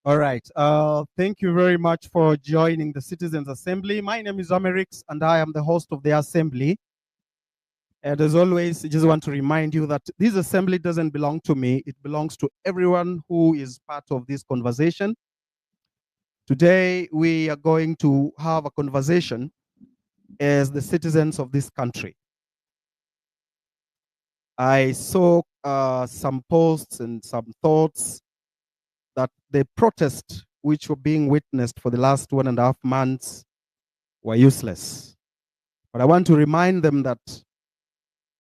All right. Thank you very much for joining the Citizens Assembly. My name is Amerix, and I am the host of the Assembly. And as always, I just want to remind you that this assembly doesn't belong to me. It belongs to everyone who is part of this conversation. Today, we are going to have a conversation as the citizens of this country. I saw some posts and some thoughts that the protests which were being witnessed for the last 1.5 months were useless. But I want to remind them that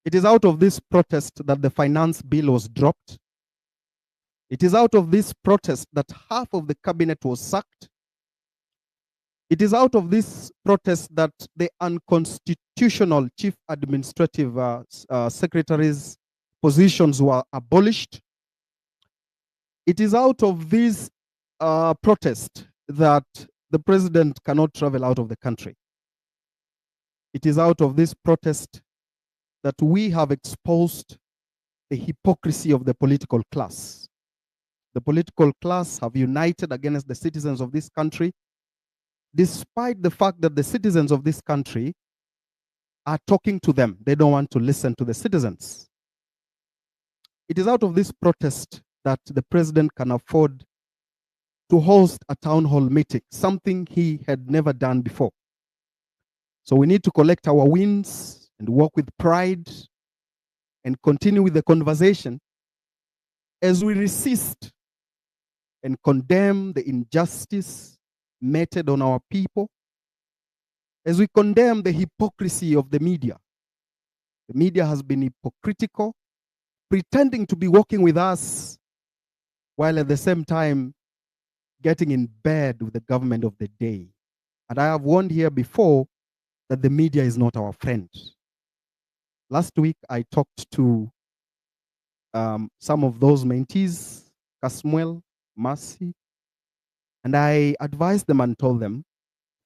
it is out of this protest that the finance bill was dropped. It is out of this protest that half of the cabinet was sacked. It is out of this protest that the unconstitutional chief administrative secretaries' positions were abolished. It is out of this protest that the president cannot travel out of the country. It is out of this protest that we have exposed the hypocrisy of the political class. The political class have united against the citizens of this country, despite the fact that the citizens of this country are talking to them. They don't want to listen to the citizens. It is out of this protest that the president can afford to host a town hall meeting, something he had never done before. So we need to collect our wins and walk with pride and continue with the conversation as we resist and condemn the injustice meted on our people, as we condemn the hypocrisy of the media. The media has been hypocritical, pretending to be working with us, while at the same time getting in bed with the government of the day. And I have warned here before that the media is not our friend. Last week, I talked to some of those mentees, Kasmuel, Mercy, and I advised them and told them,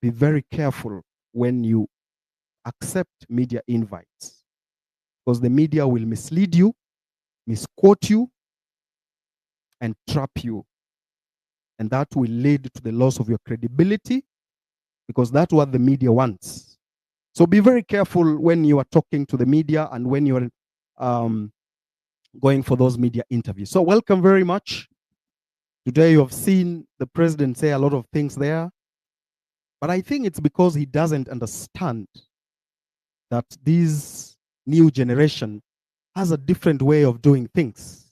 be very careful when you accept media invites, because the media will mislead you, misquote you, and trap you. And that will lead to the loss of your credibility, because that's what the media wants. So be very careful when you are talking to the media and when you're going for those media interviews. So welcome very much. Today you have seen the president say a lot of things there, but I think it's because he doesn't understand that this new generation has a different way of doing things.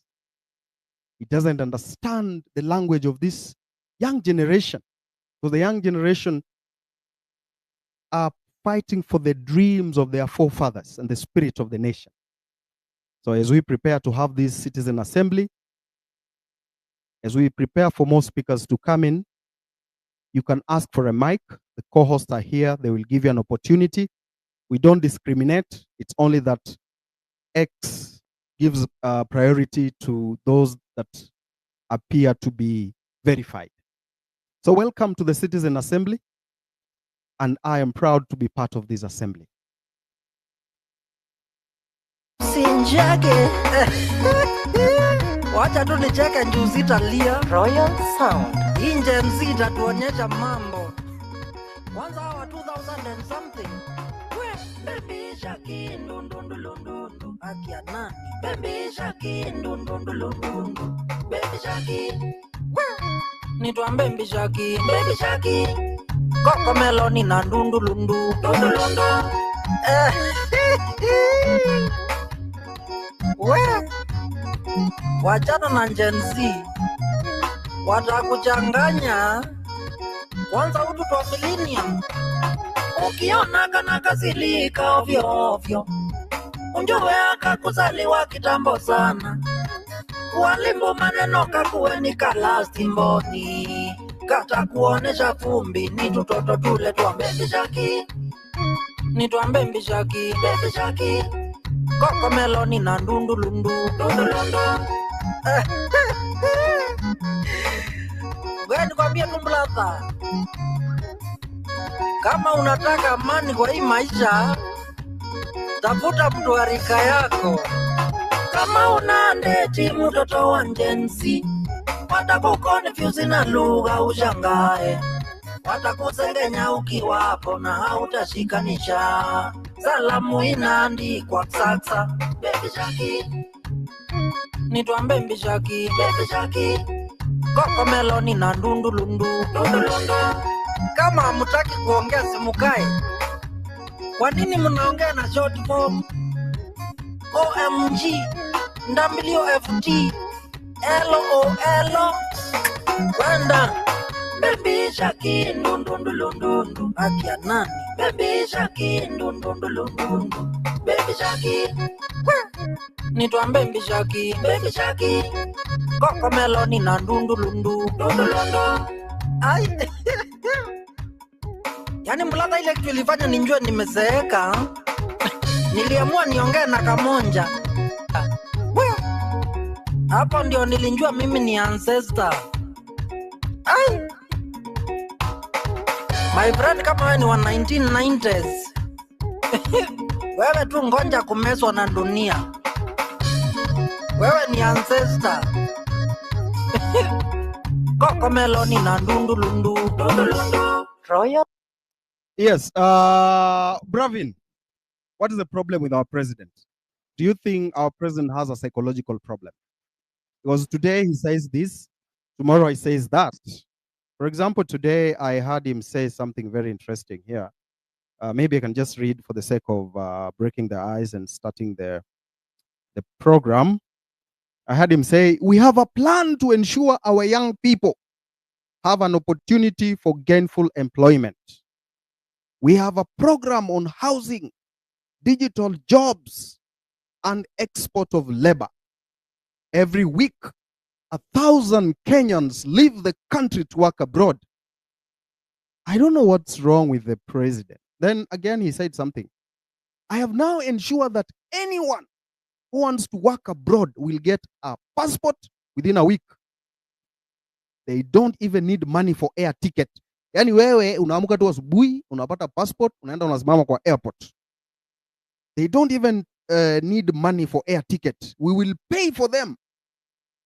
He doesn't understand the language of this young generation. So the young generation are fighting for the dreams of their forefathers and the spirit of the nation. So as we prepare to have this citizen assembly, As we prepare for more speakers to come in, you can ask for a mic. The co-hosts are here. They will give you an opportunity. We don't discriminate. It's only that X gives priority to those that appear to be verified. So welcome to the Citizen Assembly, and I am proud to be part of this assembly. Sinjake. Wacha tu nicheke juu sitalia. Royal Sound. Inje mzita tuonyesha mambo. Kwanza hawa 2000 and something. We, baby shaki ndundundulundundu. Akia nani? Baby shaki ndundundulundundu. Baby shaki. We, nitwa baby shaki. Baby shaki. Koko meloni na ndundulundu. Ndundulundu. We, wachana na Gen Z, watakuchanganya. Kwanza utu kwa millennium, ukiona kana kasilika ovyo ovyo, unjue akakuzaliwa kitambo sana. Walimbo maneno kakuweni kalasti mboni, kata kuonesha fumbi ni tutoto tule tuambe shaki. Ni tuambe mbishaki, baby shaki. Koko meloni na ndundulundu. Ndundulundu. Wewe nikwambia tu brother, kama unataka amani kwa hii maisha, tafuta mtu wa rika yako. Kama una ndeti mtoto wa Gen Z, watakukonfuse na lugha ushangae. Watakusengenya ukiwapo na hautashikanisha. Salamu inaandikwa sasa. Baby shaki. Nitwa baby shaki. Baby shaki. Koko meloni na ndundulundu. Ndundulundu. Kama hamtaki kuongea simukae. Kwa nini mnaongea na short form? OMG, WFT, LOL. Kwenda. Baby shaki ndundundulundu. Akia nani? Baby shaki ndundundulundu. Baby shaki. Nitwa baby shaki. Baby shaki. Koko meloni na ndundulundu. Ndundulundu. Ai. Yani mlata ile kitu ilifanya ninjue nimezeeka. Niliamua niongee na Kamonja. Hapo ndio nilinjua mimi ni ancestor. Ai. My friend, kama wewe ni wa 1990s, wewe tu ngonja kumeswa na dunia. Wewe ni ancestor. Koko meloni na ndundulundu. Ndundulundu. Royal. Yes, Bravin, what is the problem with our president? Do you think our president has a psychological problem? Because today he says this, tomorrow he says that. For example, today I heard him say something very interesting here. Maybe I can just read for the sake of breaking the ice and starting the program. I heard him say, we have a plan to ensure our young people have an opportunity for gainful employment. We have a program on housing, digital jobs, and export of labor. Every week, 1,000 Kenyans leave the country to work abroad. I don't know what's wrong with the president. Then again, he said something. I have now ensured that anyone who wants to work abroad will get a passport within a week. They don't even need money for air ticket. Yani wewe unaamuka tu asubuhi, unapata passport, unaenda unasimama kwa airport. They don't even need money for air ticket. We will pay for them.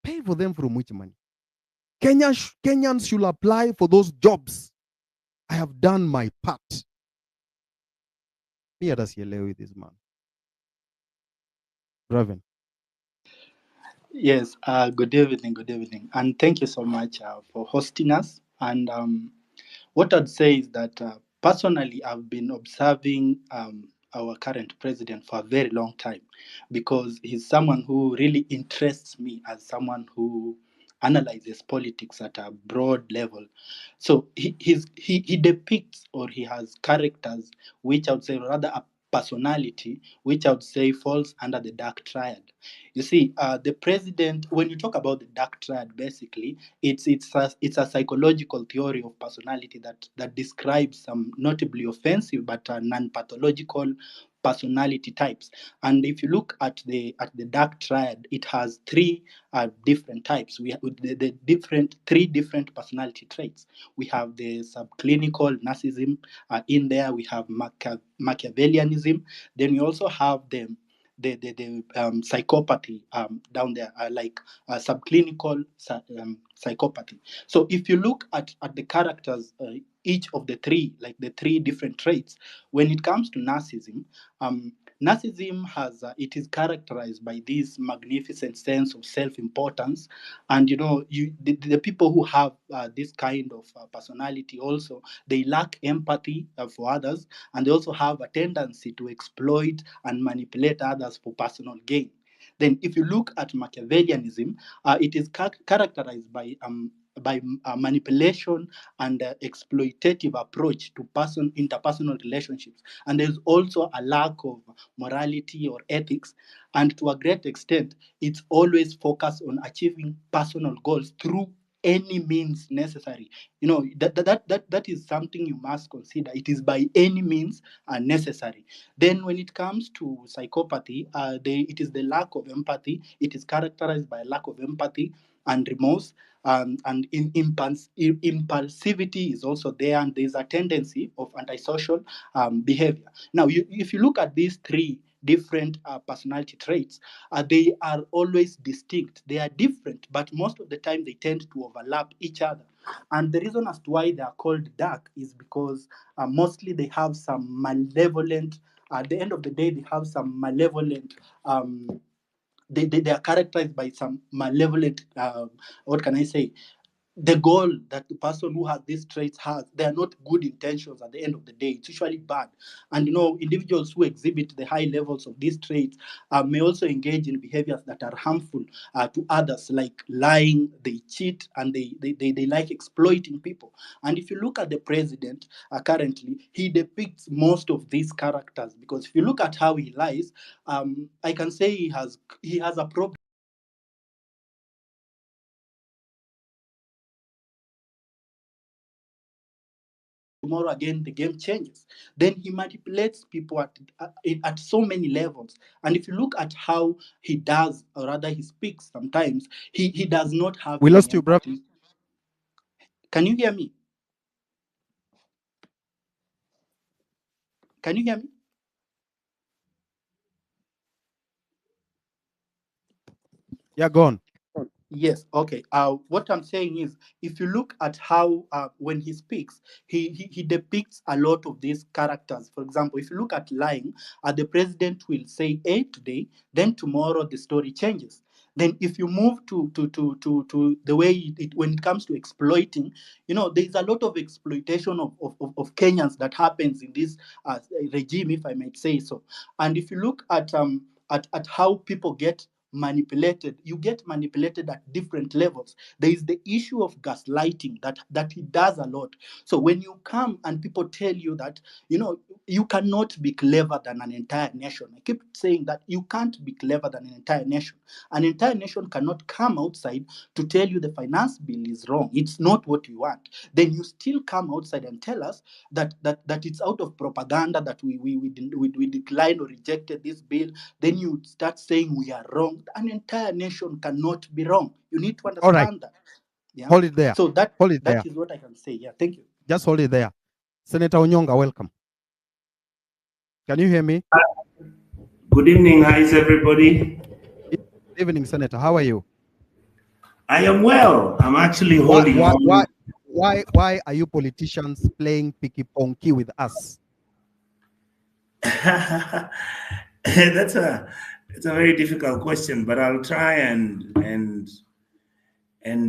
Pay for them from which money? Kenyans should apply for those jobs. I have done my part. Me atasielewi with this man. Raven. Yes, good evening. And thank you so much for hosting us. And what I'd say is that personally, I've been observing our current president for a very long time because he's someone who really interests me as someone who analyzes politics at a broad level. So he depicts, or he has characters which I would say rather personality, which I would say falls under the dark triad. You see, the president, when you talk about the dark triad, basically, it's a psychological theory of personality that describes some notably offensive but non-pathological personality types. And if you look at the dark triad, it has three different types. We have the different three different personality traits. We have the subclinical narcissism in there. We have Machiavellianism. Then we also have the psychopathy down there, like subclinical psychopathy. So if you look at the characters, each of the three, like the three different traits, when it comes to narcissism, narcissism has it is characterized by this magnificent sense of self-importance, and the people who have this kind of personality also, they lack empathy for others, and they also have a tendency to exploit and manipulate others for personal gain. Then, if you look at Machiavellianism, it is characterized by manipulation and exploitative approach to interpersonal relationships, and there's also a lack of morality or ethics, and to a great extent, it's always focused on achieving personal goals through any means necessary. That is something you must consider. It is by any means necessary. Then when it comes to psychopathy, it is the lack of empathy. It is characterized by lack of empathy and remorse, and impulsivity is also there, and there's a tendency of antisocial behavior. Now, if you look at these three different personality traits, they are always distinct. They are different, but most of the time they tend to overlap each other. And the reason as to why they are called dark is because mostly they have some malevolent, at the end of the day, they have some malevolent they are characterized by some malevolent, what can I say, the goal that the person who has these traits has, they are not good intentions at the end of the day. It's usually bad. And individuals who exhibit the high levels of these traits may also engage in behaviors that are harmful to others, like lying, they cheat, and they like exploiting people. And if you look at the president currently, he depicts most of these characters, because if you look at how he lies, I can say he has a problem tomorrow. Again, the game changes. Then he manipulates people at so many levels. And if you look at how he does, or rather he speaks sometimes, he does not have We any lost you, bro. empathy. Can you hear me? Can you hear me? Yeah, go on. Yes. Okay. What I'm saying is, if you look at how when he speaks, he depicts a lot of these characters. For example, if you look at lying, the president will say A today, then tomorrow the story changes. Then, if you move to the way when it comes to exploiting, there is a lot of exploitation of Kenyans that happens in this regime, if I might say so. And if you look at how people get manipulated, you get manipulated at different levels. There is the issue of gaslighting that he does a lot. So when you come and people tell you that you cannot be clever than an entire nation, I keep saying that you can't be clever than an entire nation. An entire nation cannot come outside to tell you the finance bill is wrong, it's not what you want. Then you still come outside and tell us that it's out of propaganda that we declined or rejected this bill. Then you start saying we are wrong. An entire nation cannot be wrong. You need to All right. understand that. Yeah. Hold it there. So that Hold it there. is what I can say. Yeah. Thank you. Just hold it there. Senator Onyonga, welcome. Can you hear me? Good evening. How is everybody? Good evening, Senator. How are you? I am well. I'm actually holding on. Why are you politicians playing picky ponky with us? That's a very difficult question, but I'll try and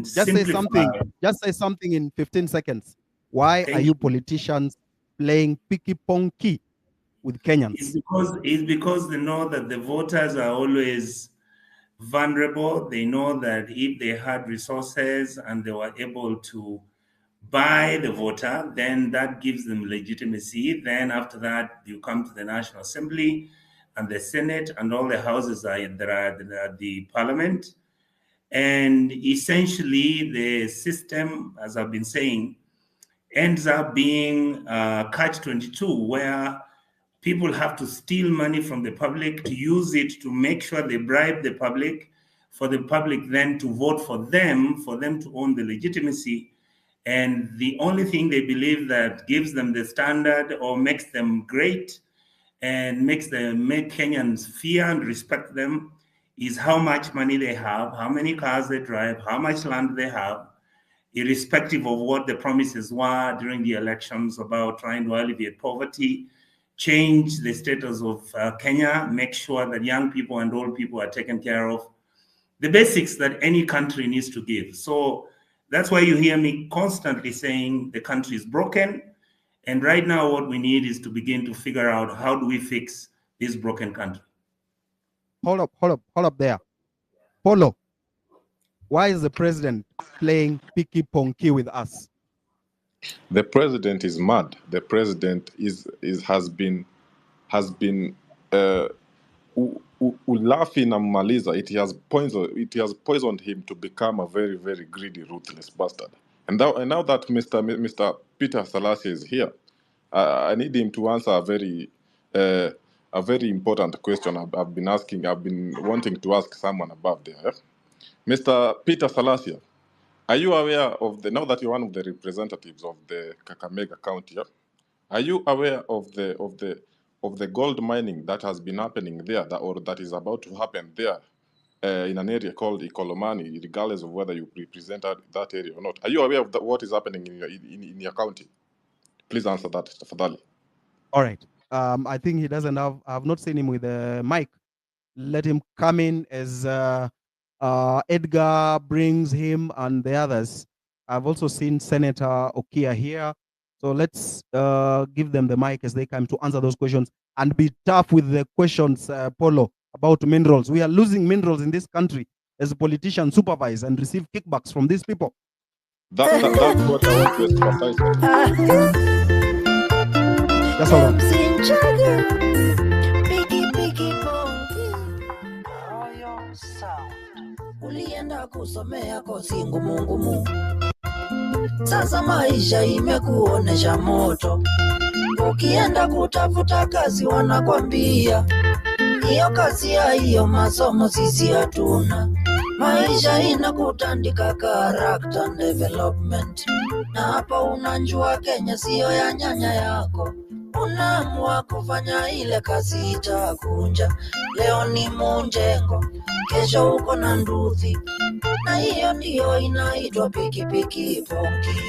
just simplify. say something. Just say something in 15 seconds. Why are you politicians playing picky ponky with Kenyans? It's because they know that the voters are always vulnerable. They know that if they had resources and they were able to by the voter, then that gives them legitimacy. Then after that, you come to the National Assembly and the Senate, and all the houses are the parliament. And essentially, the system, as I've been saying, ends up being catch-22, where people have to steal money from the public to use it to make sure they bribe the public, for the public then to vote for them to own the legitimacy. And the only thing they believe that gives them the standard or makes them great and make Kenyans fear and respect them is how much money they have, how many cars they drive, how much land they have, irrespective of what the promises were during the elections about trying to alleviate poverty, change the status of Kenya, make sure that young people and old people are taken care of, the basics that any country needs to give. So that's why you hear me constantly saying the country is broken. And right now, what we need is to begin to figure out how do we fix this broken country. Hold up there. Polo, why is the president playing picky ponky with us? The president is mad. The president has been laughing and maliza. It has poisoned him to become a very, very greedy, ruthless bastard. And now that Mr. Peter Salasya is here, I need him to answer a very important question I've been asking. I've been wanting to ask someone above there. Mr. Peter Salasya, are you aware of now that you're one of the representatives of the Kakamega County? Are you aware of the gold mining that has been happening there, or that is about to happen there, in an area called Ikolomani, regardless of whether you represent that area or not? Are you aware of what is happening in your county? Please answer that, Fadali. All right. I think he doesn't have. I've not seen him with a mic. Let him come in as Edgar brings him and the others. I've also seen Senator Okia here. So let's give them the mic as they come to answer those questions and be tough with the questions, Polo, about minerals. We are losing minerals in this country as politicians supervise and receive kickbacks from these people. That's what I want to emphasize. That's all right. Ulienda kusomea kozi ngumu, sasa maisha imekuonesha moto. Ukienda kutafuta kazi wanakwambia hiyo kazi ya hiyo masomo sisi hatuna. Maisha inakutandika character development, na hapa unanjua Kenya sio ya nyanya yako. Unaamua kufanya ile kazi itakunja. Leo ni Munjengo, kesho uko na Nduthi, na hiyo ndiyo inaitwa pikipiki ponki.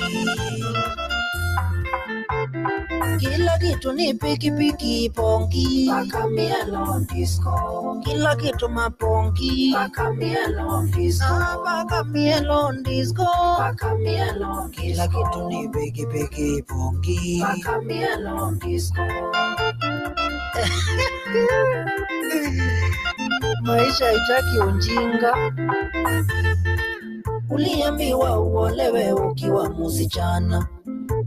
Kila kitu ni pikipiki ponki, paka mielon disco. Kila kitu maponki, paka mielon disco. Paka mielon disco, paka mielon. Kila kitu ni pikipiki ponki, paka mielon disco. Maisha haitaki ujinga. Uliambiwa uolewe ukiwa msichana,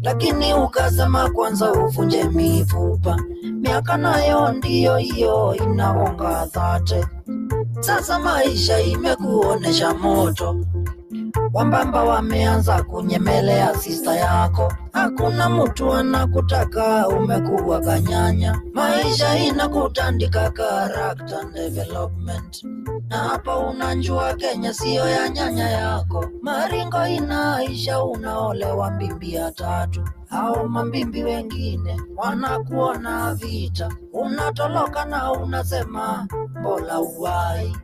lakini ukasema kwanza uvunje mifupa. Miaka nayo ndiyo hiyo inaonga dhate. Sasa maisha imekuonesha moto. Wambamba wameanza kunyemelea sister yako. Hakuna mtu anakutaka, umekuwa kanyanya. Maisha inakutandika character development, na hapa unanjua Kenya sio ya nyanya yako. Maringo inaisha, unaolewa mbimbi ya tatu, au mambimbi wengine wanakuona vita. Unatoloka na unasema mbola uwai,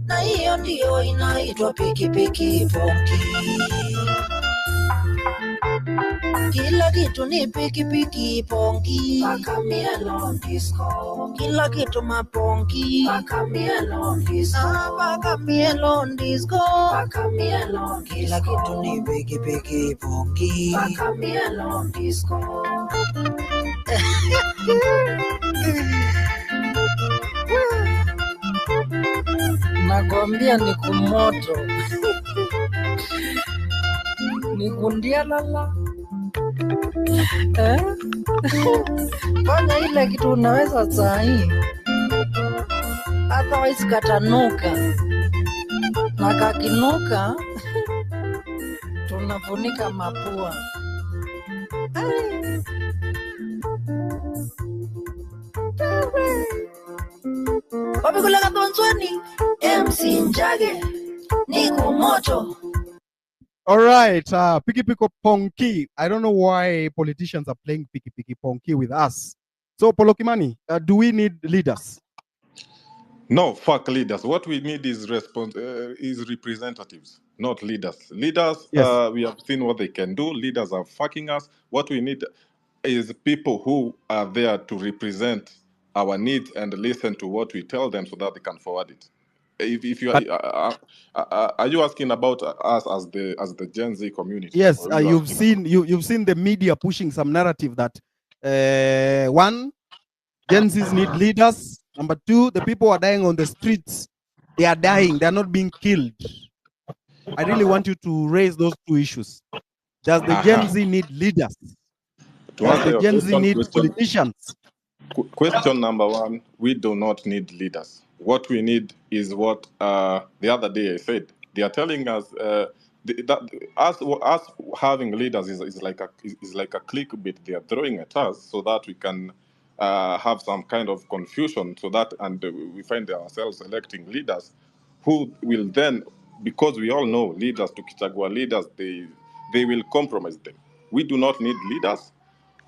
na hiyo ndiyo inaitwa pikipiki ponki. Kila kitu ni pikipiki ponki, paka mielon disco. Kila kitu maponki, paka mielon disco. Paka mielon disco, paka mielon. Kila kitu ni pikipiki ponki, paka mielon disco. Nakwambia ni kumoto. nikundia lala fanya ile kitu unaweza sahi, otherwise katanuka, na kakinuka tunafunika mapua. Wapikula kabonzwani MC Njage niko moto. All right, Piki Piko Ponki. I don't know why politicians are playing Piki Piki Ponki with us. So, Polokimani, do we need leaders? No, fuck leaders. What we need is representatives, not leaders. Leaders, Yes. we have seen what they can do. Leaders are fucking us. What we need is people who are there to represent our needs and listen to what we tell them so that they can forward it. If you are you asking about us as the Gen Z community? Yes, Or you've seen the media pushing some narrative that one, Gen Zs need leaders. Number two, the people who are dying on the streets, they are dying, they are not being killed. I really want you to raise those two issues. Does the Gen Z need leaders? Does the Gen Z need politicians? Question number one, we do not need leaders. What we need is what the other day I said. They are telling us that us having leaders is like a clickbait they are throwing at us so that we can have some kind of confusion, so that we find ourselves electing leaders who will then, because we all know leaders, to Kichagua leaders, they will compromise them. We do not need leaders.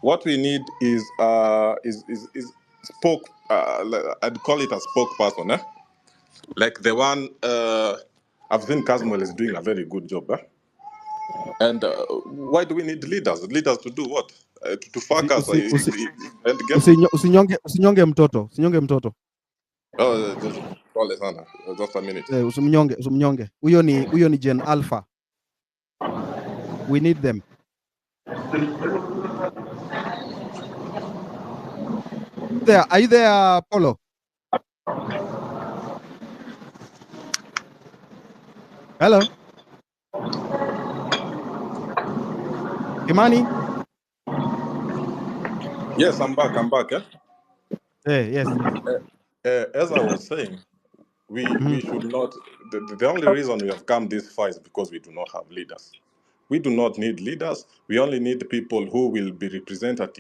What we need is I'd call it a spokesperson, like the one I've seen Casmuel is doing a very good job, and why do we need leaders? Leaders to do what? To fuck us and get Usinyonge mtoto. Oh, just call it sana. Just a minute. Usimnyonge. Huyo ni Gen Alpha. We need them. Are you there, Polo? Hello? Imani? Yes, I'm back. Yes. As I was saying, we should not. The only reason we have come this far is because we do not have leaders. We do not need leaders. We only need people who will be representing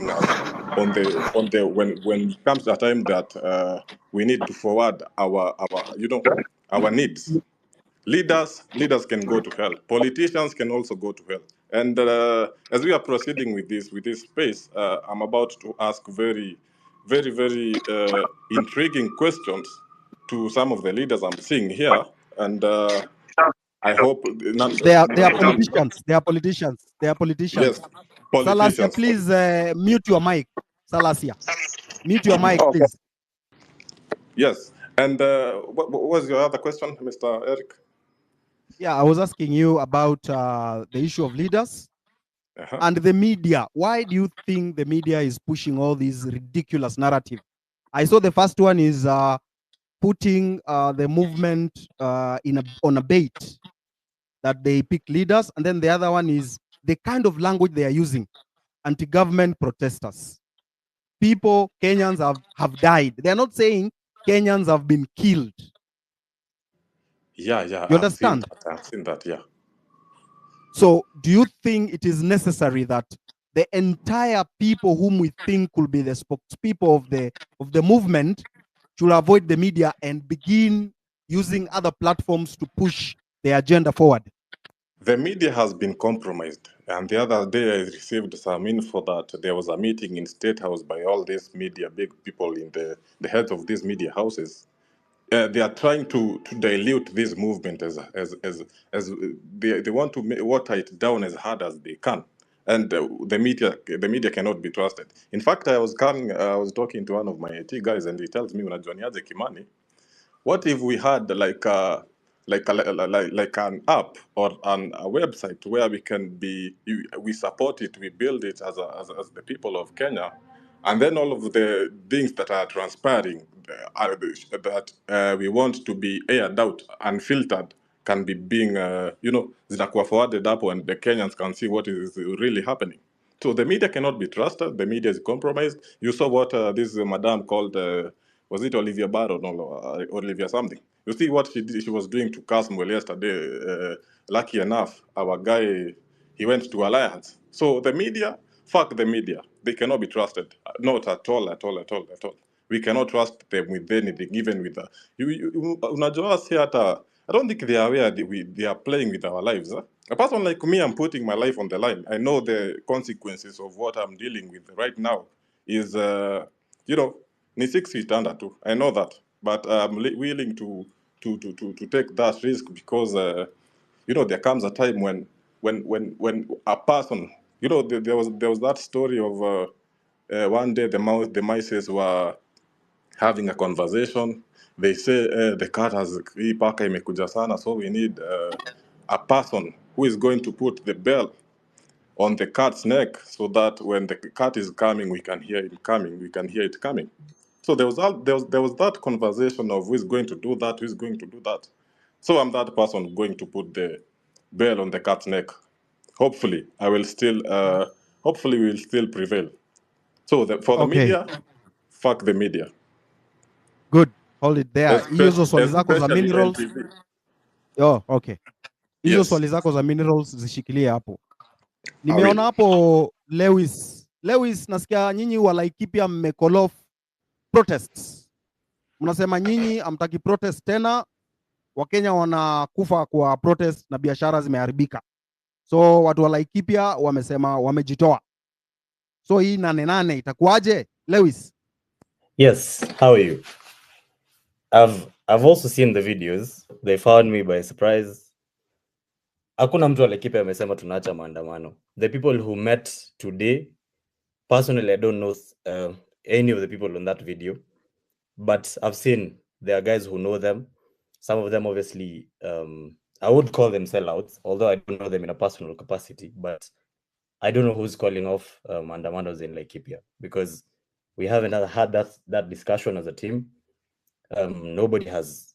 us on the when it comes to a time that we need to forward our needs. Leaders can go to hell. Politicians can also go to hell. And as we are proceeding with this space, I'm about to ask very, very, very intriguing questions to some of the leaders I'm seeing here, and I hope they are politicians. They are politicians. Yes, politicians. Salasia, please mute your mic. Salasia, mute your mic, please. Yes, and what was your other question, Mr. Eric? Yeah, I was asking you about the issue of leaders and the media. Why do you think the media is pushing all these ridiculous narrative? I saw the first one is putting the movement on a bait that they pick leaders, and then the other one is the kind of language they are using, anti-government protesters. People, Kenyans have died. They are not saying Kenyans have been killed. Yeah. You understand? I've seen that, yeah. So do you think it is necessary that the entire people whom we think could be the spokespeople of the movement should avoid the media and begin using other platforms to push the agenda forward? The media has been compromised. And the other day I received some info that there was a meeting in State House by all these media, big people in the heads of these media houses. They are trying to dilute this movement as they want to water it down as hard as they can. And the media cannot be trusted. In fact, I was talking to one of my IT guys, and he tells me, "Unajua Kimani, what if we had like an app or a website where we support it, we build it as the people of Kenya, and then all of the things that are transpiring that we want to be aired out, unfiltered, can be being, zinakuwa forwarded up and the Kenyans can see what is really happening. So the media cannot be trusted. The media is compromised. You saw what this madam called, was it Olivia Barrow? No, Olivia something. You see what she was doing to Casmwell yesterday. Lucky enough, our guy, he went to Alliance. So the media, fuck the media. They cannot be trusted. Not at all, at all, at all, at all. We cannot trust them with anything, even with unajua si hata, I don't think they are aware they are playing with our lives. A person like me, I'm putting my life on the line. I know the consequences of what I'm dealing with right now is, ni 6 feet under too. I know that, but I'm willing to take that risk because, there comes a time when a person, there was that story of one day the mice were having a conversation. They say the cat has hii paka imekuja sana, so we need a person who is going to put the bell on the cat's neck so that when the cat is coming, we can hear him coming. We can hear it coming. So there was that conversation of who is going to do that, who is going to do that. So I'm that person going to put the bell on the cat's neck. Hopefully, hopefully we'll still prevail. So for the Okay, media, fuck the media. good. Hold it there. Hizo swali zako za Especially minerals. NTV. Oh, okay. Hizo Yes. swali zako za minerals zishikilie hapo. I Nimeona will. hapo Lewis, nasikia nyinyi wa Laikipia mmecall off protests. Mnasema nyinyi hamtaki protest tena, Wakenya wanakufa kwa protest na biashara zimeharibika. So watu wa Laikipia wamesema wamejitoa. So hii 8-8 itakuwaje, Lewis? Yes, how are you? I've also seen the videos. They found me by surprise. Hakuna mtu Laikipia amesema tunaacha maandamano. The people who met today, personally I don't know any of the people on that video, but I've seen there are guys who know them. Some of them obviously I would call them sellouts, although I don't know them in a personal capacity, but I don't know who's calling off maandamanos in Laikipia because we haven't had that discussion as a team. Nobody has,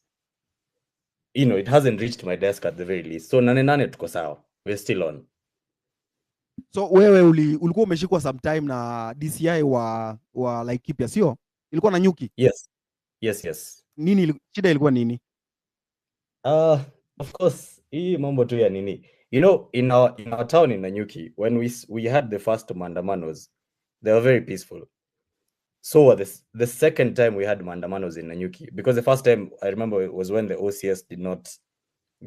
it hasn't reached my desk at the very least. So 8-8 tuko sawa. We're still on. So wewe ulikuwa umeshikwa sometime na DCI wa Laikipia, sio? Ilikuwa na nyuki? Yes. Shida ilikuwa nini? Of course, hii mambo tu ya nini. In our town in Nanyuki, when we had the first maandamanos, they were very peaceful. So the second time we had maandamanos in Nanyuki, because the first time I remember it was when the OCS did not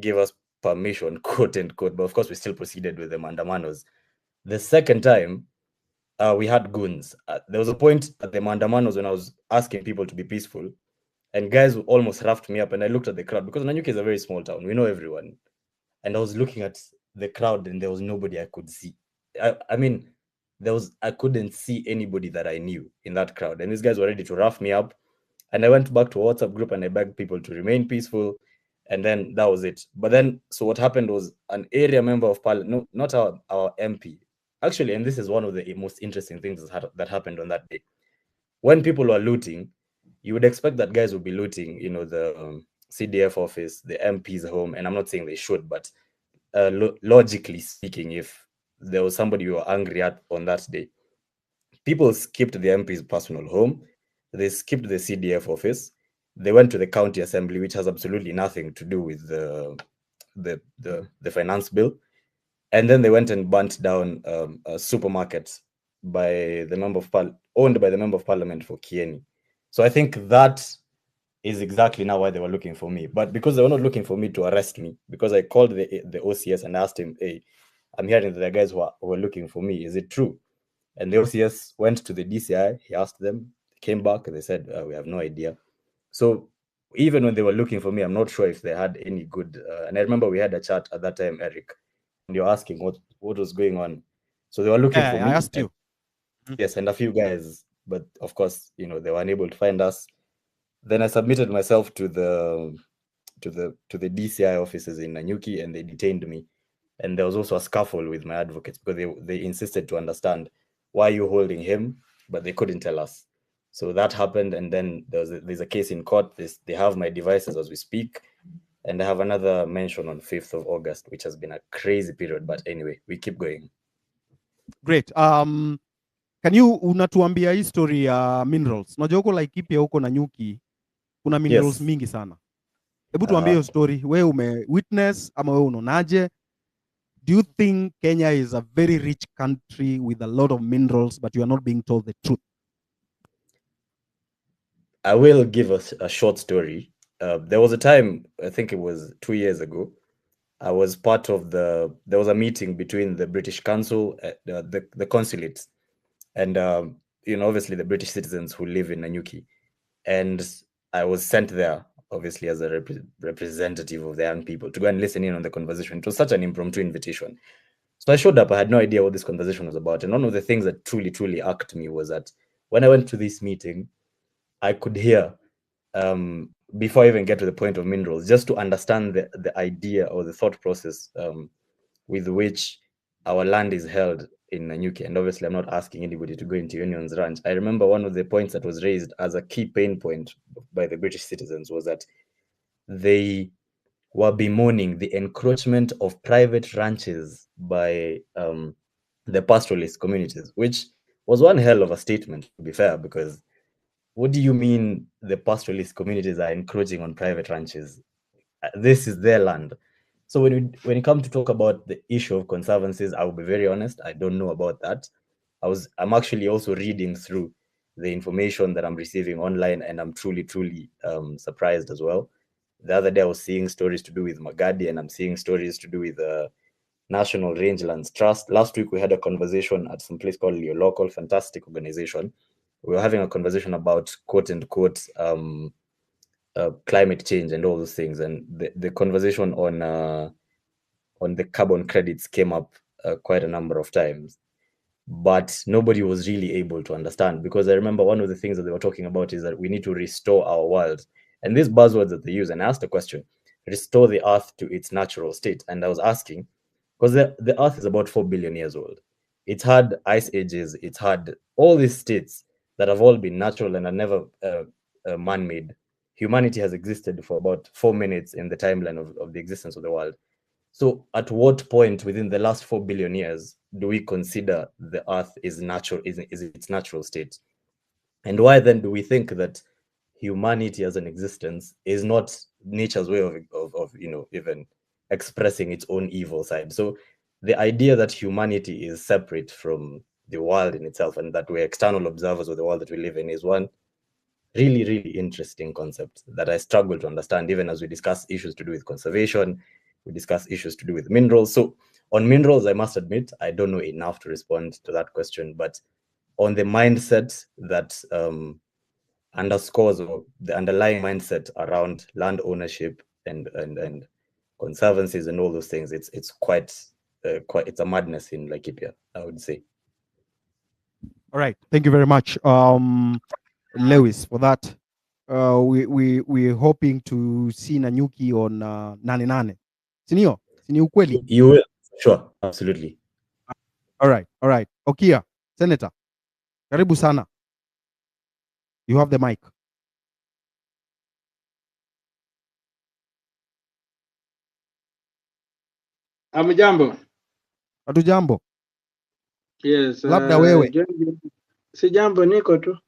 give us permission, quote unquote, but of course we still proceeded with the maandamanos. The second time, we had goons. There was a point at the maandamanos when I was asking people to be peaceful, and guys almost roughed me up, and I looked at the crowd because Nanyuki is a very small town. We know everyone. And I was looking at the crowd and there was nobody I could see. I couldn't see anybody that I knew in that crowd. And these guys were ready to rough me up. And I went back to a WhatsApp group and I begged people to remain peaceful. And then that was it. But then, so what happened was an area member of parliament, no, not our MP, actually, and this is one of the most interesting things that happened on that day. When people were looting, you would expect that guys would be looting, the CDF office, the MP's home, and I'm not saying they should, but logically speaking, if there was somebody you were angry at on that day, people skipped the MP's personal home, they skipped the CDF office, they went to the county assembly, which has absolutely nothing to do with the finance bill, and then they went and burnt down a supermarket owned by the member of parliament for Kieni. So I think that is exactly now why they were looking for me. But because they were not looking for me to arrest me, because I called the OCS and asked him, hey, I'm hearing that there are guys who are looking for me. Is it true? And the OCS went to the DCI. He asked them, came back, and they said, we have no idea. So even when they were looking for me, I'm not sure if they had any good... and I remember we had a chat at that time, Eric, and you're asking what was going on. So they were looking for me. I asked you. Yes, and a few guys, but of course, they were unable to find us. Then I submitted myself to the DCI offices in Nanyuki, and they detained me. And there was also a scuffle with my advocates because they insisted to understand why you're holding him, but they couldn't tell us. So that happened, and then there's a case in court. They have my devices as we speak. And I have another mention on 5th of August, which has been a crazy period. But anyway, we keep going. Great. Can you unatuambia history ya minerals? Unajua huko Laikipia huko na Nyuki kuna minerals Yes. mingi sana. Hebu tuambie hiyo story. Wewe ume witness ama wewe unaonaje? Do you think Kenya is a very rich country with a lot of minerals but you are not being told the truth? I will give a short story. There was a time, I think it was 2 years ago, I was part of there was a meeting between the British Council, the consulates, and obviously the British citizens who live in Nanyuki. And I was sent there, obviously, as a representative of the young people to go and listen in on the conversation. It was such an impromptu invitation. So I showed up. I had no idea what this conversation was about. And one of the things that truly, truly irked me was that when I went to this meeting, I could hear, before I even get to the point of minerals, just to understand the idea or the thought process with which our land is held in Nanyuki. And obviously, I'm not asking anybody to go into Union's Ranch. I remember one of the points that was raised as a key pain point by the British citizens was that they were bemoaning the encroachment of private ranches by the pastoralist communities, which was one hell of a statement, to be fair, because what do you mean the pastoralist communities are encroaching on private ranches? This is their land. So when you come to talk about the issue of conservancies, I will be very honest, I don't know about that. I'm actually also reading through the information that I'm receiving online, and I'm truly, truly surprised as well. The other day I was seeing stories to do with Magadi, and I'm seeing stories to do with National Rangelands Trust. Last week we had a conversation at some place called Your Local, fantastic organization. We were having a conversation about quote unquote climate change and all those things, and the conversation on the carbon credits came up quite a number of times, but nobody was really able to understand, because I remember one of the things that they were talking about is that we need to restore our world, and these buzzwords that they use. And I asked a question: restore the earth to its natural state. And I was asking, because the earth is about 4 billion years old. It's had ice ages, it's had all these states that have all been natural and are never man-made. Humanity has existed for about 4 minutes in the timeline of the existence of the world. So at what point within the last 4 billion years do we consider the earth is natural, is its natural state? And why then do we think that humanity as an existence is not nature's way of even expressing its own evil side? So the idea that humanity is separate from the world in itself and that we're external observers of the world that we live in is one really, really interesting concept that I struggle to understand, even as we discuss issues to do with conservation, we discuss issues to do with minerals. So on minerals, I must admit, I don't know enough to respond to that question, but on the mindset that underscores, or the underlying mindset around land ownership and conservancies and all those things, it's quite it's a madness in Laikipia, I would say. All right. Thank you very much, Lewis, for that. We're hoping to see Nanyuki on Nane Nane. Sinio? Sini ukweli? You will, sure, absolutely. All right. Okia, Senator. Karibu sana. You have the mic. Amjambo. Hatujambo. Yes. Labda wewe. Si jambo, niko tu.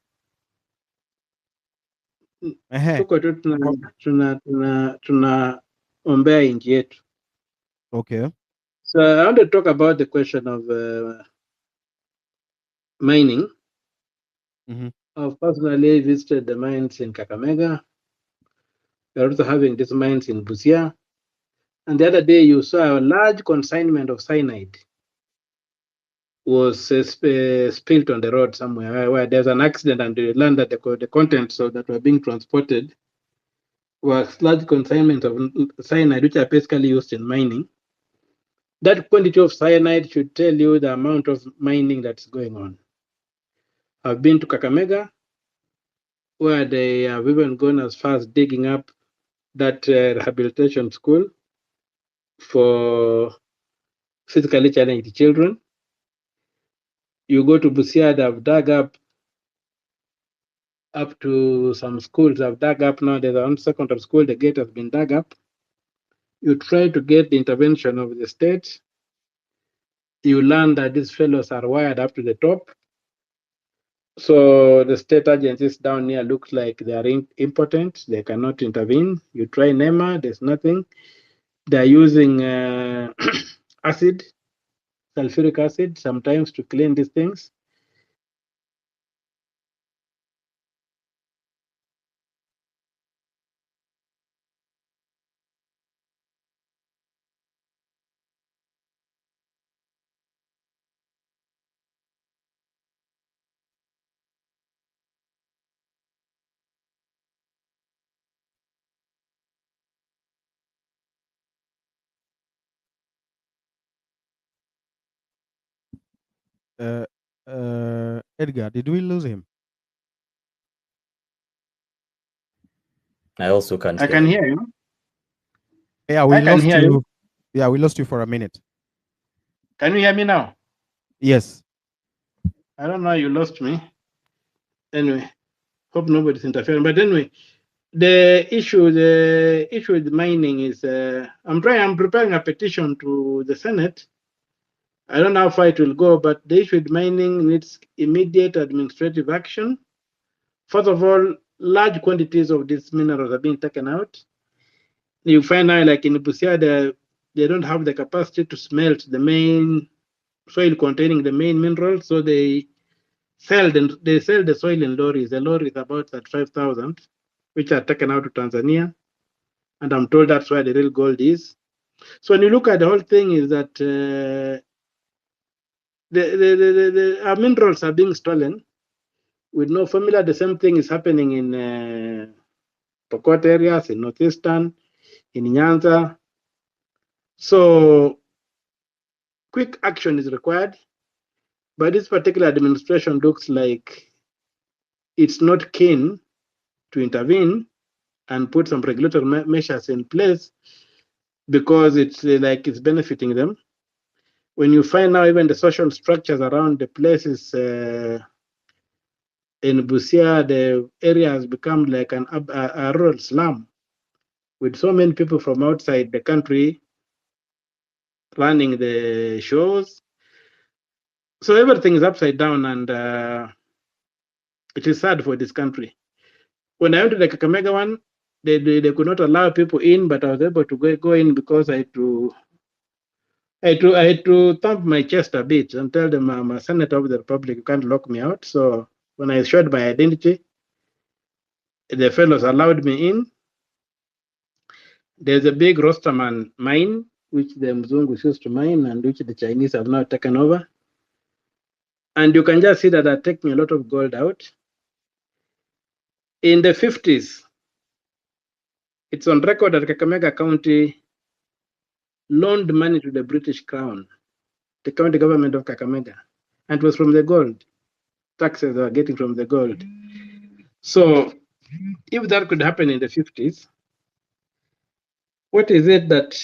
Ehe. Tuko tu tunaombea nchi yetu. Okay. So I want to talk about the question of mining. Mm-hmm. I've personally visited the mines in Kakamega. We're also having these mines in Busia. And the other day you saw a large consignment of cyanide was spilled on the road somewhere where there's an accident and they learned that the contents that were being transported was large consignment of cyanide, which are basically used in mining. That quantity of cyanide should tell you the amount of mining that's going on. I've been to Kakamega, where they have even gone as far as digging up that rehabilitation school for physically challenged children. You go to Busia, they've dug up to some schools. I've dug up now. There's one secondary school, the gate has been dug up. You try to get the intervention of the state. You learn that these fellows are wired up to the top. So the state agencies down here looks like they are impotent. They cannot intervene. You try NEMA, there's nothing. They're using acid, sulfuric acid, sometimes to clean these things. Edgar, did we lose him? I also can't I hear can him. hear you. Yeah, we I can lost hear you. Yeah, we lost you for a minute. Can you hear me now? Yes. I don't know, you lost me. Anyway, hope nobody's interfering. But anyway, the issue with mining is I'm preparing a petition to the Senate. I don't know how far it will go, but the issue with mining needs immediate administrative action. First of all, large quantities of these minerals are being taken out. You find out, like in Busia, they don't have the capacity to smelt the main soil containing the main minerals, so they sell the soil in lorries. The lorry is about 35,000, which are taken out to Tanzania, and I'm told that's where the real gold is. So when you look at the whole thing, is that our minerals are being stolen with no formula. The same thing is happening in Pokot areas, in Northeastern, in Nyanza. So quick action is required, but this particular administration looks like it's not keen to intervene and put some regulatory measures in place because it's like it's benefiting them. When you find out even the social structures around the places in Busia, the area has become like a rural slum with so many people from outside the country running the shows. So everything is upside down, and it is sad for this country. When I went to the Kakamega one, they could not allow people in, but I was able to go in because I had to thump my chest a bit and tell them I'm a senator of the republic. You can't lock me out. So when I showed my identity, the fellows allowed me in. There's a big Rosterman mine, which the Mzungus used to mine and which the Chinese have now taken over. And you can just see that they're taking a lot of gold out. In the 50s, it's on record that Kakamega County loaned money to the British Crown, the county government of Kakamega, and it was from the gold. Taxes they were getting from the gold. So if that could happen in the 50s, what is it that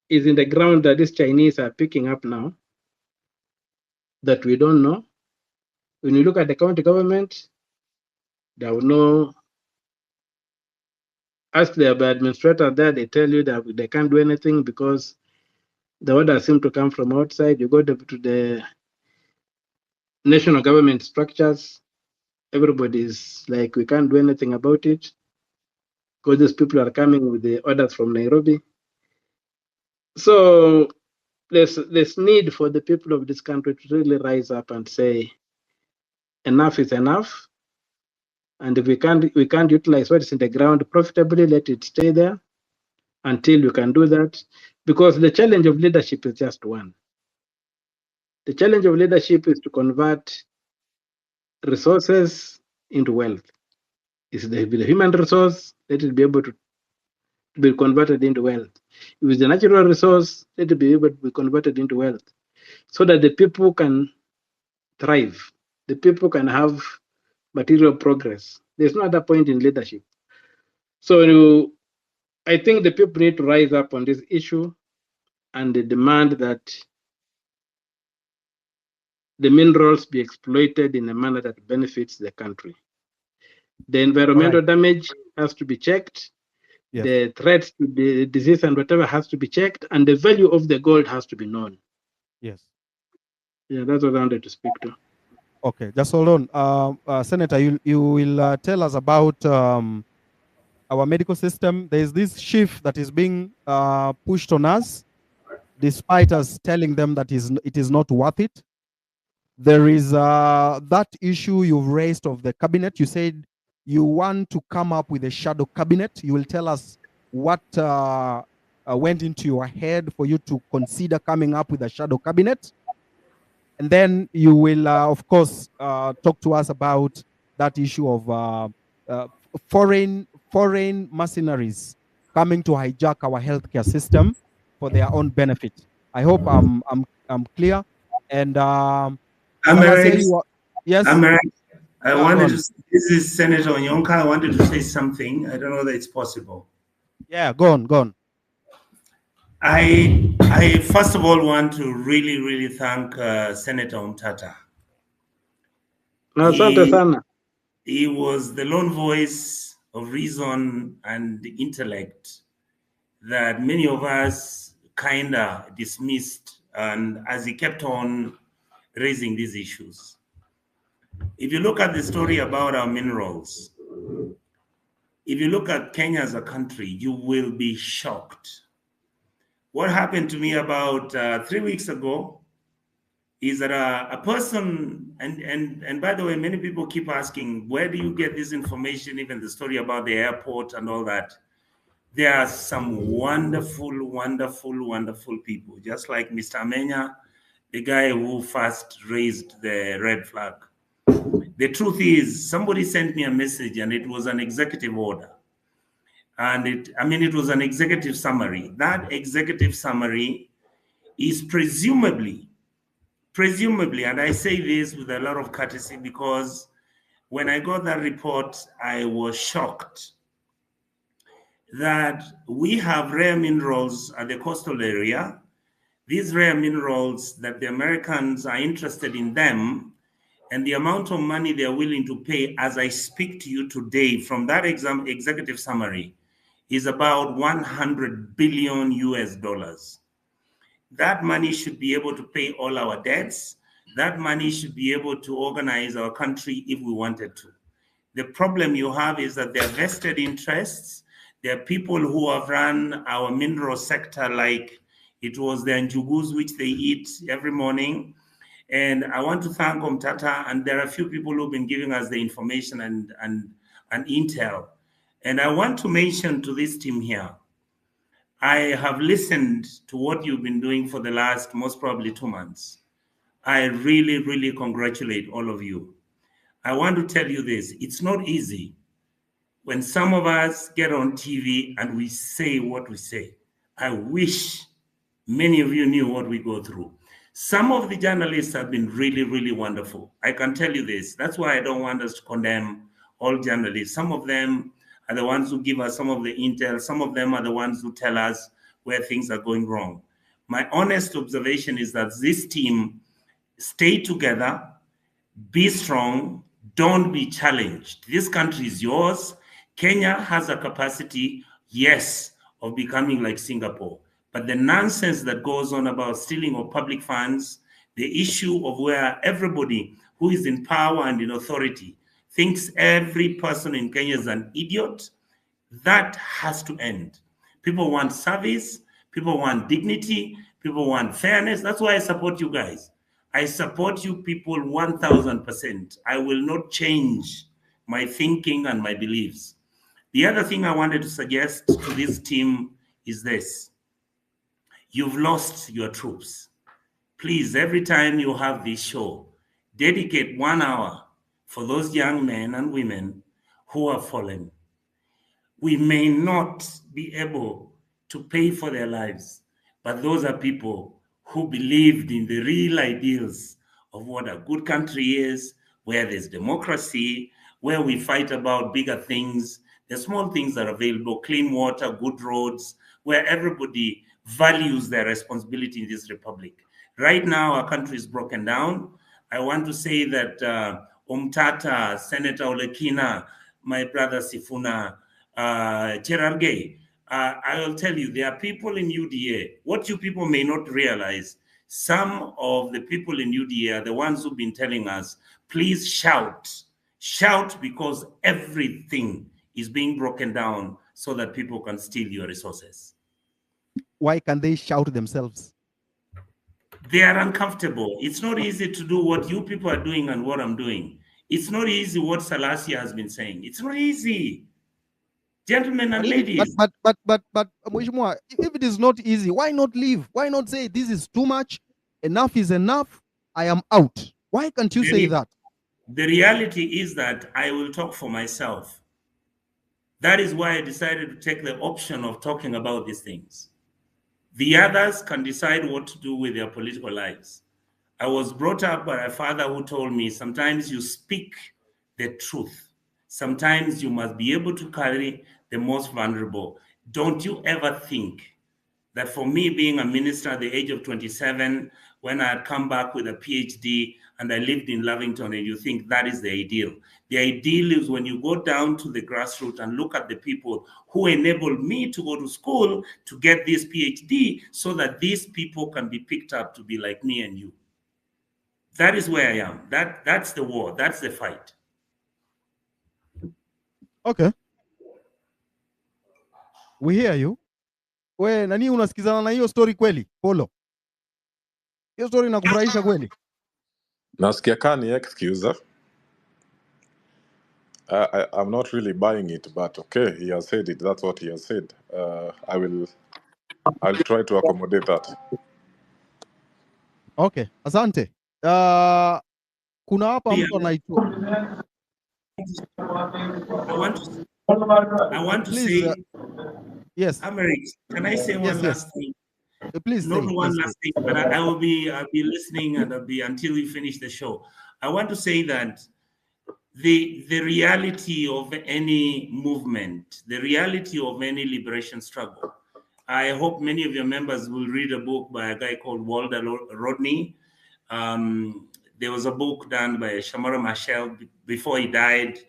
is in the ground that these Chinese are picking up now that we don't know? When you look at the county government, they will know. Ask the administrator there, they tell you that they can't do anything because the orders seem to come from outside. You go to the national government structures, everybody's like, we can't do anything about it because these people are coming with the orders from Nairobi. So there's need for the people of this country to really rise up and say, enough is enough. And if we can't utilize what is in the ground profitably, let it stay there until you can do that. Because the challenge of leadership is just one. The challenge of leadership is to convert resources into wealth. Is the human resource, let it be able to be converted into wealth. If it's the natural resource, let it be able to be converted into wealth so that the people can thrive. The people can have material progress. There's no other point in leadership. So I think the people need to rise up on this issue and they demand that the minerals be exploited in a manner that benefits the country. The environmental damage has to be checked. Yes. The threats to the disease and whatever has to be checked, and the value of the gold has to be known. Yes. Yeah, that's what I wanted to speak to. Okay, just hold on. Senator, you will tell us about our medical system. There is this shift that is being pushed on us, despite us telling them that it is not worth it. There is that issue you've raised of the cabinet. You said you want to come up with a shadow cabinet. You will tell us what went into your head for you to consider coming up with a shadow cabinet. And then you will, of course, talk to us about that issue of foreign mercenaries coming to hijack our healthcare system for their own benefit. I hope I'm clear. And Salasia, Amerix, you are, yes, Amerix, I go wanted on. to. This is Senator Onyonka. I wanted to say something. I don't know that it's possible. Yeah, go on, go on. I first of all want to really thank Senator Umtata. Asante sana. He was the lone voice of reason and intellect that many of us kinda dismissed, and as he kept on raising these issues. If you look at the story about our minerals, if you look at Kenya as a country, you will be shocked. What happened to me about 3 weeks ago is that a person, and by the way, many people keep asking, where do you get this information, even the story about the airport and all that? There are some wonderful people, just like Mr. Amenya, the guy who first raised the red flag. The truth is, somebody sent me a message and it was an executive order. And it was an executive summary. That executive summary is presumably, and I say this with a lot of courtesy because when I got that report, I was shocked that we have rare minerals at the coastal area. These rare minerals that the Americans are interested in them, and the amount of money they're willing to pay as I speak to you today from that executive summary is about 100 billion US dollars. That money should be able to pay all our debts. That money should be able to organize our country if we wanted to. The problem you have is that there are vested interests. There are people who have run our mineral sector like it was the njugus which they eat every morning. And I want to thank Omtata, and there are a few people who've been giving us the information and intel. And I want to mention to this team here, I have listened to what you've been doing for the last most probably 2 months. I really congratulate all of you. I want to tell you this, it's not easy when some of us get on TV and we say what we say. I wish many of you knew what we go through. Some of the journalists have been really wonderful. I can tell you this. That's why I don't want us to condemn all journalists. Some of them are the ones who give us some of the intel. Some of them are the ones who tell us where things are going wrong. My honest observation is that this team stay together, be strong, don't be challenged. This country is yours. Kenya has a capacity, yes, of becoming like Singapore. But the nonsense that goes on about stealing of public funds, the issue of where everybody who is in power and in authority thinks every person in Kenya is an idiot, that has to end. People want service, people want dignity, people want fairness. That's why I support you guys. I support you people 1000%. I will not change my thinking and my beliefs. The other thing I wanted to suggest to this team is this. You've lost your troops. Please, every time you have this show, dedicate 1 hour for those young men and women who have fallen. We may not be able to pay for their lives, but those are people who believed in the real ideals of what a good country is, where there's democracy, where we fight about bigger things. The small things are available, clean water, good roads, where everybody values their responsibility in this republic. Right now, our country is broken down. I want to say that Umtata, Senator Olekina, my brother Sifuna, Cherargei, I will tell you, there are people in UDA. What you people may not realize, some of the people in UDA are the ones who've been telling us, please shout. Shout, because everything is being broken down so that people can steal your resources. Why can they shout themselves? They are uncomfortable. It's not easy to do what you people are doing and what I'm doing. It's not easy what Salasia has been saying. It's not easy. Gentlemen and ladies. But Mheshimiwa, if it is not easy, why not leave? Why not say this is too much? Enough is enough. I am out. Why can't you say that? The reality is that I will talk for myself. That is why I decided to take the option of talking about these things. The others can decide what to do with their political lives. I was brought up by a father who told me, sometimes you speak the truth. Sometimes you must be able to carry the most vulnerable. Don't you ever think that for me being a minister at the age of 27, when I had come back with a PhD and I lived in Lavington, and you think that is the ideal. The ideal is when you go down to the grassroots and look at the people who enabled me to go to school to get this PhD so that these people can be picked up to be like me and you. That is where I am. That's the war. That's the fight. Okay. We hear you. We nani unasikizana na hiyo story kweli? Polo. Hiyo story inakufurahisha kweli? Nasikia kani excuse. I'm not really buying it, but okay, he has said it. That's what he has said. I'll try to accommodate that. Okay, asante. Kuna hapa mtu anaitwa. I want to please, say, yes. Amerix, can I say one last thing? Please Not say, one last thing, but I'll be listening, and I'll be until we finish the show. I want to say that the reality of any movement, the reality of any liberation struggle. I hope many of your members will read a book by a guy called Walter Rodney. There was a book done by Shamara Machel before he died.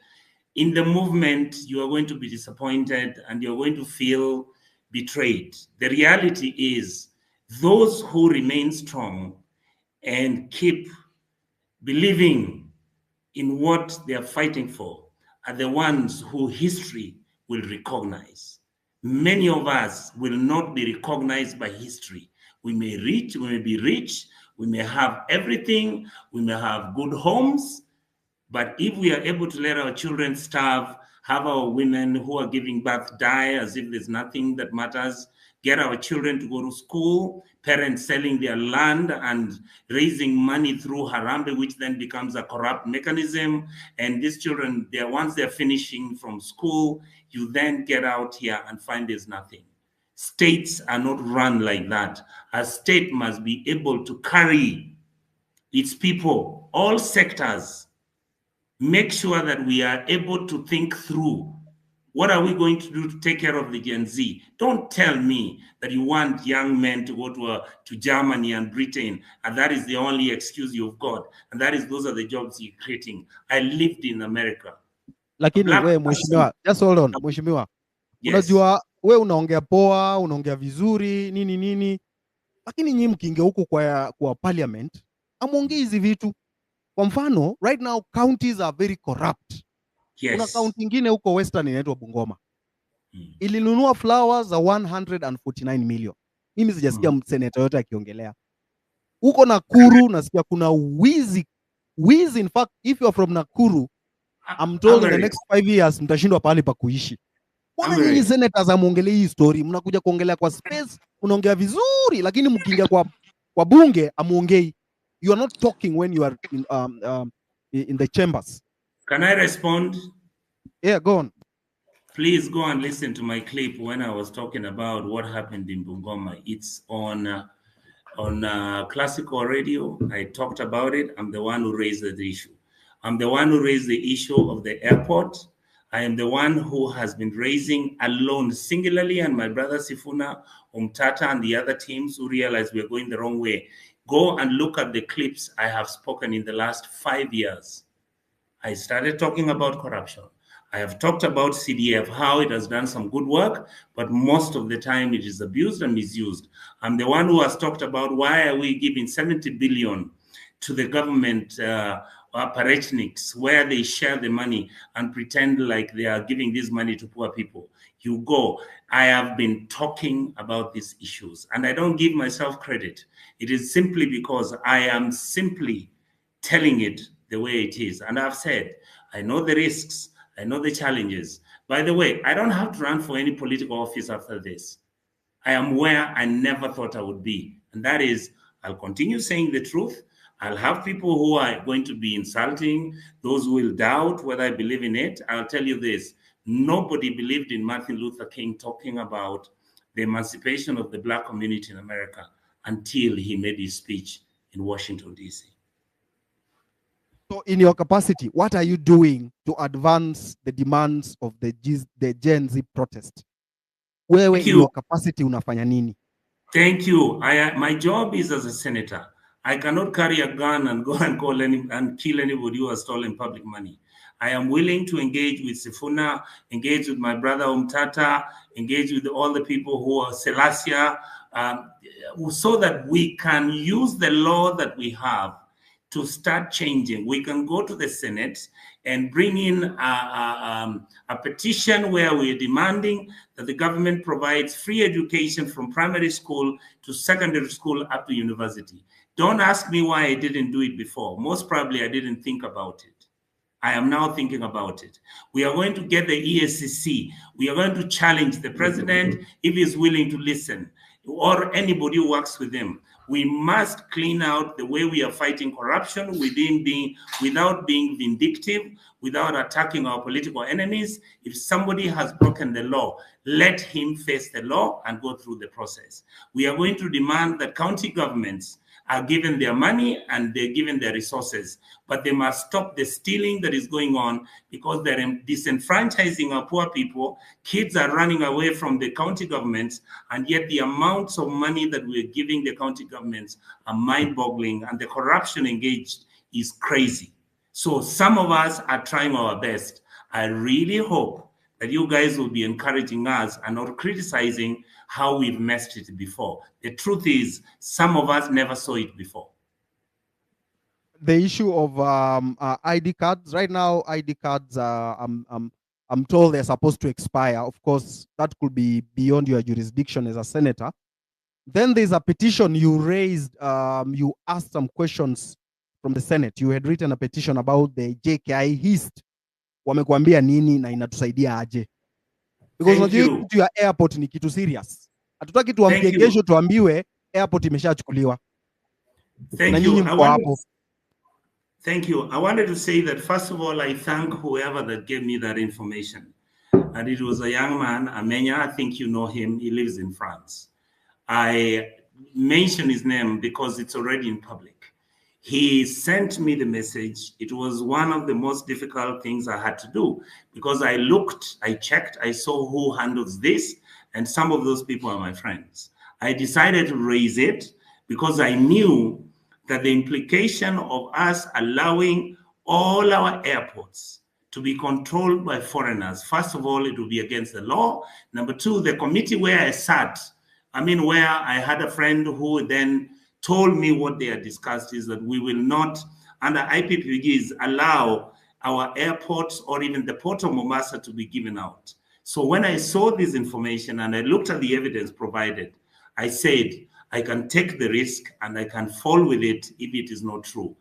In the movement, you are going to be disappointed and you're going to feel betrayed. The reality is those who remain strong and keep believing in what they are fighting for are the ones who history will recognize. Many of us will not be recognized by history. We may be rich, we may have everything, we may have good homes, but if we are able to let our children starve, have our women who are giving birth die as if there's nothing that matters, get our children to go to school, parents selling their land and raising money through Harambe, which then becomes a corrupt mechanism. And these children, once they're finishing from school, you then get out here and find there's nothing. States are not run like that. A state must be able to carry its people, all sectors. Make sure that we are able to think through what are we going to do to take care of the Gen Z. Don't tell me that you want young men to go to Germany and Britain, and that is the only excuse you've got, and those are the jobs you're creating. I lived in America. Lakini we mheshimiwa, just hold on, mheshimiwa. Yes. Unajua we unaongea poa, unaongea vizuri, nini, lakini nyinyi mkiingia huko kwa parliament, amuongei hizi vitu. Kwa mfano, right now counties are very corrupt. Yes. Kuna county nyingine huko Western inaitwa Bungoma. Ilinunua flowers za 149 million. Mimi sijasikia senator yote akiongelea. Huko Nakuru nasikia kuna wizi. In fact, if you are from Nakuru, I'm told in the next 5 years mtashindwa pahali pa kuishi. Mbona nyinyi senators amuongelea hii story? Mnakuja kuongelea kwa space, unaongea vizuri, lakini mkiingia kwa bunge amuongei. You are not talking when you are in the chambers. Can I respond? Yeah, go on. Please go and listen to my clip when I was talking about what happened in Bungoma. It's on classical radio. I talked about it. I'm the one who raised the issue. I'm the one who raised the issue of the airport. I am the one who has been raising alone, singularly, and my brother Sifuna, Umtata, and the other teams who realized we're going the wrong way. Go and look at the clips I have spoken in the last 5 years. I started talking about corruption. I have talked about CDF, how it has done some good work, but most of the time it is abused and misused. I'm the one who has talked about why are we giving 70 billion to the government apparatchiks, where they share the money and pretend like they are giving this money to poor people. You go. I have been talking about these issues, and I don't give myself credit. It is simply because I am simply telling it the way it is. And I've said, I know the risks, I know the challenges. By the way, I don't have to run for any political office after this. I am where I never thought I would be. And that is, I'll continue saying the truth. I'll have people who are going to be insulting, those who will doubt whether I believe in it. I'll tell you this, nobody believed in Martin Luther King talking about the emancipation of the Black community in America until he made his speech in Washington, D.C. So in your capacity, what are you doing to advance the demands of the Gen Z protest? Wewe in your capacity unafanya nini? Thank you. My job is as a senator. I cannot carry a gun and go and kill anybody who has stolen public money. I am willing to engage with Sifuna, engage with my brother Umtata, engage with all the people who are Selassie, so that we can use the law that we have to start changing. We can go to the Senate and bring in a petition where we're demanding that the government provides free education from primary school to secondary school up to university. Don't ask me why I didn't do it before. Most probably I didn't think about it. I am now thinking about it. We are going to get the ESCC. We are going to challenge the president if he's willing to listen, or anybody who works with him. We must clean out the way we are fighting corruption without being vindictive, without attacking our political enemies. If somebody has broken the law, let him face the law and go through the process. We are going to demand that county governments are given their money and they're given their resources, but they must stop the stealing that is going on, because they're disenfranchising our poor people. Kids are running away from the county governments, and yet the amounts of money that we're giving the county governments are mind-boggling, and the corruption engaged is crazy. So some of us are trying our best. I really hope that you guys will be encouraging us and not criticizing how we've messed it before. The truth is, some of us never saw it before. The issue of ID cards. Right now, ID cards, I'm told they're supposed to expire. Of course, that could be beyond your jurisdiction as a senator. Then there's a petition you raised. You asked some questions from the Senate. You had written a petition about the JKI HIST. Wamekwambia nini na inatusaidia aje? Because unajua kitu ya airport ni kitu serious. Hatutaki tuamke kesho tuambiwe airport imeshachukuliwa. Thank you. I wanted to say that, first of all, I thank whoever that gave me that information. And it was a young man, Amenya. I think you know him. He lives in France. I mention his name because it's already in public. He sent me the message. It was one of the most difficult things I had to do, because I looked, I checked, I saw who handles this, and some of those people are my friends. I decided to raise it because I knew that the implication of us allowing all our airports to be controlled by foreigners, first of all, it will be against the law. Number two, the committee where I sat, where I had a friend who then told me what they had discussed is that we will not, under IPPGs, allow our airports or even the Port of Mombasa to be given out. So when I saw this information and I looked at the evidence provided, I said, I can take the risk and I can fall with it if it is not true.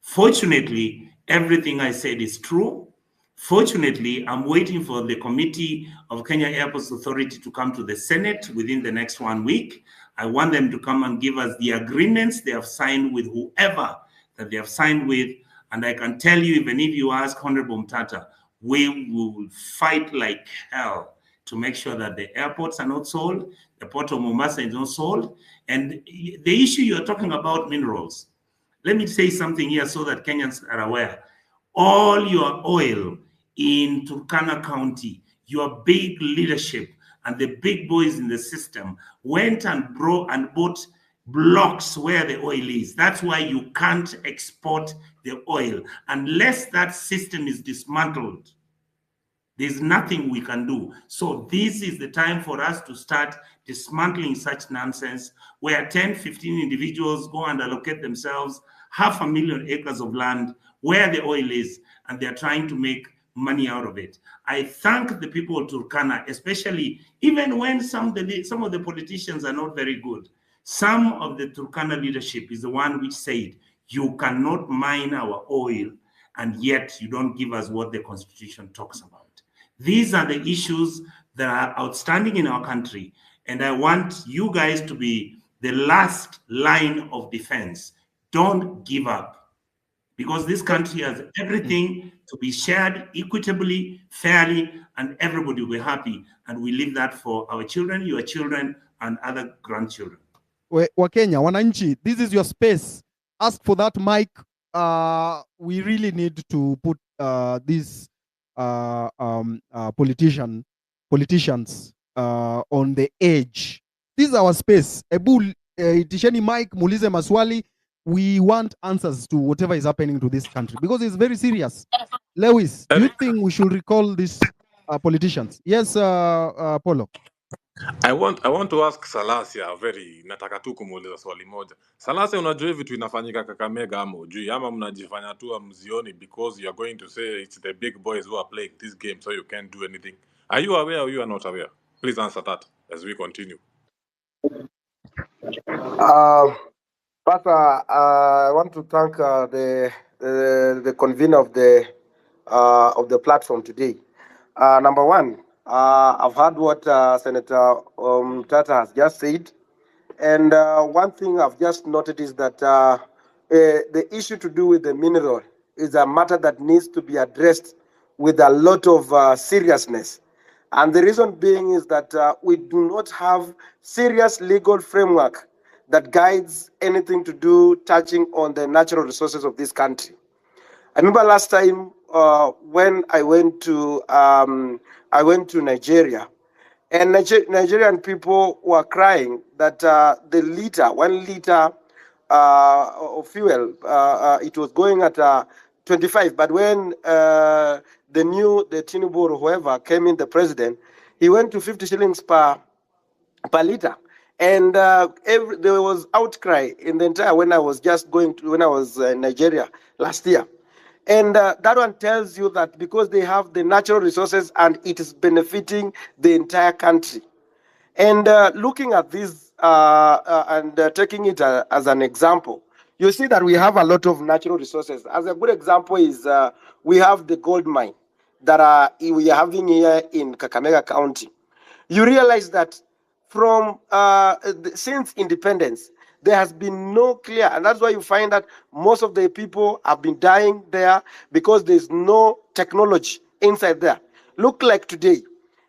Fortunately, everything I said is true. Fortunately, I'm waiting for the Committee of Kenya Airports Authority to come to the Senate within the next 1 week. I want them to come and give us the agreements they have signed with whoever that they have signed with. And I can tell you, even if you ask Honorable Mtata, we will fight like hell to make sure that the airports are not sold, the Port of Mombasa is not sold. And the issue you're talking about, minerals, let me say something here so that Kenyans are aware. All your oil in Turkana County, your big leadership and the big boys in the system went and bought blocks where the oil is. That's why you can't export the oil unless that system is dismantled. There's nothing we can do. So this is the time for us to start dismantling such nonsense where 10, 15 individuals go and allocate themselves 500,000 acres of land where the oil is, and they're trying to make money out of it. I thank the people of Turkana, especially even when some of the politicians are not very good. Some of the Turkana leadership is the one which said, you cannot mine our oil and yet you don't give us what the constitution talks about. These are the issues that are outstanding in our country. And I want you guys to be the last line of defense. Don't give up, because this country has everything to be shared equitably, fairly, and everybody will be happy. And we leave that for our children, your children, and other grandchildren. Wakenya, wananchi, this is your space. Ask for that mic. We really need to put these politicians on the edge. This is our space. Ebu, itisheni mic, muulize maswali. We want answers to whatever is happening to this country because it's very serious. Lewis, do you think we should recall these politicians? Yes, Polo. I want to ask Salasia nataka tu kumuuliza swali moja. Salasia, unajua vitu inafanyika Kakamega ama ujui ama mnajifanya tu amzioni because you are going to say it's the big boys who are playing this game so you can't do anything. Are you aware or you are not aware? Please answer that as we continue. Pastor, I want to thank the convener of the platform today. Number one, I've heard what Senator Tata has just said, and one thing I've just noted is that the issue to do with the mineral is a matter that needs to be addressed with a lot of seriousness. And the reason being is that we do not have serious legal framework that guides anything to do touching on the natural resources of this country. I remember last time when I went to Nigeria, and Nigerian people were crying that the 1 liter of fuel, it was going at 25. But when the Tinubu or whoever came in, the president, he went to 50 shillings per liter. And there was outcry in the entire when I was in Nigeria last year. And that one tells you that because they have the natural resources and it is benefiting the entire country. And looking at this and taking it as an example, you see that we have a lot of natural resources. As a good example is we have the gold mine that we are having here in Kakamega County. You realize that from since independence, there has been no clear, and that's why you find that most of the people have been dying there because there's no technology inside there. Look like today,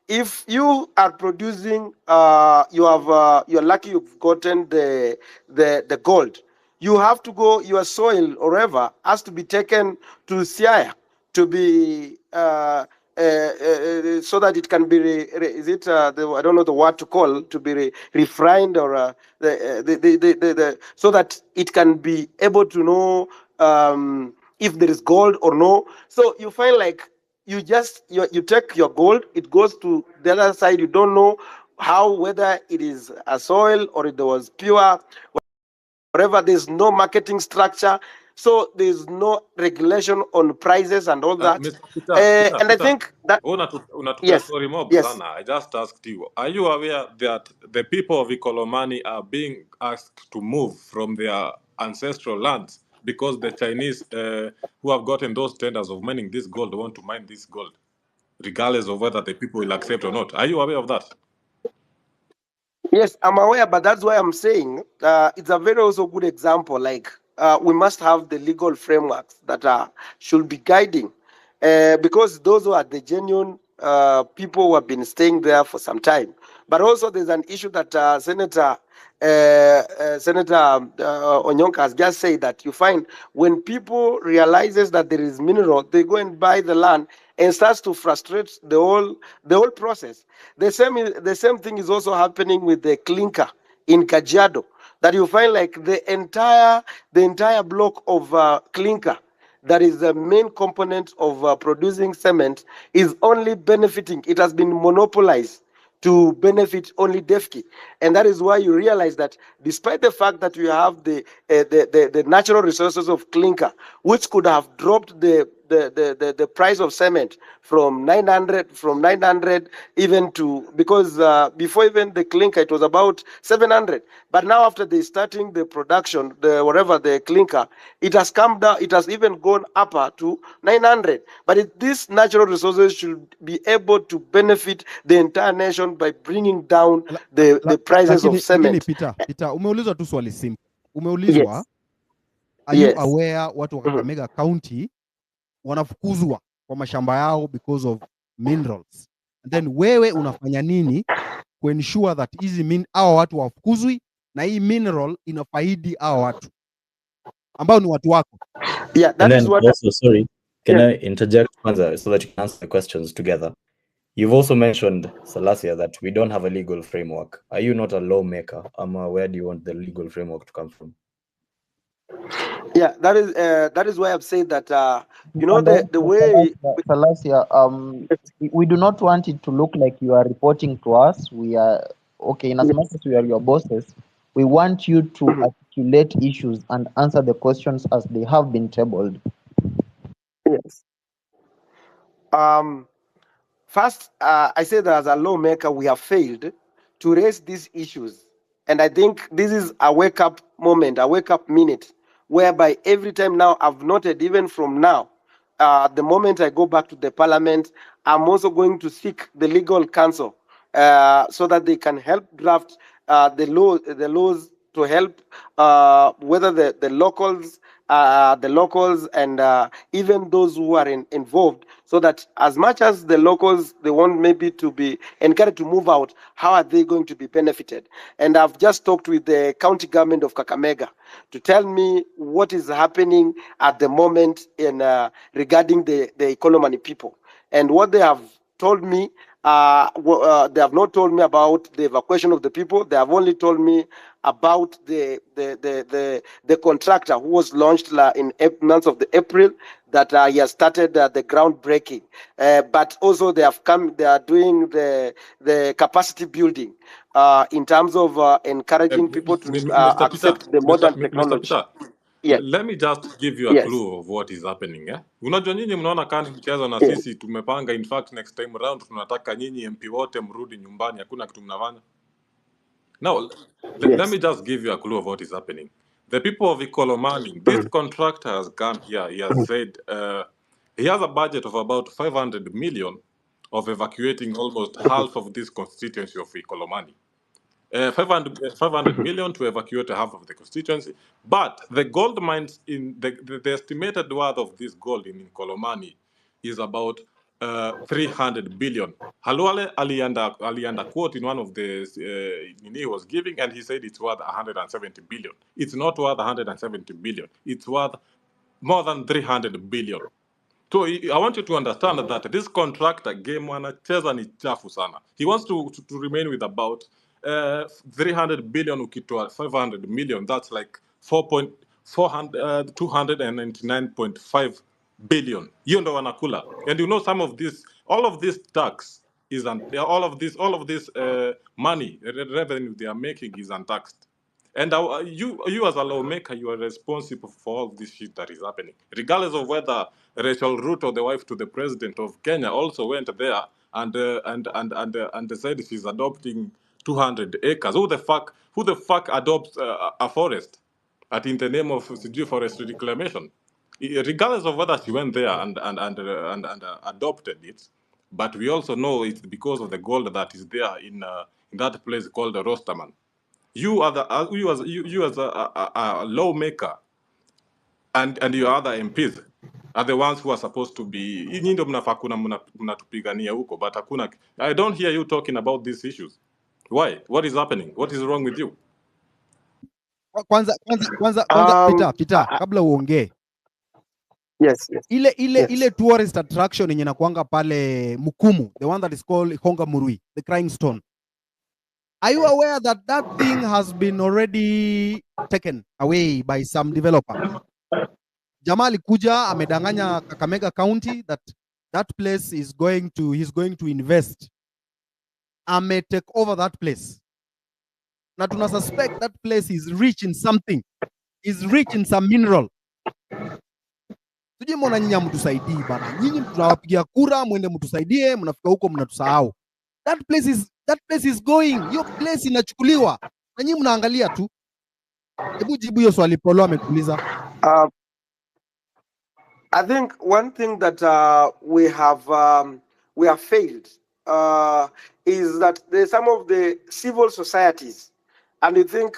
if you are producing, you're lucky you've gotten the gold. You have to go, your soil or whatever has to be taken to Siaya to be so that it can be I don't know the word to call, to be refined or so that it can be able to know if there is gold or no. So you find like you take your gold, it goes to the other side. You don't know whether it is a soil or it was pure, whatever. There's no marketing structure. So there's no regulation on prices and all that. And I think that yes. I just asked you, are you aware that the people of Ikolomani are being asked to move from their ancestral lands because the Chinese who have gotten those tenders of mining this gold want to mine this gold, regardless of whether the people will accept or not? Are you aware of that? Yes, I'm aware, but that's why I'm saying it's a very also good example. Like we must have the legal frameworks that should be guiding, because those who are the genuine people who have been staying there for some time. But also there's an issue that Senator Onyonka has just said, that you find when people realizes that there is mineral, they go and buy the land and starts to frustrate the whole process. The same thing is also happening with the clinker in Kajiado, that you find like the entire block of clinker, that is the main component of producing cement, is only benefiting. It has been monopolized to benefit only DEFCI, and that is why you realize that despite the fact that you have the natural resources of clinker, which could have dropped the price of cement from 900 even to, because before even the clinker it was about 700, but now after they starting the production, the clinker, it has come down, it has even gone upper to 900. But these natural resources should be able to benefit the entire nation by bringing down the prices of Lakini cement. Peter, umeulizwa tu swali simple. Umeulizwa, Yes. are you Yes. aware watu wa Kakamega County wanafukuzwa kwa mashamba yao because of minerals? And then wewe unafanya nini kuensure that hizi hao watu wafukuzwi na hii mineral inafaidi hao watu ambao ni watu wako? Yeah, that is what also, sorry, can I interject further so that you can answer the questions together? You've also mentioned, Salasia, that we don't have a legal framework. Are you not a lawmaker? Where do you want the legal framework to come from? Yeah, that is why I've said that the way Salasia, we do not want it to look like you are reporting to us. We are okay in as much as we are your bosses. We want you to articulate issues and answer the questions as they have been tabled. Yes. First, I say that as a lawmaker, we have failed to raise these issues. And I think this is a wake-up moment, a wake-up minute, whereby every time now I've noted, even from now, the moment I go back to the parliament, I'm also going to seek the legal counsel so that they can help draft the laws to help whether the locals and even those who are involved, so that as much as the locals, they want maybe to be encouraged to move out, how are they going to be benefited? And I've just talked with the county government of Kakamega to tell me what is happening at the moment in regarding the Ikolomani people. And what they have told me, they have not told me about the evacuation of the people. They have only told me about the contractor who was launched in months of the April, that he has started the groundbreaking. But also they are doing the capacity building in terms of encouraging people to accept the modern technology. Mr. Peter, Yes. let me just give you a clue of what is happening. Unajua nyinyi mnaona kani mchezo na sisi tumepanga, in fact next time round tunataka nyinyi MP wote mrudi nyumbani, hakuna kitu mnafanya. Now, let me just give you a clue of what is happening. The people of Ikolomani, this contractor has come here, he has said he has a budget of about 500 million of evacuating almost half of this constituency of Ikolomani. 500 million to evacuate half of the constituency. But the gold mines, in the estimated worth of this gold in Kolomani is about 300 billion. Haluale alianda quote in one of the he was giving, and he said it's worth 170 billion. It's not worth 170 billion. It's worth more than 300 billion. So I want you to understand that this contractor game anacheza ni chafu sana. He wants to remain with about 300 billion ukitoa 500 million. That's like 299.5 billion. Hiyo ndo wanakula. And you know some of this, all of this tax is all of this money revenue they are making is untaxed. And you as a lawmaker, you are responsible for all this shit that is happening. Regardless of whether Rachel Ruto, the wife to the president of Kenya, also went there and said she's adopting 200 acres. Who the fuck adopts a forest in the name of forest reclamation? Regardless of whether she went there and adopted it, but we also know it's because of the gold that is there in that place called the Rosterman. You as a lawmaker and your other MPs are the ones who are supposed to be. Nyinyi ndio mnafaa kuna mnatupigania huko, but hakuna. I don't hear you talking about these issues. Why? What is happening? What is wrong with you? Kwanza Peter, kabla uongee. Yes. Ile tourist attraction yenye nakuanga pale Mukumu, the one that is called Honga Murui, the Crying Stone. Are you aware that that thing has been already taken away by some developer? jamaa alikuja amedanganya Kakamega County that that place is he's going to invest. Take over that place. Na tuna suspect that place is rich in something. Is rich in some mineral. Tuje mbona nyinyi mtusaidii bana. Nyinyi tunawapigia kura mwende mtusaidie, mnafika huko mnatusahau. That place is going. Hiyo place inachukuliwa. Na nyinyi mnaangalia tu. Hebu jibu hiyo swali Polo amekuuliza. I think one thing that we have failed is that there's some of the civil societies, and you think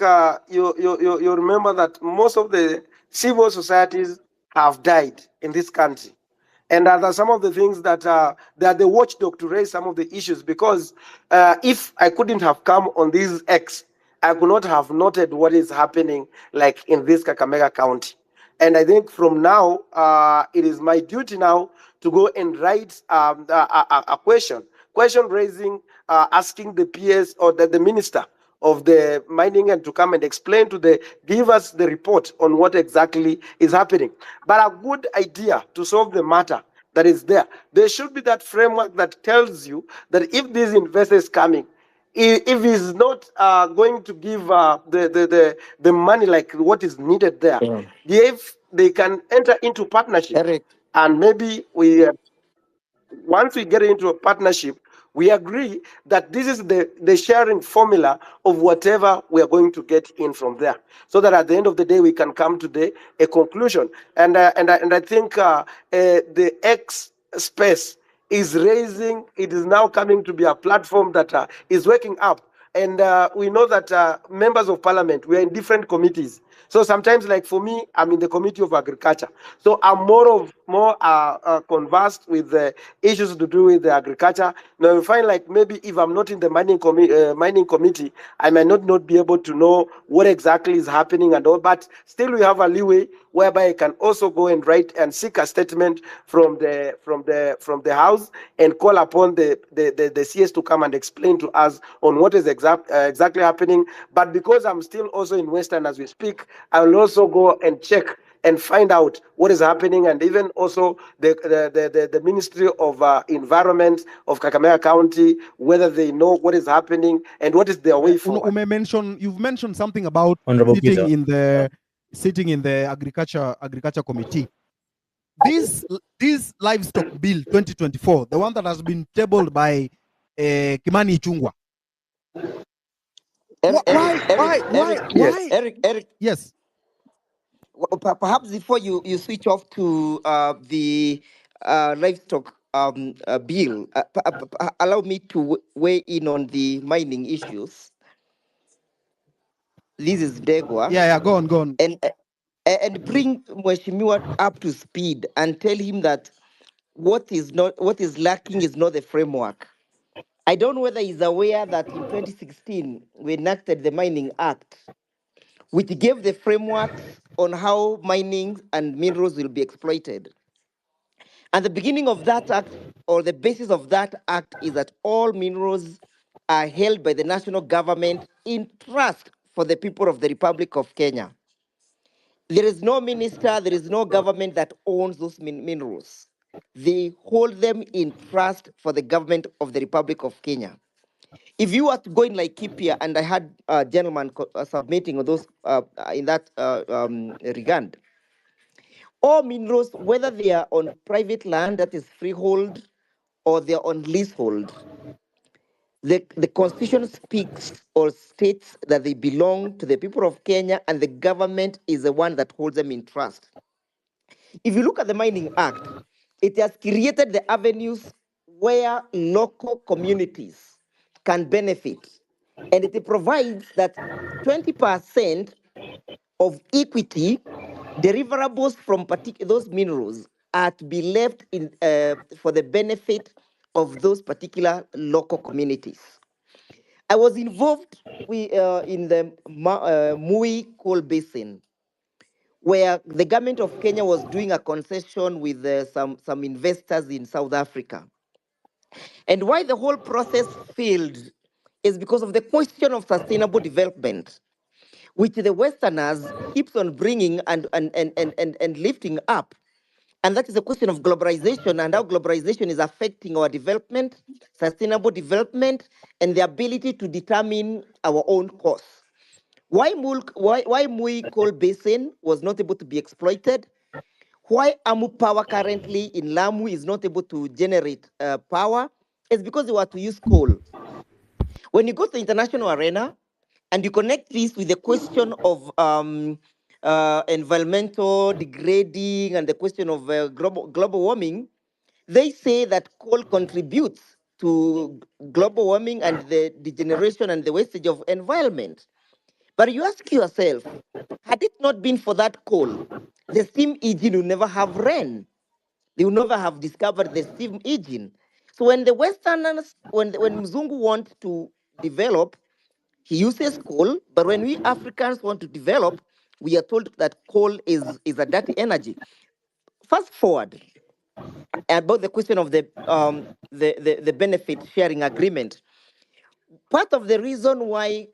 you remember that most of the civil societies have died in this country. And are some of the things that they are the watchdog to raise some of the issues, because if I couldn't have come on this X, I could not have noted what is happening like in this Kakamega County. And I think from now, it is my duty now to go and write a question raising, asking the PS or the minister of the mining and to come and explain give us the report on what exactly is happening. But a good idea to solve the matter that is there should be that framework that tells you that if this investor is coming, if he's not going to give the money like what is needed there, if they can enter into partnership, Eric, and maybe once we get into a partnership, we agree that this is the sharing formula of whatever we are going to get in from there, so that at the end of the day we can come to a conclusion. And I think the X space is raising. It is now coming to be a platform that is waking up. And we know that members of parliament, we are in different committees. So sometimes, like for me, I'm in the Committee of Agriculture. So I'm more conversed with the issues to do with the agriculture. Now you find like maybe if I'm not in the mining committee, I might not be able to know what exactly is happening and all. But still, we have a leeway whereby I can also go and write and seek a statement from the House and call upon the CS to come and explain to us on what is exactly happening. But because I'm still also in Western as we speak, I will also go and check and find out what is happening, and even also the Ministry of Environment of Kakamega County, whether they know what is happening and what is their way forward. You've mentioned something about Honorable sitting Peter. in the agriculture committee. This livestock bill 2024, the one that has been tabled by Kimani Ichung'wah. Why? Eric. Yes. Perhaps before you switch off to the livestock bill, allow me to weigh in on the mining issues. This is Degwa. Yeah, go on. And bring Mheshimiwa up to speed and tell him that what is lacking is not the framework. I don't know whether he's aware that in 2016 we enacted the Mining Act, which gave the frameworks on how mining and minerals will be exploited. And the beginning of that act, or the basis of that act, is that all minerals are held by the national government in trust for the people of the Republic of Kenya. There is no minister, there is no government that owns those minerals. They hold them in trust for the government of the Republic of Kenya. If you are to go in Laikipia, and I had a gentleman submitting those in that regard, all minerals, whether they are on private land that is freehold or they are on leasehold, the constitution speaks or states that they belong to the people of Kenya, and the government is the one that holds them in trust. If you look at the Mining Act, it has created the avenues where local communities can benefit. And it provides that 20% of equity deliverables from those minerals are to be left in for the benefit of those particular local communities. I was involved in the Mui Coal Basin, where the government of Kenya was doing a concession with some investors in South Africa. And why the whole process failed is because of the question of sustainable development. which the Westerners keeps on bringing and lifting up. And that is the question of globalization and how globalization is affecting our development, sustainable development, and the ability to determine our own course. Why Mui Coal Basin was not able to be exploited? Why Amu Power currently in Lamu is not able to generate power is because they were to use coal. When you go to the international arena and you connect this with the question of environmental degrading and the question of global warming, they say that coal contributes to global warming and the degeneration and the wastage of environment. But you ask yourself, had it not been for that coal, the steam engine would never have ran. They would never have discovered the steam engine. So when the Westerners, when Mzungu want to develop, he uses coal. But when we Africans want to develop, we are told that coal is a dirty energy. Fast forward about the question of the benefit sharing agreement. Part of the reason why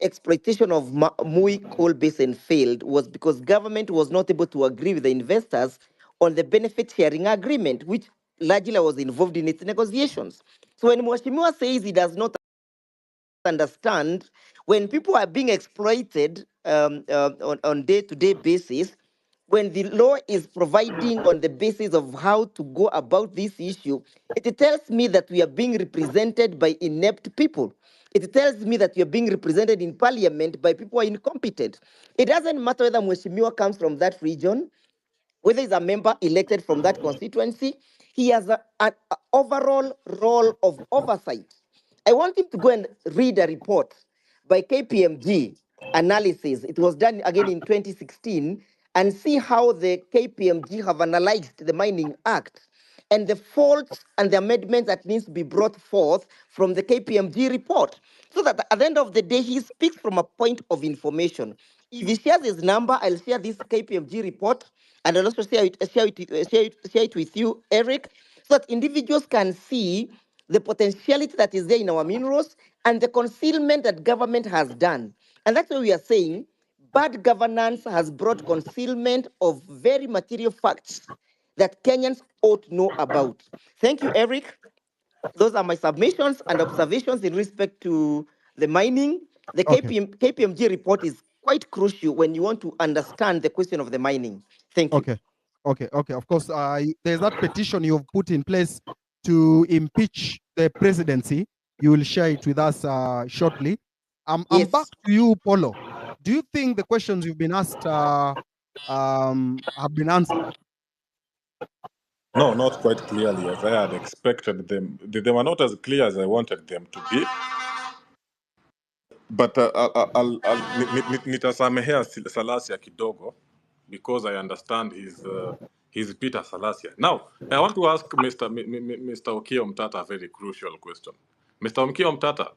exploitation of Mui coal basin failed was because government was not able to agree with the investors on the benefit sharing agreement, which largely was involved in its negotiations. So when Mwashimiwa says he does not understand, when people are being exploited on day-to-day basis, when the law is providing on the basis of how to go about this issue, it tells me that we are being represented by inept people. It tells me that you're being represented in parliament by people who are incompetent. It doesn't matter whether Mweshimiwa comes from that region, whether he's a member elected from that constituency, he has an overall role of oversight. I want him to go and read a report by KPMG analysis. It was done again in 2016, and see how the KPMG have analyzed the Mining Act and the faults and the amendments that needs to be brought forth from the KPMG report. So that at the end of the day, he speaks from a point of information. If he shares his number, I'll share this KPMG report, and I'll also share it with you, Eric, so that individuals can see the potentiality that is there in our minerals and the concealment that government has done. And that's why we are saying bad governance has brought concealment of very material facts that Kenyans ought to know about. Thank you, Eric. Those are my submissions and observations in respect to the mining. The Okay. KPMG report is quite crucial when you want to understand the question of the mining. Thank you. Okay. Of course, there's that petition you've put in place to impeach the presidency. You will share it with us shortly. I'm back to you, Polo. Do you think the questions you've been asked have been answered? No, not quite clearly as I had expected them. They were not as clear as I wanted them to be. But nitasamehea Salasia kidogo because I understand he's Peter Salasia. Now, I want to ask Mr. Okio Mtata a very crucial question. Mr. Okio Mtata,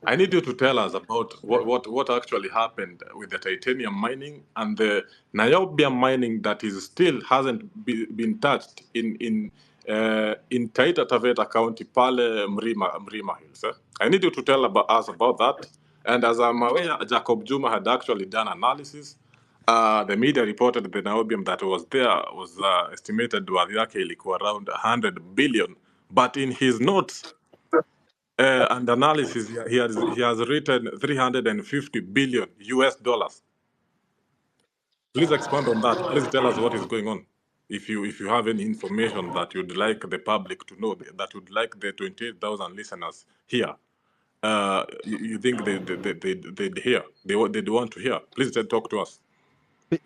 I need you to tell us about what actually happened with the titanium mining and the niobium mining that is still hasn't been touched in Taita Taveta County, Pale Mrima Hills. I need you to tell us about that. And as I'm aware, Jacob Juma had actually done analysis. The media reported the niobium that was there was estimated worth yake ilikuwa around 100 billion. But in his notes, and analysis, he has written 350 billion US dollars. Please expand on that. Please tell us what is going on. If you have any information that you'd like the public to know, that you'd like the 28,000 listeners here, you think they'd hear, they'd want to hear, please talk to us.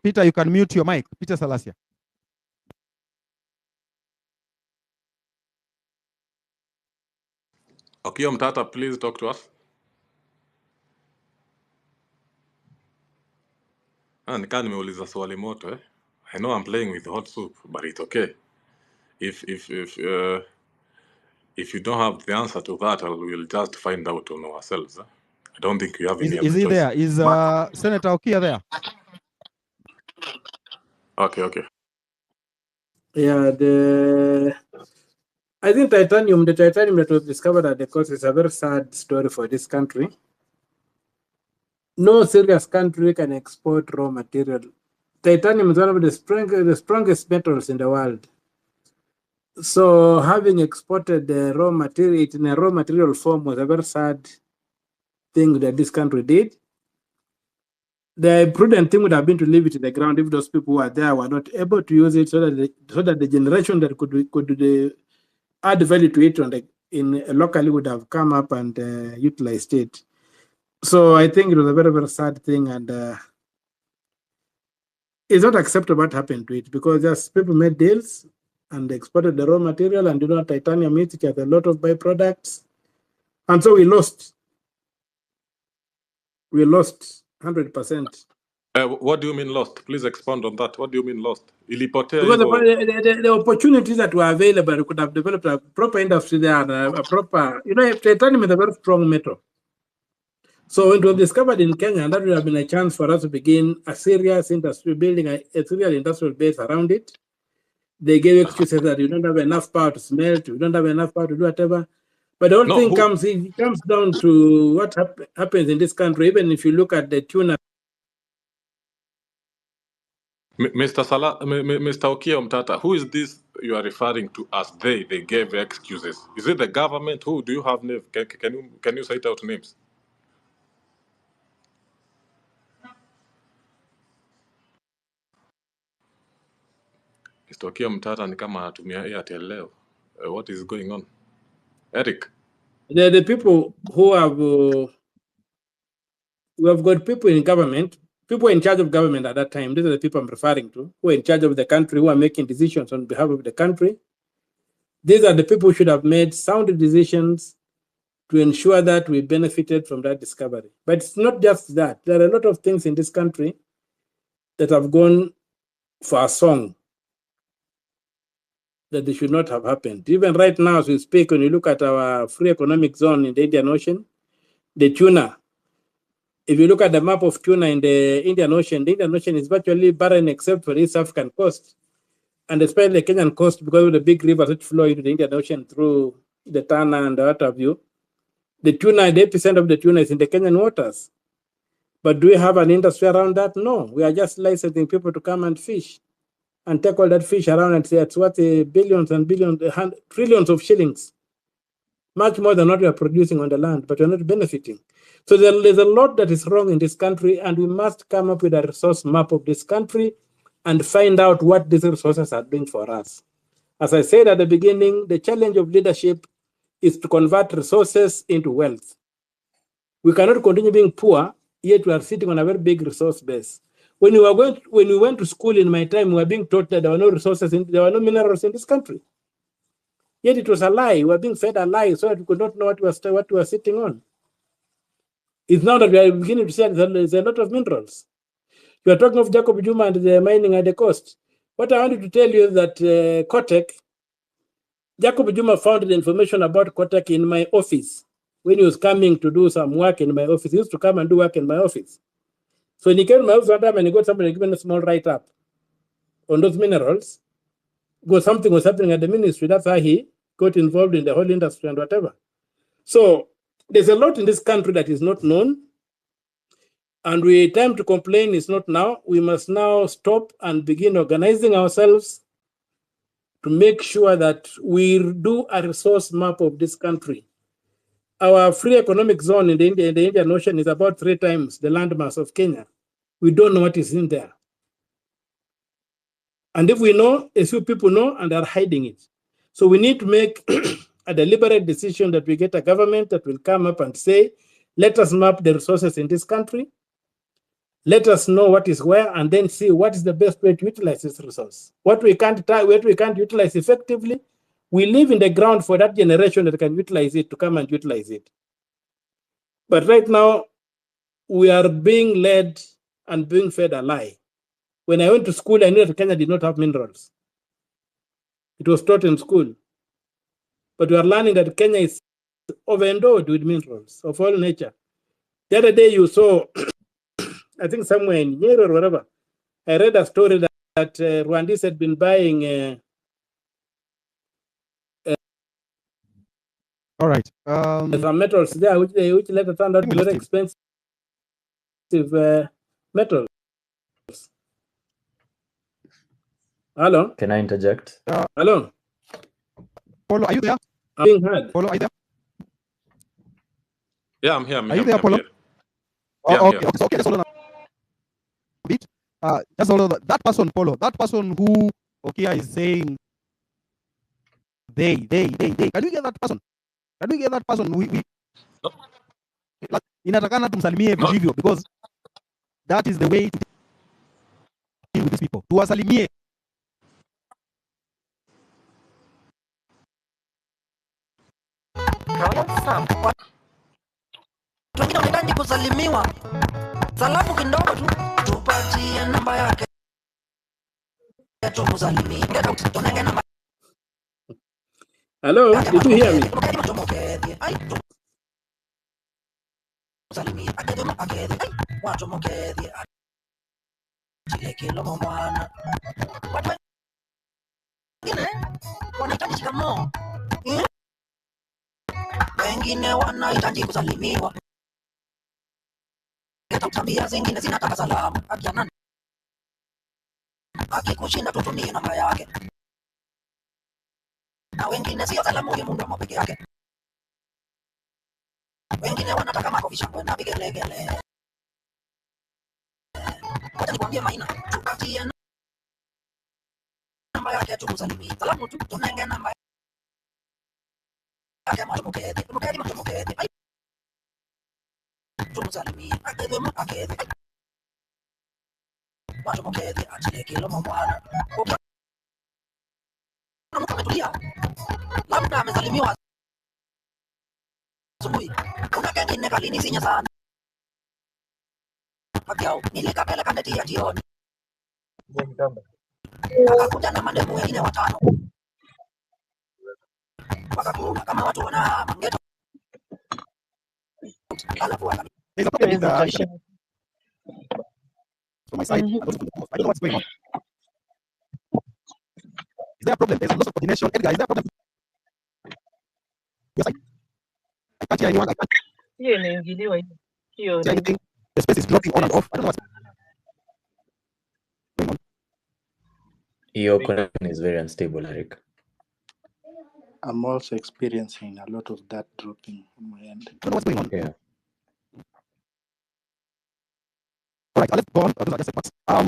Peter, you can mute your mic. Peter Salasia. Okio Mtata, please talk to us. Nikaa nimeuliza swali moto eh? I know I'm playing with hot soup, but it's okay. If you don't have the answer to that, we'll just find out on ourselves. I don't think you have any other choice. Is he there? Is Senator Okia there? Okay. Yeah, I think the titanium that was discovered at the coast is a very sad story for this country. no serious country can export raw material. Titanium is one of the strongest metals in the world. So having exported the raw material in a raw material form was a very sad thing that this country did. The prudent thing would have been to leave it in the ground if those people who are there were not able to use it, so that the generation that could add value to it locally would have come up and utilized it. So I think it was a very, very sad thing, and it's not acceptable what happened to it, because just people made deals and exported the raw material, and titanium meat, which has a lot of byproducts, and so we lost. We lost 100%. What do you mean lost? Please expand on that. What do you mean lost? Ilipotea Because hivyo. the opportunities that were available, we could have developed a proper industry there, and a proper, titanium is a very strong metal. So it was discovered in Kenya, and that would have been a chance for us to begin a serious industry, building a serial industrial base around it. They gave excuses that you don't have enough power to smelt, you don't have enough power to do whatever. But the whole thing comes down to what happens in this country. Even if you look at the tuna. Mr. Okiya Mtata, who is this you are referring to as they gave excuses? Is it the government? Who do you have names? Can you cite out names? Mr. Okiya Mtata ni kama anatumia Airtel leo. What is going on? Eric? The people who have we have got people in government, people in charge of government at that time. These are the people I'm referring to, who are in charge of the country, who are making decisions on behalf of the country. These are the people who should have made sound decisions to ensure that we benefited from that discovery. But it's not just that. There are a lot of things in this country that have gone for a song that they should not have happened. Even right now, as we speak, when you look at our free economic zone in the Indian Ocean, the tuna, if you look at the map of tuna in the Indian Ocean is virtually barren except for the East African coast, and especially the Kenyan coast, because of the big rivers which flow into the Indian Ocean through the Tana and what have you. The tuna, the 80% of the tuna is in the Kenyan waters. But do we have an industry around that? No. We are just licensing people to come and fish and take all that fish around and say it's worth billions and billions, trillions of shillings, much more than what we are producing on the land, but we're not benefiting. So there's a lot that is wrong in this country, and we must come up with a resource map of this country and find out what these resources are doing for us. As I said at the beginning, the challenge of leadership is to convert resources into wealth. We cannot continue being poor, yet we are sitting on a very big resource base. When we went to school in my time, we were being taught that there were no resources, there were no minerals in this country. Yet it was a lie. We were being fed a lie so that we could not know what we were sitting on. It's now that we are beginning to see that there's a lot of minerals. You are talking of Jacob Juma and the mining at the coast. What I wanted to tell you is that Kotek, Jacob Juma found the information about Kotek in my office. When he was coming to do some work in my office, he used to come and do work in my office. So when he came to my office one time and he got somebody given a small write-up on those minerals, because something was happening at the ministry. That's how he got involved in the whole industry and whatever. So there's a lot in this country that is not known. And time to complain is not now. We must now stop and begin organizing ourselves to make sure that we do a resource map of this country. Our free economic zone in the Indian Ocean is about 3 times the landmass of Kenya. We don't know what is in there. And if we know, a few people know and are hiding it. So we need to make a deliberate decision that we get a government that will come up and say, let us map the resources in this country. Let us know what is where, and then see what is the best way to utilize this resource. What we can't utilize effectively, we leave in the ground for that generation that can utilize it to come and utilize it. But right now, we are being led and being fed a lie. When I went to school, I knew that Kenya did not have minerals. It was taught in school. But we are learning that Kenya is overendowed with minerals of all nature. The other day you saw, I think somewhere in Nyeri or wherever, I read a story that Rwandese had been buying. All right. Some metals there, which later turned out to be very expensive. metals. Hello? Can I interject? Hello? Polo, are you there? I'm being heard. Polo, are you there? Yeah, I'm here. Are you there, Polo? Here. Yeah, I'm Okay, here. okay, so okay, just hold on a bit. Just hold on. That person, Polo, that person who Okia is saying they. Can we get that person? Can we get that person? We inatakana tumsalimie vilivyo because that is the way to deal with these people. Tuwasalimie. Wengine wanahitaji kusalimiwa. Salamu kidogo tu, tupatie namba yake. Tumsalimie. Tunenge namba. Hello? Did you hear me? Salimia akede akede watu mokede kilo mwana watu wengine wanahitaji shikamoo, wengine wanahitaji kusalimiwa. Tabia zingine zinataka salamu. Akia nani akikushinda tutumie namba yake, na wengine sio salamu ya mdomo peke yake, wengine wanataka makofi, shangwe na vigelegele. Wacha nikwambie Maina, tupatie namba yake tumsalimie. Salamu tu tunenge namba yake mtukede tumsalimie akede watu mokede atile kilo mwana. Mtu ametulia, labda amesalimiwa asubuhi, kuna kengine kalinisinya sana pakiao nilikapeleka ndeti ya jioni, akakuja na mandevu wengine watano, wakakula kama watu wanahama geto, alafu There's a problem with from my side. I don't know what's going on. Is there a problem? There's a loss of coordination. Edgar, is there a problem? Yes, I can't hear anyone. I can't see anything. The space is dropping on and off. I don't know what's going on. Your connection is very unstable, Eric. I'm also experiencing a lot of that dropping on my end. I don't know what's going on. Yeah. All right, let's go on. Those are just parts. I'm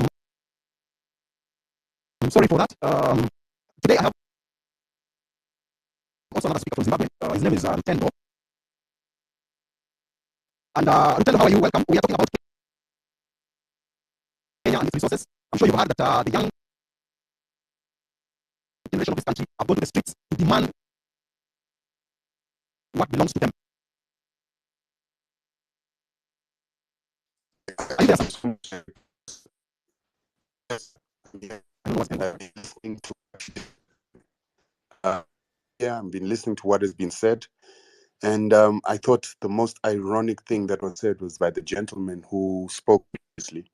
sorry for that. Today I have also another speaker from Zimbabwe. His name is Ntendo. And Ntendo, how are you? Welcome. We are talking about Kenya and its resources. I'm sure you've heard that the young generation of this country have gone to the streets to demand what belongs to them. Are you there, sir? I don't know what's going on. Yeah, I've been listening to what has been said. And I thought the most ironic thing that was said was by the gentleman who spoke previously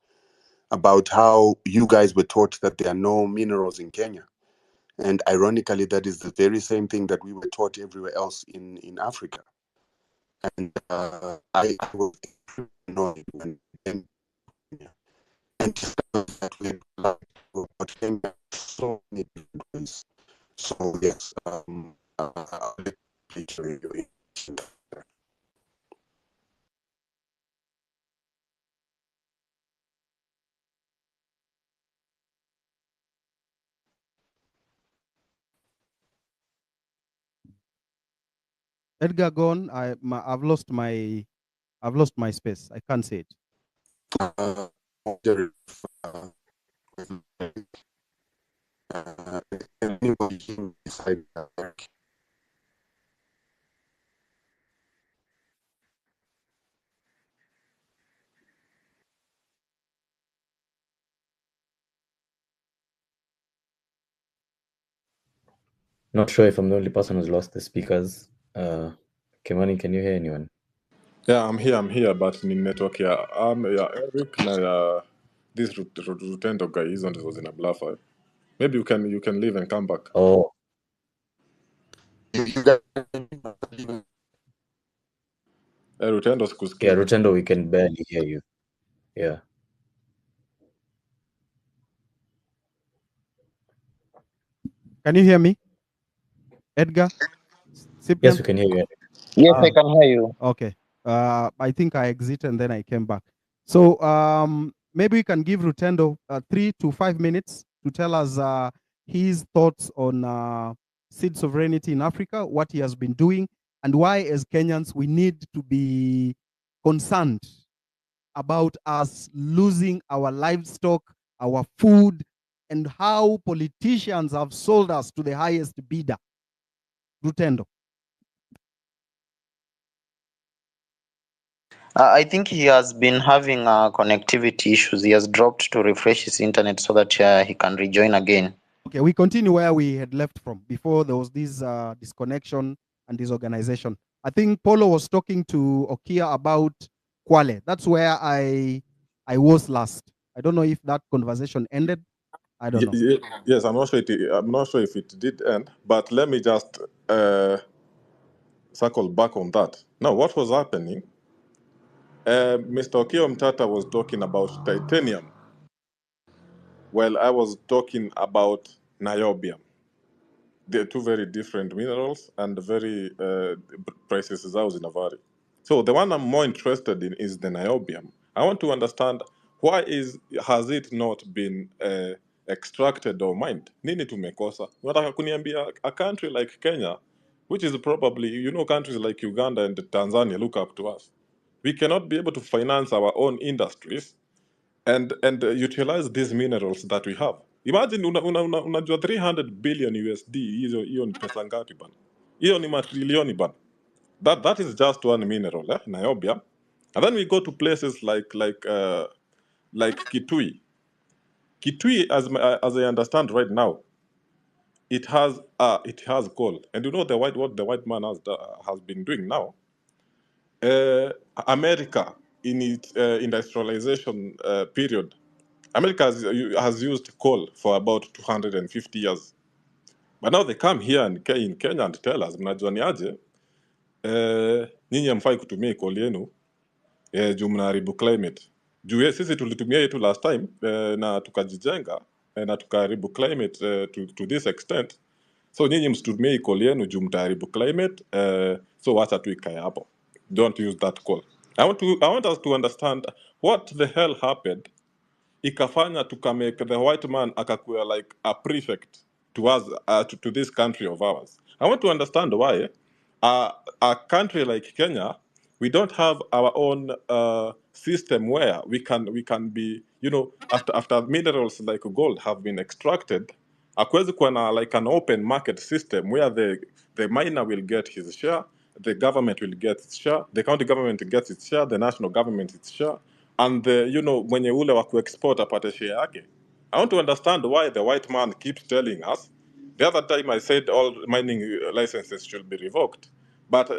about how you guys were taught that there are no minerals in Kenya. And ironically, that is the very same thing that we were taught everywhere else in Africa. And I was annoyed when and that we about Kenya so many different ways. So yes, Edgar gone. I've lost my space. I can't say it. Not sure if I'm the only person who's lost the speakers. Kimani, can you hear anyone? Yeah, I'm here, but in network yeah. Yeah, Eric na this Rutendo guy is on was in a bluffer. Maybe you can leave and come back. Oh. Rutendo Yeah, Rutendo, we can barely hear you. Yeah. Can you hear me, Edgar? Cyprian? Yes, we can hear you. Yes, I can hear you. Okay. I think I exited and then I came back. So maybe we can give Rutendo 3 to 5 minutes to tell us his thoughts on seed sovereignty in Africa, what he has been doing, and why, as Kenyans, we need to be concerned about us losing our livestock, our food, and how politicians have sold us to the highest bidder. Rutendo. I think he has been having connectivity issues. He has dropped to refresh his internet so that he can rejoin again. Okay, we continue where we had left from before there was this disconnection and disorganization. I think Polo was talking to Okia about Kwale. That's where I was last. I don't know if that conversation ended. I don't know. Yes, I'm not sure if it did end, but let me just circle back on that. Now, what was happening? Mr. Okio Mtata was talking about titanium. Well, I was talking about niobium. They're two very different minerals and very prices zao zinavary. So the one I'm more interested in is the niobium. I want to understand has it not been extracted or mined? Nini tumekosa? Unataka kuniambia a country like Kenya, which is probably, countries like Uganda and Tanzania look up to us. We cannot be able to finance our own industries and utilize these minerals that we have. Imagine unajua 300 billion USD, hiyo ni pesa ngapi bana? Hiyo ni matrilioni bana. That is just one mineral, niobium. And then we go to places like Kitui. Kitui, as I understand right now, it has gold. And you know what the white man has been doing now? America, in its industrialization period, America has used coal for about 250 years. But now they come here in Kenya and tell us, mnajua ni aje, nyinyi hamfai kutumia coal yenu juu mnaharibu climate. Juu sisi tulitumia yetu last time na tukajijenga na tukaharibu climate to this extent. So nyinyi msitumie coal yenu juu mtaharibu climate, so wacha tu ikae hapo. Don't use that coal. I want us to understand what the hell happened ikafanya tukamake the white man akakuwa like a prefect to us, to this country of ours. I want to understand why a country like Kenya, we don't have our own system where we can be, after minerals like gold have been extracted, hakuwezi kuwa na like an open market system where the miner will get his share, the government will get its share, the county government gets its share, the national government its share, and mwenye ule wa kuexport apate share yake. I want to understand why the white man keeps telling us. The other time I said all mining licenses should be revoked, but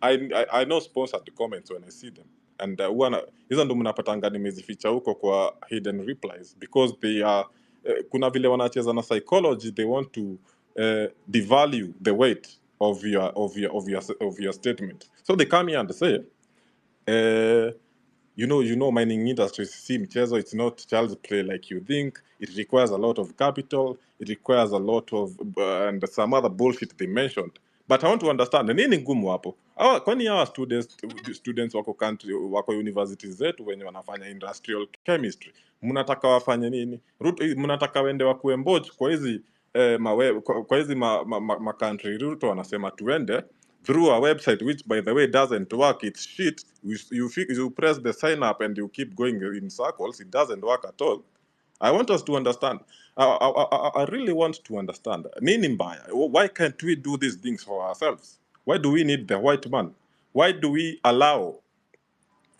I know sponsored comments when I see them, and hizo ndo mnapatanga nimezificha huko kwa hidden replies because they are kuna vile wanacheza na psychology. They want to devalue the weight of your statement, so they come here and say mining industry si mchezo. It's not child's play like you think. It requires a lot of capital. It requires a lot of and some other bullshit they mentioned. But I want to understand nini ngumu hapo. Kwani hawa students wako universities zetu wenye wanafanya industrial chemistry, mnataka wafanye nini? Mnataka wende wakuwe mboch kwa hizi kwa hizi ma country Ruto wanasema tuende through a website, which by the way doesn't work. It's shit. You press the sign up and you keep going in circles. It doesn't work at all. I want us to understand. I really want to understand. Nini mbaya? Why can't we do these things for ourselves? Why do we need the white man? Why do we allow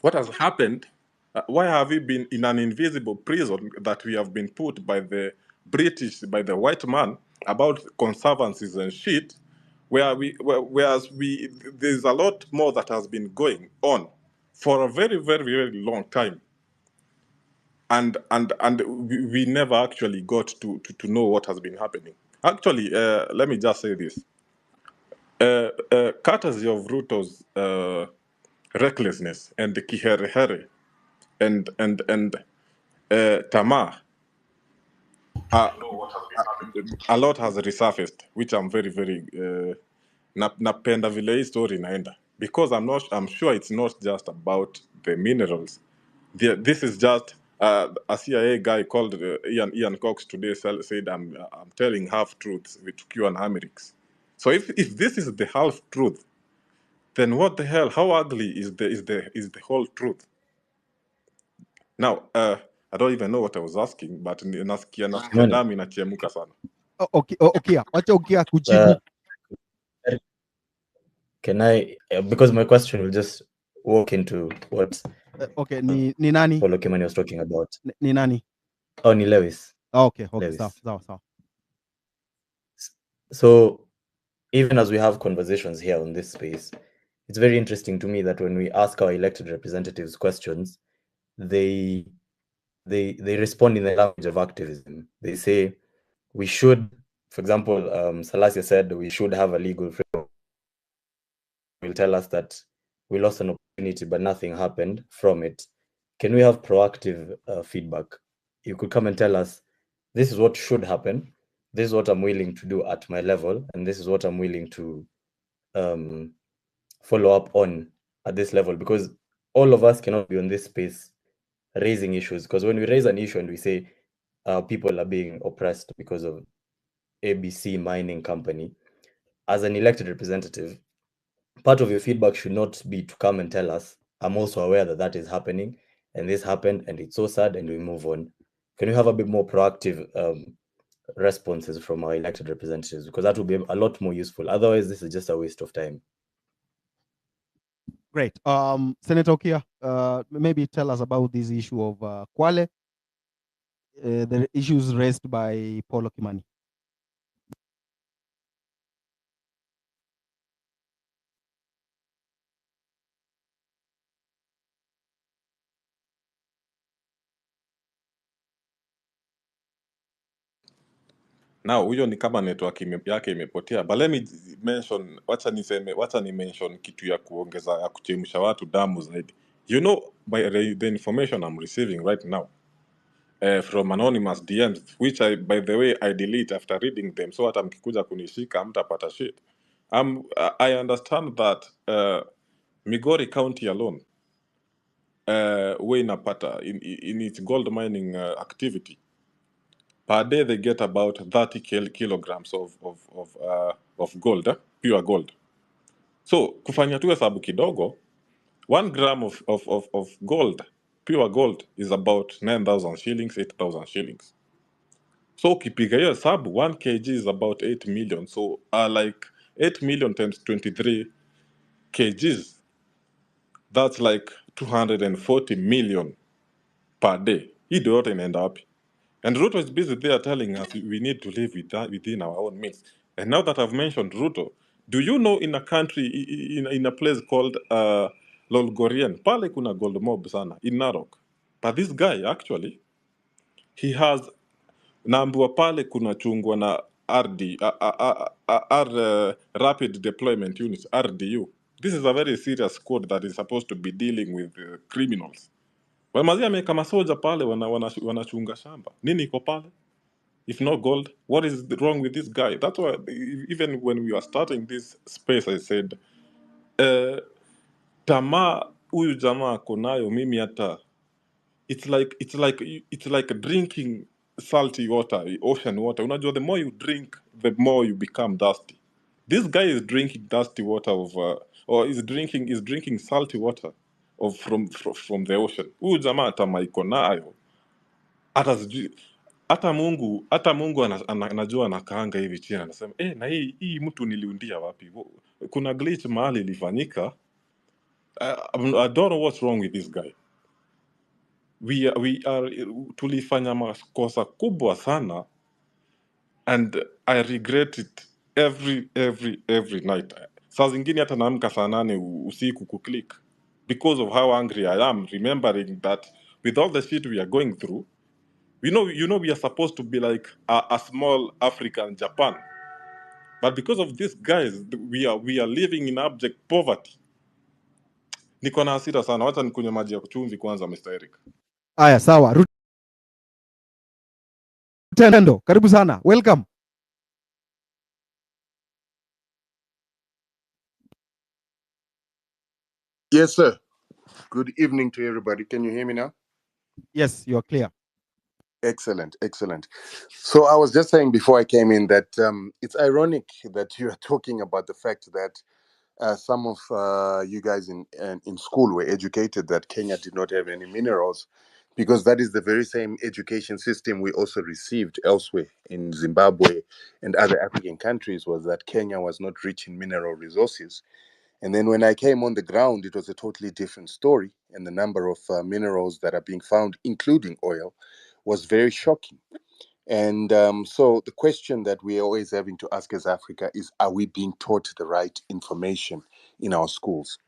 what has happened? Why have we been in an invisible prison that we have been put by the British, by the white man, about conservancies and shit, whereas there's a lot more that has been going on for a very, very, very long time, and we never actually got to know what has been happening. Actually, let me just say this: courtesy of Ruto's recklessness and the kiherehere, and Tamar, a lot has resurfaced, which I'm very very napenda vile hii story inaenda, because I'm sure it's not just about the minerals. This is just a CIA guy called Ian Cox today said I'm telling half truths with Q and Amerix. So if this is the half truth, then what the hell? How ugly is the whole truth? Now, I don't even know what I was asking, but nasikia Kimani, damu inachemuka sana. Okay, wacha Okia kujibu. Can I, because my question will just walk into what Okay, ni nani? Paulo Kimani was talking about. Ni nani? Oh, ni Lewis. Okay, Lewis. sawa. So even as we have conversations here on this space, it's very interesting to me that when we ask our elected representatives questions, they respond in the language of activism. They say we should, for example, Salasia said we should have a legal framework. Will tell us that we lost an opportunity, but nothing happened from it. Can we have proactive feedback? You could come and tell us, this is what should happen. This is what I'm willing to do at my level, and this is what I'm willing to follow up on at this level, because all of us cannot be on this space raising issues. Because when we raise an issue and we say people are being oppressed because of ABC mining company, as an elected representative, part of your feedback should not be to come and tell us, I'm also aware that that is happening and this happened and it's so sad and we move on. Can we have a bit more proactive responses from our elected representatives? Because that would be a lot more useful. Otherwise, this is just a waste of time. Great. Senator Okia, maybe tell us about this issue of Kwale, the issues raised by Paulo Kimani. Now huyo ni kama network yake imepotea, but let me mention, wacha ni mention kitu ya kuongeza ya kuchemsha watu damu zaidi. You know, by the information I'm receiving right now from anonymous DMs, which by the way I delete after reading them, so hata mkikuja kunishika mtapata shit. I understand that Migori County alone we inapata in its gold mining activity, per day they get about 30 kilograms of gold, pure gold. So kufanya tu hesabu kidogo, 1 gram of gold, pure gold, is about 9,000 shillings, 8,000 shillings. So ukipiga hiyo hesabu, 1 kg is about 8 million. So like 8 million times 23 kgs, that's like 240 million per day. Hii ndio yote inaenda wapi? And Ruto is busy there telling us we need to live within our own means. And now that I've mentioned Ruto, do you know in a country, in a place called Lolgorian, pale kuna gold mob sana, in Narok. But this guy, actually, he has, naambiwa pale kuna chungwa na RD, Rapid Deployment Unit, RDU. This is a very serious squad that is supposed to be dealing with criminals. Wamazi ameweka masoja pale wanachunga shamba. Nini iko pale? If not gold, what is wrong with this guy? That's why even when we were starting this space, I said, tamaa huyu jamaa ako nayo, mimi hata it's like drinking salty water, ocean water. Unajua, the more you drink, the more you become thirsty. This guy is drinking thirsty water or is drinking salty water from the ocean. Huyu jamaa tamaa iko nayo, hata sijui, hata Mungu anajua anakaanga hivi chini, anasema na hii mtu niliundia wapi? Kuna glitch mahali ilifanyika. I don't know what's wrong with this guy. We are tulifanya makosa kubwa sana, and I regret it every night. Saa zingine hata naamka saa 8 usiku kuklik because of how angry I am, remembering that with all the shit we are going through, you know we are supposed to be like a small African Japan, but because of these guys we are living in abject poverty. Niko na hasira sana. Wacha nikunywe maji ya chumvi kwanza, Mr. Eric. Aya, sawa. Rutendo, karibu sana. Welcome. Yes, sir. Good evening to everybody. Can you hear me now? Yes, you are clear. Excellent, excellent. So I was just saying before I came in that it's ironic that you are talking about the fact that some of you guys in school were educated that Kenya did not have any minerals, because that is the very same education system we also received elsewhere in Zimbabwe and other African countries, was that Kenya was not rich in mineral resources. And then when I came on the ground, it was a totally different story, and the number of minerals that are being found, including oil, was very shocking. And so the question that we're always having to ask as Africa is, are we being taught the right information in our schools?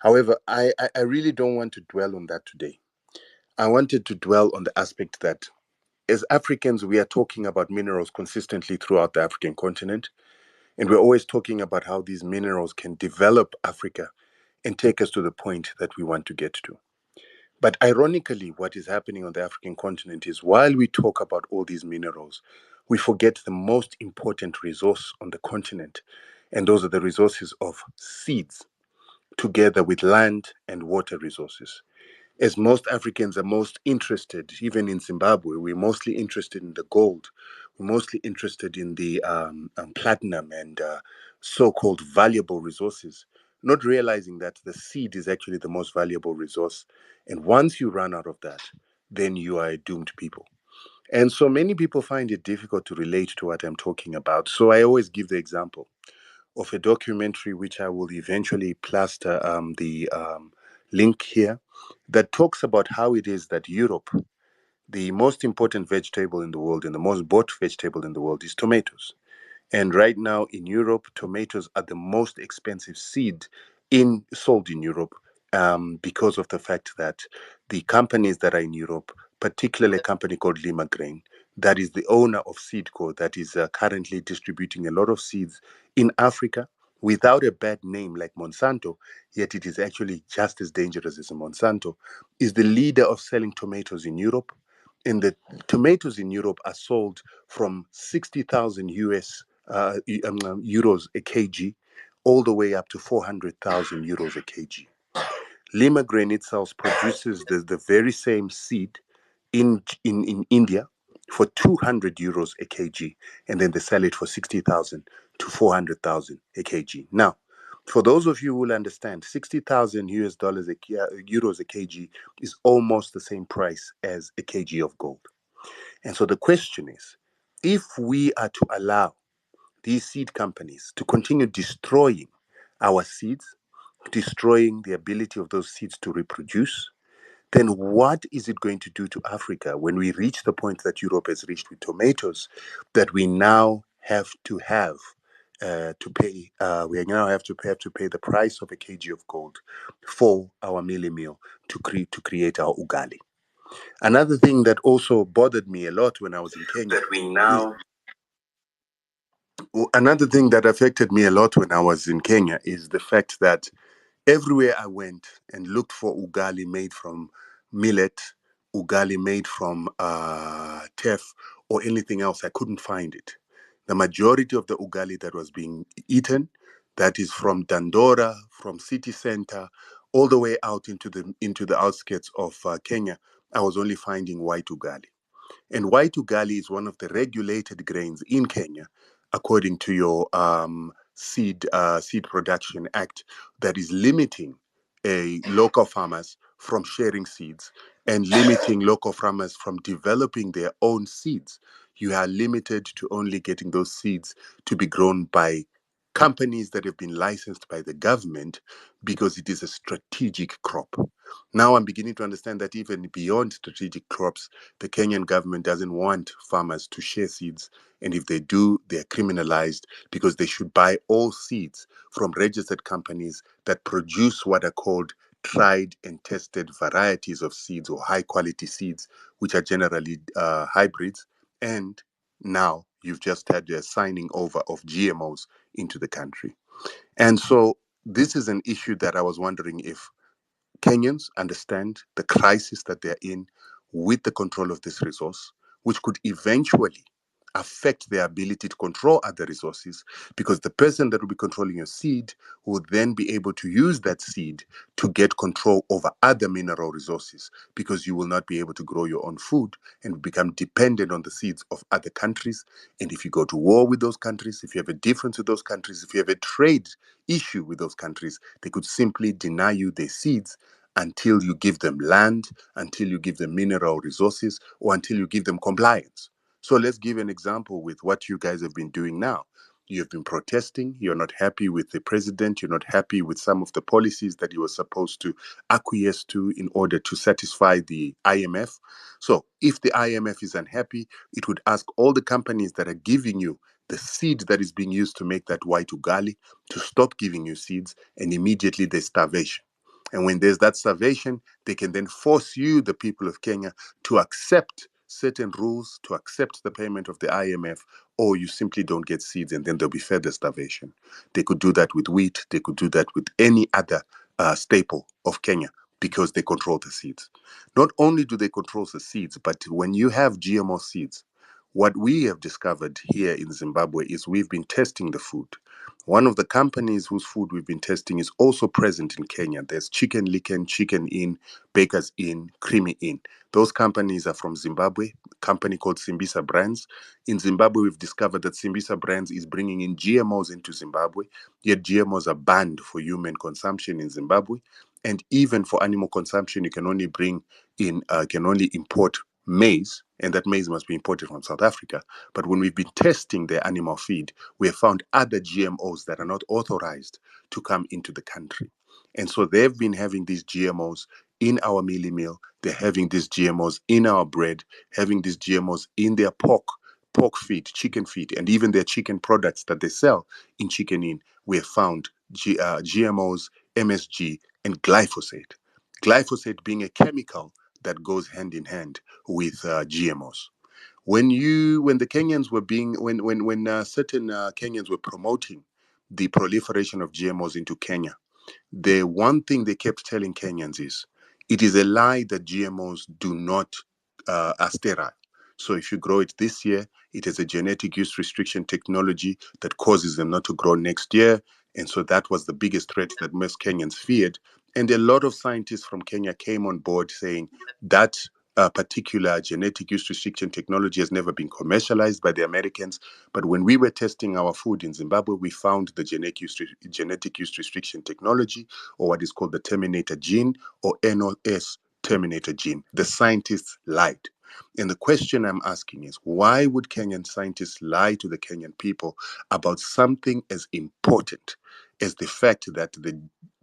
However, I really don't want to dwell on that today. I wanted to dwell on the aspect that as Africans, we are talking about minerals consistently throughout the African continent. And we're always talking about how these minerals can develop Africa and take us to the point that we want to get to. But ironically, what is happening on the African continent is while we talk about all these minerals, we forget the most important resource on the continent. And those are the resources of seeds, together with land and water resources. As most Africans are most interested, even in Zimbabwe, we're mostly interested in the gold. We're mostly interested in the platinum and so-called valuable resources, not realizing that the seed is actually the most valuable resource. And once you run out of that, then you are a doomed people. And so many people find it difficult to relate to what I'm talking about. So I always give the example of a documentary, which I will eventually plaster the link here, that talks about how it is that Europe, the most important vegetable in the world and the most bought vegetable in the world, is tomatoes. And right now in Europe, tomatoes are the most expensive seed sold in Europe, because of the fact that the companies that are in Europe, particularly a company called Lima Grain, that is the owner of Seedco, that is currently distributing a lot of seeds in Africa without a bad name like Monsanto, yet it is actually just as dangerous as a Monsanto, is the leader of selling tomatoes in Europe. And the tomatoes in Europe are sold from 60,000 euros a kg, all the way up to 400,000 euros a kg. Lima Grain itself produces the very same seed in India for 200 euros a kg, and then they sell it for 60,000 to 400,000 a kg. Now, for those of you who will understand, 60,000 US dollars euros a kg is almost the same price as a kg of gold. And so the question is, if we are to allow these seed companies to continue destroying our seeds, destroying the ability of those seeds to reproduce, then what is it going to do to Africa when we reach the point that Europe has reached with tomatoes, that we now have to pay the price of a kg of gold for our mealie meal to create our ugali. Another thing that also bothered me a lot when I was in Kenya, another thing that affected me a lot when I was in Kenya is the fact that everywhere I went and looked for ugali made from millet, ugali made from teff, or anything else, I couldn't find it. The majority of the ugali that was being eaten, that is from Dandora, from city center, all the way out into the outskirts of Kenya, I was only finding white ugali. And white ugali is one of the regulated grains in Kenya, according to your seed production act, that is limiting local farmers from sharing seeds and limiting local farmers from developing their own seeds. You are limited to only getting those seeds to be grown by companies that have been licensed by the government, because it is a strategic crop. Now I'm beginning to understand that even beyond strategic crops, the Kenyan government doesn't want farmers to share seeds. And if they do, they're criminalized, because they should buy all seeds from registered companies that produce what are called tried and tested varieties of seeds, or high quality seeds, which are generally hybrids. And now you've just had a signing over of GMOs into the country. And so this is an issue that I was wondering if Kenyans understand the crisis that they're in with the control of this resource, which could eventually affect their ability to control other resources, because the person that will be controlling your seed will then be able to use that seed to get control over other mineral resources, because you will not be able to grow your own food and become dependent on the seeds of other countries. And if you go to war with those countries, if you have a difference with those countries, if you have a trade issue with those countries, they could simply deny you their seeds until you give them land, until you give them mineral resources, or until you give them compliance. So let's give an example with what you guys have been doing now. You've been protesting. You're not happy with the president. You're not happy with some of the policies that you were supposed to acquiesce to in order to satisfy the IMF. So if the IMF is unhappy, it would ask all the companies that are giving you the seed that is being used to make that white ugali to stop giving you seeds, and immediately there's starvation. And when there's that starvation, they can then force you, the people of Kenya, to accept certain rules, to accept the payment of the IMF, or you simply don't get seeds, and then there'll be further starvation. They could do that with wheat. They could do that with any other staple of Kenya, because they control the seeds. Not only do they control the seeds, but when you have GMO seeds, what we have discovered here in Zimbabwe is we've been testing the food. One of the companies whose food we've been testing is also present in Kenya. There's Chicken Licken, Chicken Inn, Baker's Inn, Creamy Inn. Those companies are from Zimbabwe, a company called Simbisa Brands. In Zimbabwe, we've discovered that Simbisa Brands is bringing in GMOs into Zimbabwe, yet GMOs are banned for human consumption in Zimbabwe. And even for animal consumption, you can only import maize, and that maize must be imported from South Africa. But when we've been testing their animal feed, we have found other GMOs that are not authorized to come into the country. And so they've been having these GMOs in our mealie meal. They're having these GMOs in our bread, having these GMOs in their pork feed, chicken feed, and even their chicken products that they sell in Chicken Inn. We have found GMOs, MSG, and glyphosate. Glyphosate being a chemical that goes hand in hand with GMOs. When the Kenyans were being when certain Kenyans were promoting the proliferation of GMOs into Kenya, the one thing they kept telling Kenyans is, it is a lie that GMOs do not are sterile. So if you grow it this year, it is a genetic use restriction technology that causes them not to grow next year. And so that was the biggest threat that most Kenyans feared. And a lot of scientists from Kenya came on board saying that particular genetic use restriction technology has never been commercialized by the Americans. But when we were testing our food in Zimbabwe, we found the genetic use restriction technology, or what is called the terminator gene, or NOS terminator gene. The scientists lied. And the question I'm asking is, why would Kenyan scientists lie to the Kenyan people about something as important as the fact that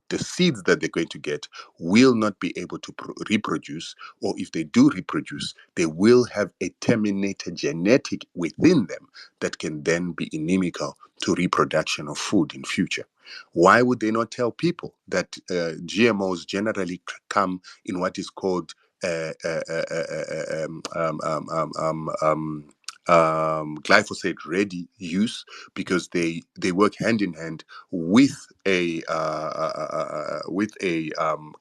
the seeds that they're going to get will not be able to reproduce, or if they do reproduce, they will have a terminator genetic within them that can then be inimical to reproduction of food in future? Why would they not tell people that GMOs generally come in what is called glyphosate ready use, because they work hand in hand with a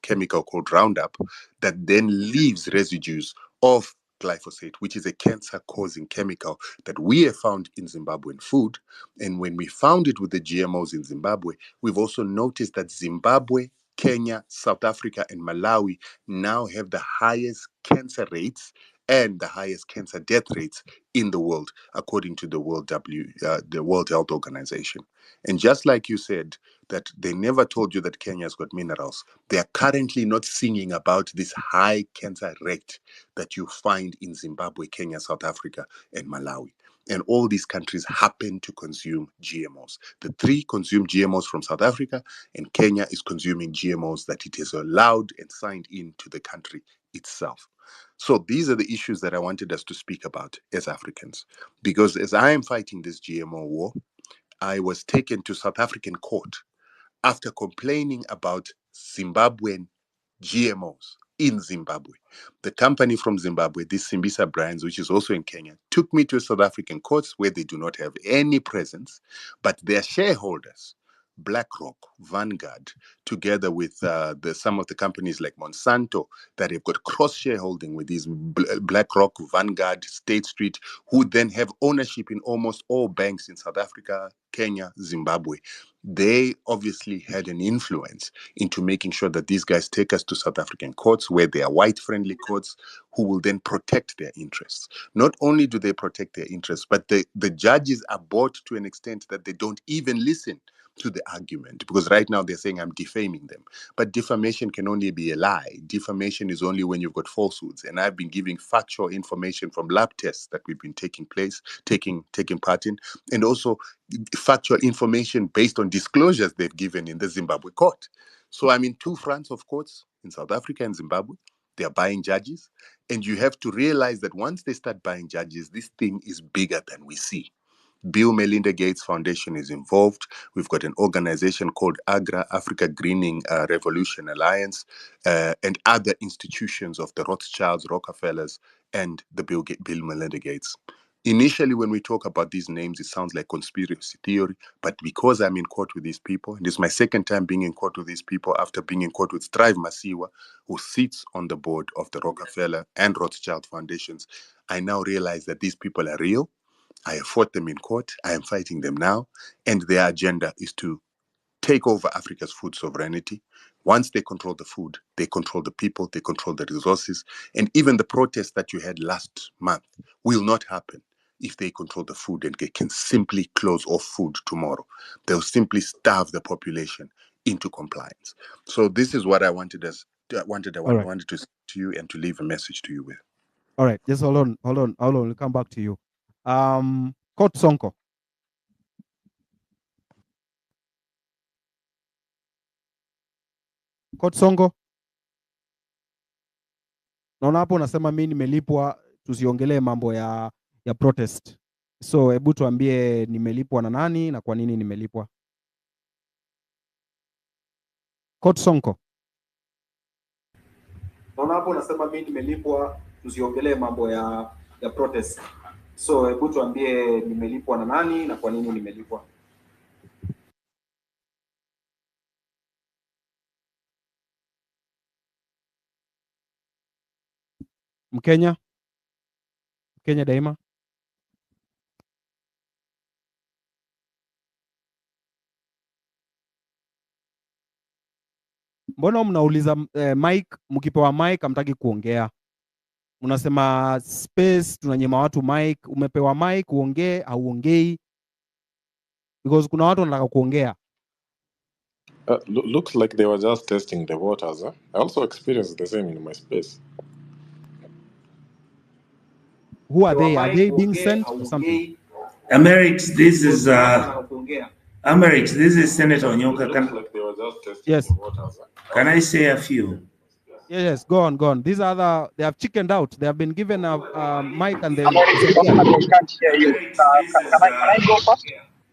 chemical called Roundup that then leaves residues of glyphosate, which is a cancer-causing chemical that we have found in Zimbabwean food. And when we found it with the GMOs in Zimbabwe, we've also noticed that Zimbabwe, Kenya, South Africa, and Malawi now have the highest cancer rates and the highest cancer death rates in the world, according to the World Health Organization. And just like you said, that they never told you that Kenya's got minerals, they are currently not singing about this high cancer rate that you find in Zimbabwe, Kenya, South Africa, and Malawi. And all these countries happen to consume GMOs. The three consume GMOs from South Africa, and Kenya is consuming GMOs that it is allowed and signed into the country itself. So these are the issues that I wanted us to speak about as Africans. Because as I am fighting this GMO war, I was taken to South African court after complaining about Zimbabwean GMOs in Zimbabwe. The company from Zimbabwe, this Simbisa Brands, which is also in Kenya, took me to South African courts where they do not have any presence, but their shareholders, BlackRock, Vanguard, together with some of the companies like Monsanto that have got cross-shareholding with these BlackRock, Vanguard, State Street, who then have ownership in almost all banks in South Africa, Kenya, Zimbabwe. They obviously had an influence into making sure that these guys take us to South African courts where they are white-friendly courts who will then protect their interests. Not only do they protect their interests, but the judges are bought to an extent that they don't even listen to the argument, because right now they're saying I'm defaming them. But defamation can only be a lie. Defamation is only when you've got falsehoods. And I've been giving factual information from lab tests that we've been taking part in, and also factual information based on disclosures they've given in the Zimbabwe court. So I'm in two fronts of courts in South Africa and Zimbabwe. They are buying judges. And you have to realize that once they start buying judges, this thing is bigger than we see. Bill Melinda Gates Foundation is involved. We've got an organization called AGRA, Africa Greening Revolution Alliance, and other institutions of the Rothschilds, Rockefellers, and the Bill Melinda Gates. Initially, when we talk about these names, it sounds like conspiracy theory, but because I'm in court with these people, and this is my second time being in court with these people after being in court with Strive Masiwa, who sits on the board of the Rockefeller and Rothschild Foundations, I now realize that these people are real. I have fought them in court. I am fighting them now. And their agenda is to take over Africa's food sovereignty. Once they control the food, they control the people, they control the resources. And even the protest that you had last month will not happen if they control the food and they can simply close off food tomorrow. They'll simply starve the population into compliance. So this is what I wanted to say to you and to leave a message to you with. All right, just hold on. We'll come back to you. Court Sonko. Court Sonko. Naona hapo unasema mimi nimelipwa tusiongelee mambo ya protest. So hebu tuambie nimelipwa na nani na kwa nini nimelipwa? Court Sonko. Naona hapo unasema mimi nimelipwa tusiongelee mambo ya protest. So hebu tuambie nimelipwa na nani na kwa nini nimelipwa? Mkenya daima. Mbona mnauliza mic, mkipewa mic hamtaki kuongea? Unasema space, tunanyima watu mic. Umepewa mic uongee au uongei? Because kuna watu wanataka kuongea. Looks like they were just testing the waters. I also experienced the same in my space. Who are they? Are they being sent or something? Amerix, this is Senator Onyoka. Like they were just testing Yes. the waters. Can I say a few? Yes, go on. These are they have chickened out. They have been given a mic and they They can't hear you. Can I go first?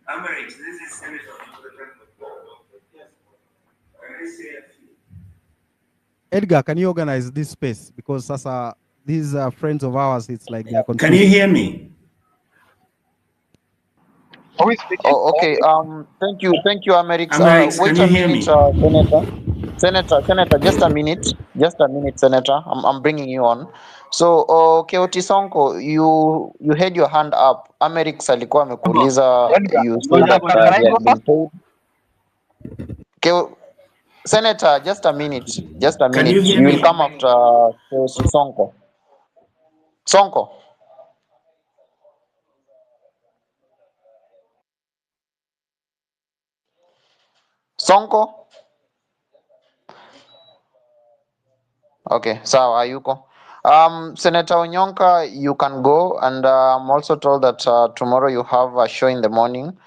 Amerix, this is Senator Onyoka. Can I say a few? Edgar, can you organize this space? Because sasa these are friends of ours. It's like they're confused. Can you hear me? Who is speaking? Oh, okay. Thank you, Amerix. Amerix, Wait can you a hear minute, Senator. Just a minute, Senator. I'm bringing you on. So, Keoti Sonko, you had your hand up. Amerix alikuwa amekuuliza. You said that they had been told. Senator, just a minute. Can you hear You me? will come after Sonko. Sonko. Okay, sawa, hayuko. Senator Onyonka, you can go, and I'm also told that tomorrow you have a show in the morning.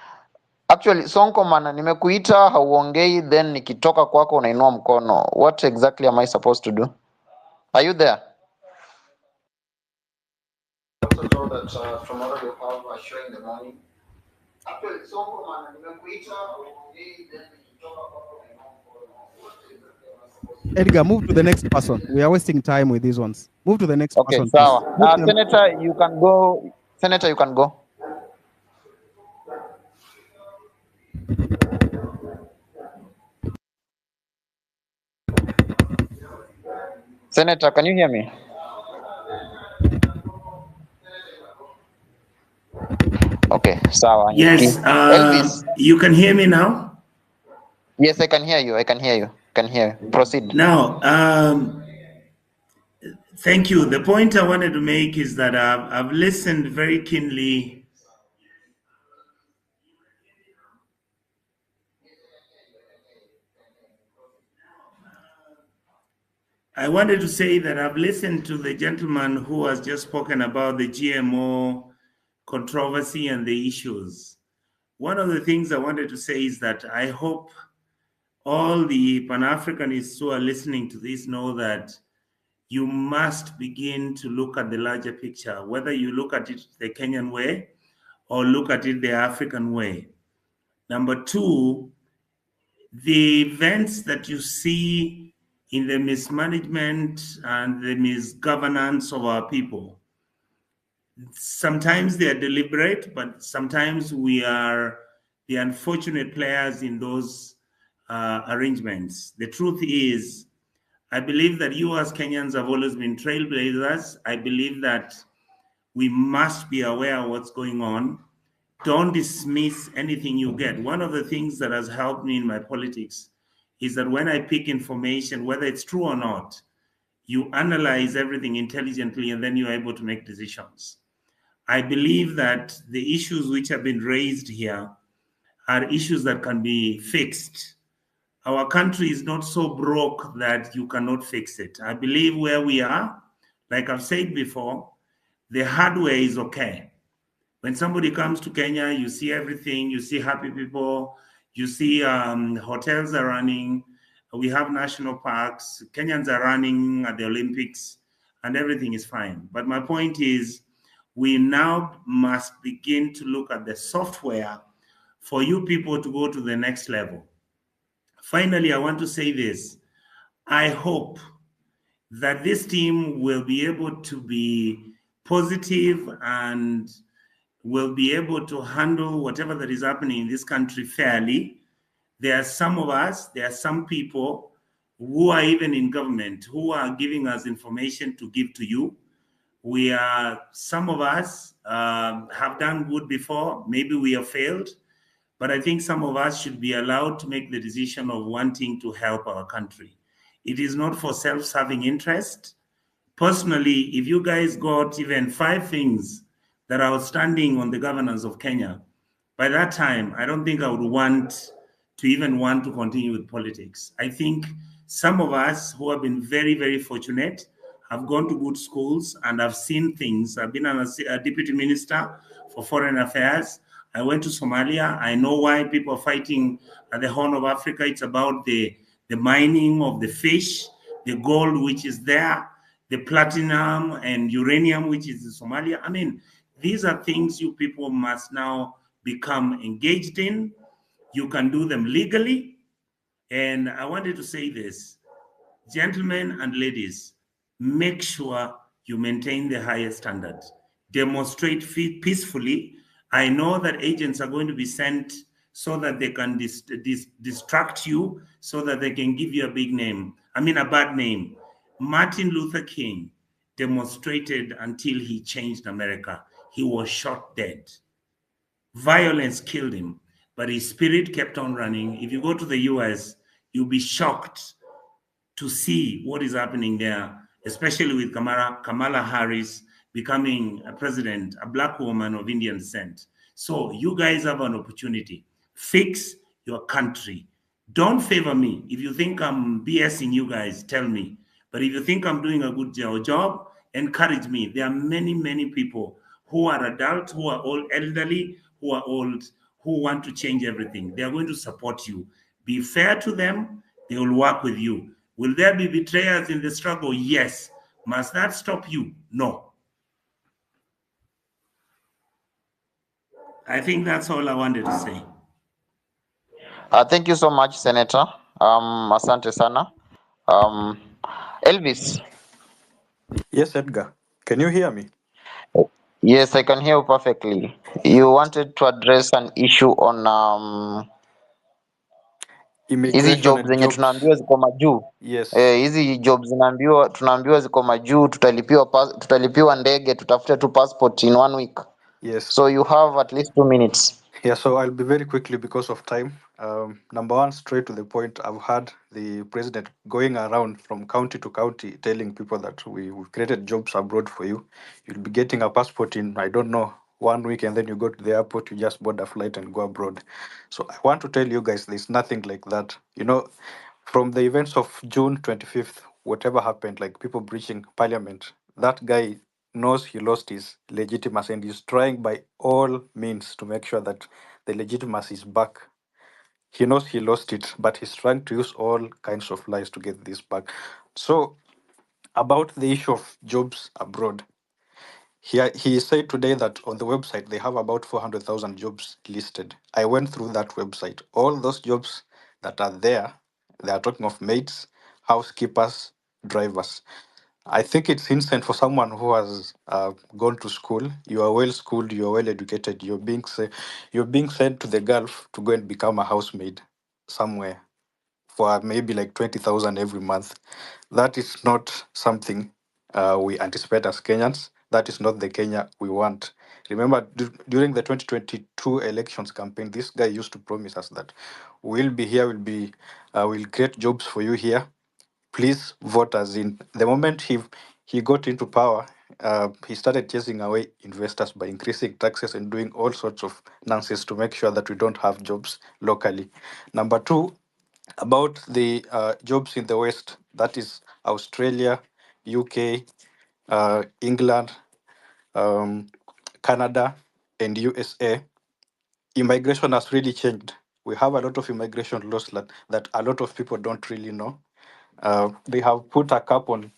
Actually, Sonko mana, nimekuita hauongei, then nikitoka kwako unainua mkono. What exactly am I supposed to do? Are you there? Also told that tomorrow you have a show in the morning. Actually, Sonko mana, nimekuita hauongei, then nikitoka kwako unainua mkono. What exactly am I supposed to do? Edgar, move to the next person. We are wasting time with these ones. Move to the next person. Sawa. Senator, you can go. Senator, you can go. Senator, can you hear me? Okay, sawa. Yes, Elvis. you can hear me now? Yes, I can hear you. I can hear you. Can hear you. Proceed. Now, thank you. The point I wanted to make is that I've listened very keenly. I wanted to say that I've listened to the gentleman who has just spoken about the GMO controversy and the issues. One of the things I wanted to say is that I hope all the Pan-Africanists who are listening to this know that you must begin to look at the larger picture, whether you look at it the Kenyan way or look at it the African way. Number two, the events that you see in the mismanagement and the misgovernance of our people, sometimes they are deliberate, but sometimes we are the unfortunate players in those arrangements. The truth is, I believe that you as Kenyans have always been trailblazers. I believe that we must be aware of what's going on. Don't dismiss anything you get. One of the things that has helped me in my politics is that when I pick information, whether it's true or not, you analyze everything intelligently and then you're able to make decisions. I believe that the issues which have been raised here are issues that can be fixed. Our country is not so broke that you cannot fix it. I believe where we are, like I've said before, the hardware is okay. When somebody comes to Kenya, you see everything, you see happy people, you see hotels are running, we have national parks, Kenyans are running at the Olympics, and everything is fine. But my point is, we now must begin to look at the software for you people to go to the next level. Finally, I want to say this. I hope that this team will be able to be positive and will be able to handle whatever that is happening in this country fairly. There are some of us, there are some people who are even in government who are giving us information to give to you. Some of us have done good before, maybe we have failed, but I think some of us should be allowed to make the decision of wanting to help our country. It is not for self-serving interest. Personally, if you guys got even 5 things that are outstanding on the governance of Kenya, by that time, I don't think I would want to continue with politics. I think some of us who have been very, very fortunate have gone to good schools and have seen things. I've been a deputy minister for foreign affairs. I went to Somalia. I know why people are fighting at the Horn of Africa. It's about the mining of the fish, the gold which is there, the platinum and uranium which is in Somalia. I mean, these are things you people must now become engaged in. You can do them legally. And I wanted to say this, gentlemen and ladies, make sure you maintain the highest standards. Demonstrate peacefully. I know that agents are going to be sent so that they can distract you, so that they can give you a bad name. Martin Luther King demonstrated until he changed America. He was shot dead. Violence killed him, but his spirit kept on running. If you go to the US, you'll be shocked to see what is happening there, especially with Kamala Harris becoming a president, a black woman of Indian descent. So you guys have an opportunity. Fix your country. Don't favor me. If you think I'm BSing you guys, tell me. But if you think I'm doing a good job, encourage me. There are many, many people who are adults, who are old, elderly, who are old, who want to change everything. They are going to support you. Be fair to them. They will work with you. Will there be betrayers in the struggle? Yes. Must that stop you? No. I think that's all I wanted to say. Thank you so much, Senator. Asante sana. Elvis. Yes, Edgar. Can you hear me? Yes, I can hear you perfectly. You wanted to address an issue on hizi Immigration job and zenye jobs. tunaambiwa ziko majuu Yes. hizi job tunaambiwa ziko majuu, tutalipiwa ndege, tutafute tu passport in 1 week. Yes. So you have at least 2 minutes. Yeah, so I'll be very quickly because of time. Number one, straight to the point. I've heard the president going around from county to county telling people that we've created jobs abroad for you. You'll be getting a passport in, I don't know, 1 week, and then you go to the airport, you just board a flight and go abroad. So I want to tell you guys there's nothing like that. You know, from the events of June 25th, whatever happened, like people breaching parliament, that guy knows he lost his legitimacy and he's trying by all means to make sure that the legitimacy is back. He knows he lost it, but he's trying to use all kinds of lies to get this back. So, about the issue of jobs abroad, he said today that on the website they have about 400,000 jobs listed. I went through that website. All those jobs that are there, they are talking of maids, housekeepers, drivers. I think it's insane for someone who has gone to school. You are well schooled. You are well educated. You're being sent to the Gulf to go and become a housemaid somewhere for maybe like 20,000 every month. That is not something we anticipate as Kenyans. That is not the Kenya we want. Remember, during the 2022 elections campaign, this guy used to promise us that we'll be here, we'll create jobs for you here. Please vote us in. The moment he got into power, he started chasing away investors by increasing taxes and doing all sorts of nonsense to make sure that we don't have jobs locally. Number two, about the jobs in the West, that is Australia, UK, England, um, Canada, and USA, immigration has really changed. We have a lot of immigration laws that a lot of people don't really know. They have put a cap on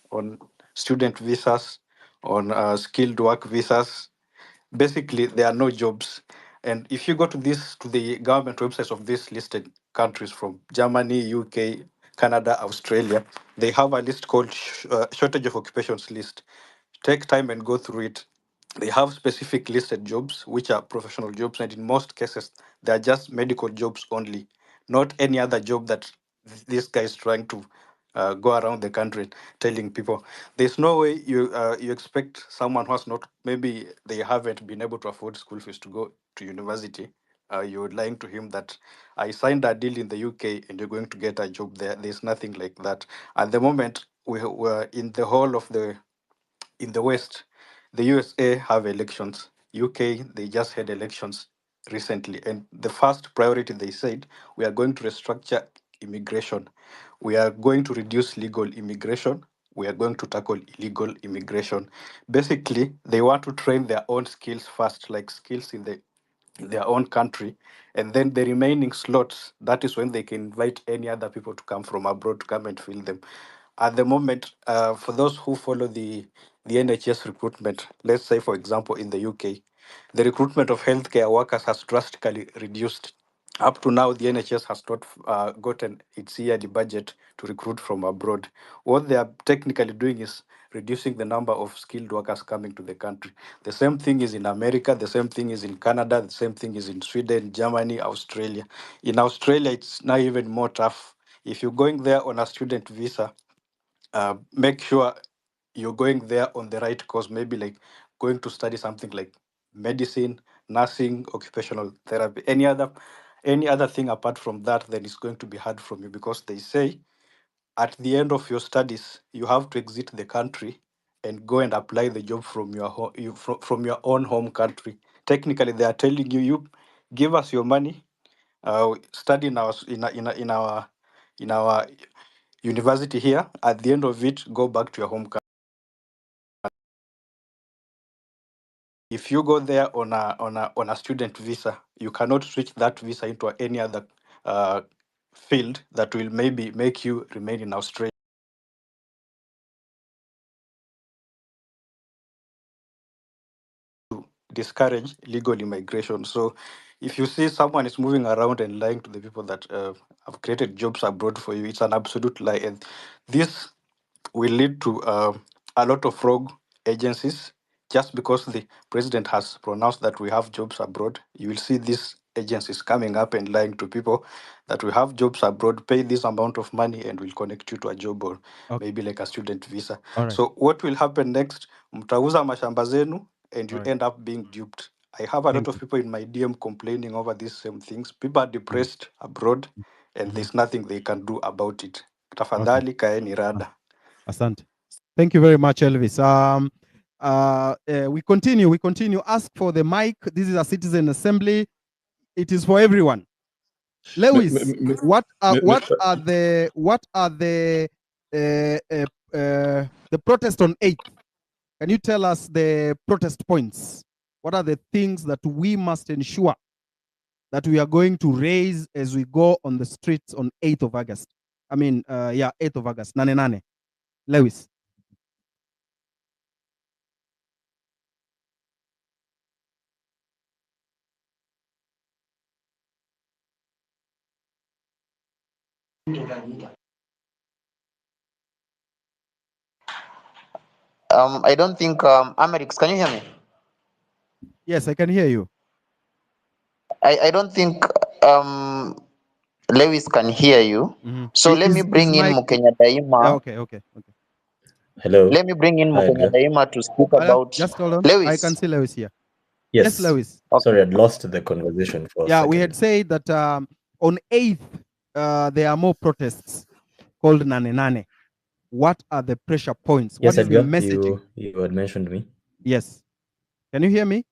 student visas, on skilled work visas. Basically, there are no jobs. And if you go to the government websites of these listed countries from Germany, UK, Canada, Australia, they have a list called shortage of occupations list. Take time and go through it. They have specific listed jobs, which are professional jobs, and in most cases, they are just medical jobs only, not any other job that this guy is trying to go around the country telling people. There's no way you expect someone who has not, maybe they haven't been able to afford school fees to go to university. You're lying to him that I signed a deal in the UK and you're going to get a job there. There's nothing like that. At the moment, we're in the whole of in the West, the USA have elections. UK, they just had elections recently. And the first priority, they said, we are going to restructure immigration. We are going to reduce legal immigration. We are going to tackle illegal immigration. Basically, they want to train their own skills first, like skills in their own country. And then the remaining slots, that is when they can invite any other people to come from abroad to come and fill them. At the moment, for those who follow the NHS recruitment, let's say, for example, in the UK, the recruitment of healthcare workers has drastically reduced. Up to now, the NHS has not gotten its yearly budget to recruit from abroad. What they are technically doing is reducing the number of skilled workers coming to the country. The same thing is in America, the same thing is in Canada, the same thing is in Sweden, Germany, Australia. In Australia, it's now even more tough. If you're going there on a student visa, make sure you're going there on the right course, maybe like going to study something like medicine, nursing, occupational therapy, any other thing apart from that, then it's going to be hard from you because they say at the end of your studies, you have to exit the country and go and apply the job from your from your own home country. Technically, they are telling you, you give us your money, study in in our university here. At the end of it, go back to your home country. If you go there on a student visa, you cannot switch that visa into any other uh, field that will maybe make you remain in Australia. Discourage legal immigration. So if you see someone is moving around and lying to the people that have created jobs abroad for you, it's an absolute lie. And this will lead to a lot of rogue agencies. Just because the president has pronounced that we have jobs abroad, you will see these agencies coming up and lying to people that we have jobs abroad, pay this amount of money, and we'll connect you to a job or maybe like a student visa. All right. So what will happen next? Mtauza mashamba zenu and you All right. end up being duped. I have a Thank lot of people in my DM complaining over these same things. People are depressed abroad and Mhm. there's nothing they can do about it. Okay. Tafadhali kaeni rada. Asante. Thank you very much, Elvis. We continue. We continue. Ask for the mic. This is a citizen assembly. It is for everyone. Lewis, what are the protest on 8th? Can you tell us the protest points? What are the things that we must ensure that we are going to raise as we go on the streets on 8th of August? I mean, 8th of August. Nane nane. Lewis. I don't think Amerix, can you hear me? Yes, I can hear you. I don't think Lewis can hear you. So let me bring in Mukenya Daima. Okay. Hello. Let me bring in Hi, Mukenya Edgar. Daima to speak about just hold on. Lewis. I can see Lewis here. Yes, Lewis. Sorry, I'd lost the conversation for a second. We had said that on 8th, there are more protests called Nane Nane. What are the pressure points? Yes, what is Edgar, the messaging? You had mentioned me. Yes. Can you hear me?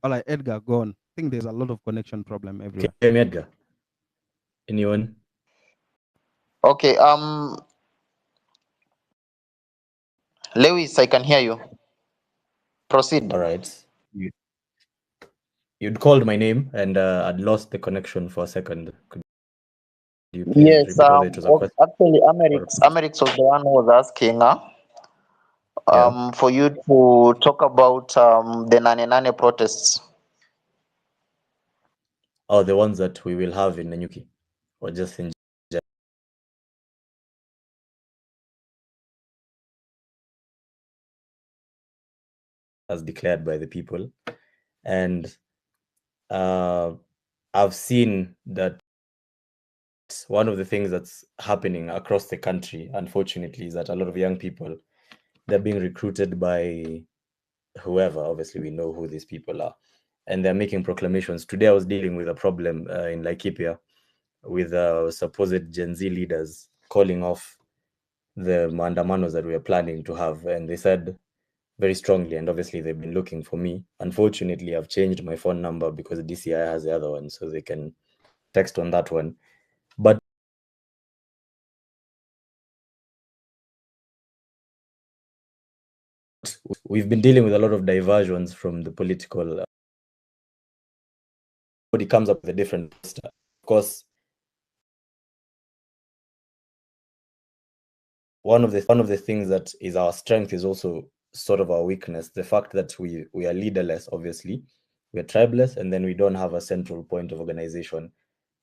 All right, Edgar, go on. I think there's a lot of connection problem everywhere. Can you hear me, Edgar? Anyone? Okay, Lewis, I can hear you. Proceed. All right. You'd called my name and I'd lost the connection for a second. Could you please Yes, repeat whether it was a question? actually, Amerix was the one who was asking for you to talk about the Nane Nane protests. Oh, the ones that we will have in Nanyuki, or just in as declared by the people. And I've seen that one of the things that's happening across the country, unfortunately, is that a lot of young people, they're being recruited by whoever. Obviously, we know who these people are. And they're making proclamations. Today, I was dealing with a problem in Laikipia with supposed Gen Z leaders calling off the mandamanos that we were planning to have. And they said very strongly, and obviously they've been looking for me. Unfortunately, I've changed my phone number because DCI has the other one, so they can text on that one. But we've been dealing with a lot of diversions from the political. Everybody comes up with a different stuff. Of course, one of the things that is our strength is also sort of our weakness. The fact that we are leaderless, obviously, we are tribeless, and then we don't have a central point of organization.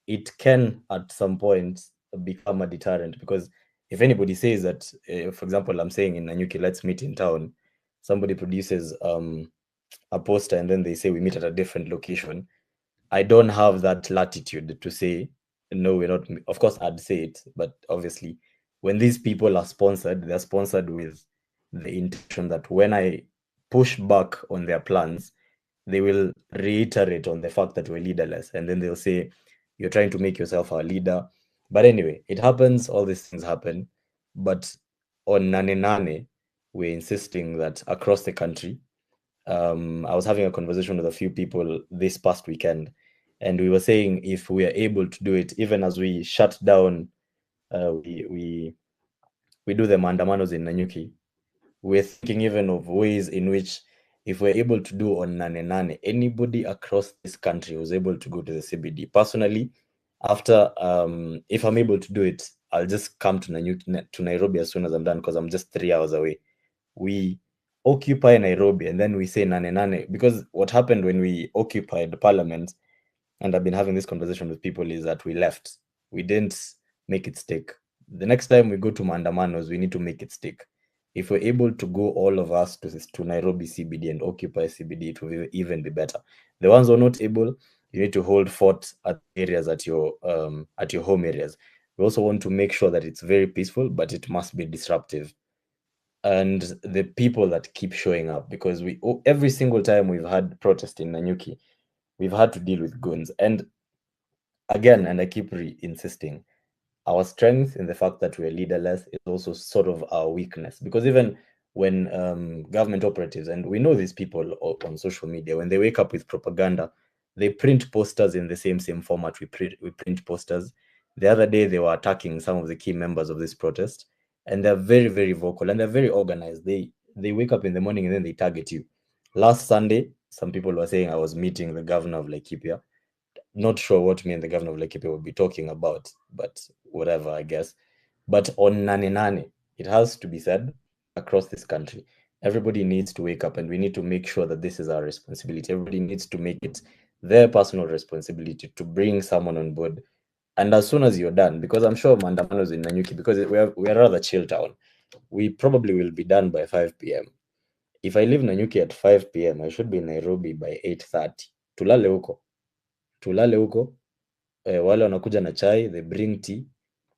It can, at some point, become a deterrent, because if anybody says that, for example, I'm saying in Nanyuki, let's meet in town, somebody produces a poster and then they say we meet at a different location, I don't have that latitude to say, no, we're not. Of course, I'd say it, but obviously, when these people are sponsored, they're sponsored with the intention that when I push back on their plans, they will reiterate on the fact that we're leaderless. And then they'll say, you're trying to make yourself our leader. But anyway, it happens, all these things happen. But on Nane Nane, we're insisting that across the country, I was having a conversation with a few people this past weekend, and we were saying if we are able to do it, even as we shut down, we do the mandamanos in Nanyuki, we're thinking even of ways in which if we're able to do on Nane Nane, anybody across this country who's able to go to the CBD. Personally, after if I'm able to do it, I'll just come to Nairobi as soon as I'm done, because I'm just 3 hours away. We occupy Nairobi and then we say Nane Nane, because what happened when we occupied the parliament, and I've been having this conversation with people, is that we left. We didn't make it stick. The next time we go to Mandamanos, we need to make it stick. If we're able to go all of us to Nairobi CBD and occupy CBD, it will even be better. The ones who are not able, you need to hold fort at areas at your home areas. We also want to make sure that it's very peaceful, but it must be disruptive. And the people that keep showing up, because every single time we've had protest in Nanyuki, we've had to deal with goons. And again, and I keep insisting, our strength in the fact that we're leaderless is also sort of our weakness, because even when government operatives, and we know these people on social media, when they wake up with propaganda, they print posters in the same format we print posters. The other day they were attacking some of the key members of this protest, and they're very, very vocal and they're very organized. They wake up in the morning and then they target you. Last Sunday, some people were saying I was meeting the governor of Laikipia. Not sure what me and the governor of Laikipia will be talking about, but whatever, I guess. But on Nane, it has to be said across this country, everybody needs to wake up, and we need to make sure that this is our responsibility. Everybody needs to make it their personal responsibility to bring someone on board. And as soon as you're done, because I'm sure Mandamano's in Nanyuki, because we are rather chill town, we probably will be done by 5 p.m. If I leave Nanyuki at 5 p.m., I should be in Nairobi by 8:30. Tulale huko, wale wanakuja na chai, they bring tea,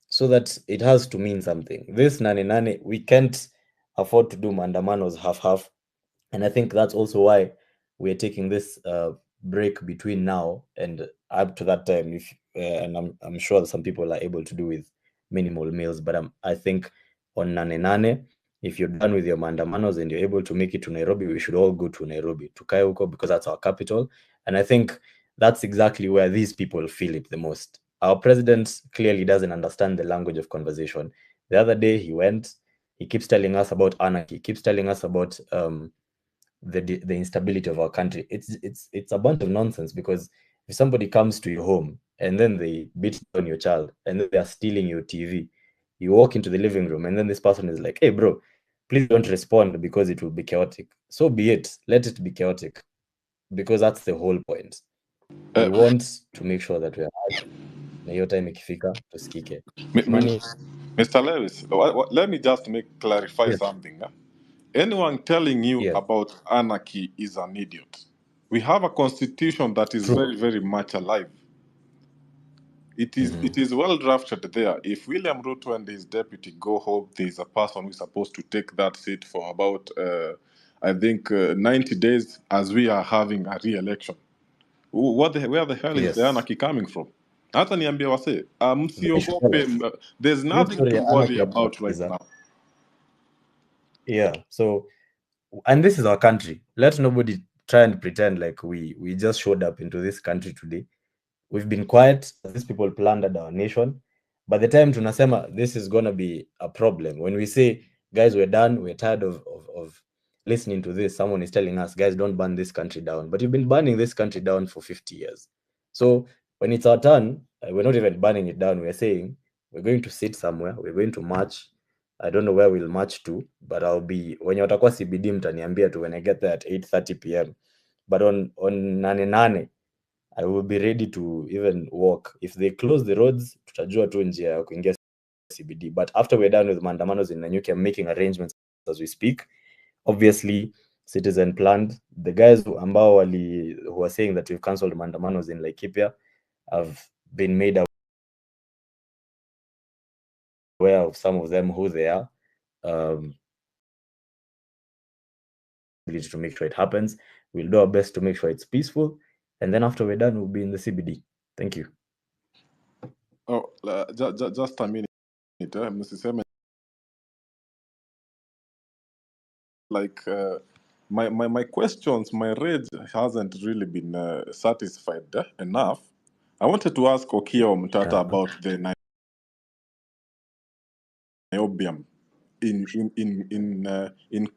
so that it has to mean something. This nane, we can't afford to do mandamanos half. And I think that's also why we're taking this break between now and up to that time. And I'm sure that some people are able to do with minimal meals, but I think on nane, if you're done with your mandamanos and you're able to make it to Nairobi, we should all go to Nairobi, to Kayuko, because that's our capital. And I think that's exactly where these people feel it the most. Our president clearly doesn't understand the language of conversation. The other day he keeps telling us about anarchy, he keeps telling us about the instability of our country. It's a bunch of nonsense, because if somebody comes to your home and then they beat down your child and then they are stealing your TV, you walk into the living room and then this person is like, hey bro, please don't respond because it will be chaotic. So be it, let it be chaotic, because that's the whole point. We want to make sure that we are na hiyo time ikifika tusikike. Money. Mr. Lewis, let me just clarify Yes. something. Anyone telling you about anarchy is an idiot. We have a constitution that is very, very much alive. It is well drafted there. If William Ruto and his deputy go home, there is a person who is supposed to take that seat for about, 90 days, as we are having a re-election. Where the hell is the anarchy coming from? Hata niambia wase, msiogope, there's nothing to worry about right now. Yeah, so, and this is our country. Let nobody try and pretend like we just showed up into this country today. We've been quiet as these people plundered our nation. By the time tunasema this is gonna be a problem, when we say, guys, we're done, we're tired of listening to this, someone is telling us, guys, don't burn this country down. But you've been burning this country down for 50 years. So when it's our turn, we're not even burning it down. We're saying we're going to sit somewhere, we're going to march. I don't know where we'll march to, but I'll be, when you're watakuwa CBD mtaniambia tu when I get there at 8:30 p.m. But on nane, I will be ready to even walk. If they close the roads, tutajua tu njia ya kuingia CBD. But after we're done with mandamanos in Nanyuki, I'm making arrangements as we speak. Obviously, citizen planned. The guys who are saying that we've cancelled mandamanos in Laikipia have been made aware of some of them, who they are. To make sure it happens. We'll do our best to make sure it's peaceful. And then after we're done, we'll be in the CBD. Thank you. Oh, just a minute, Mrs. Emen. Like, my questions, my rage hasn't really been satisfied enough. I wanted to ask Okiya Omtata about the niobium in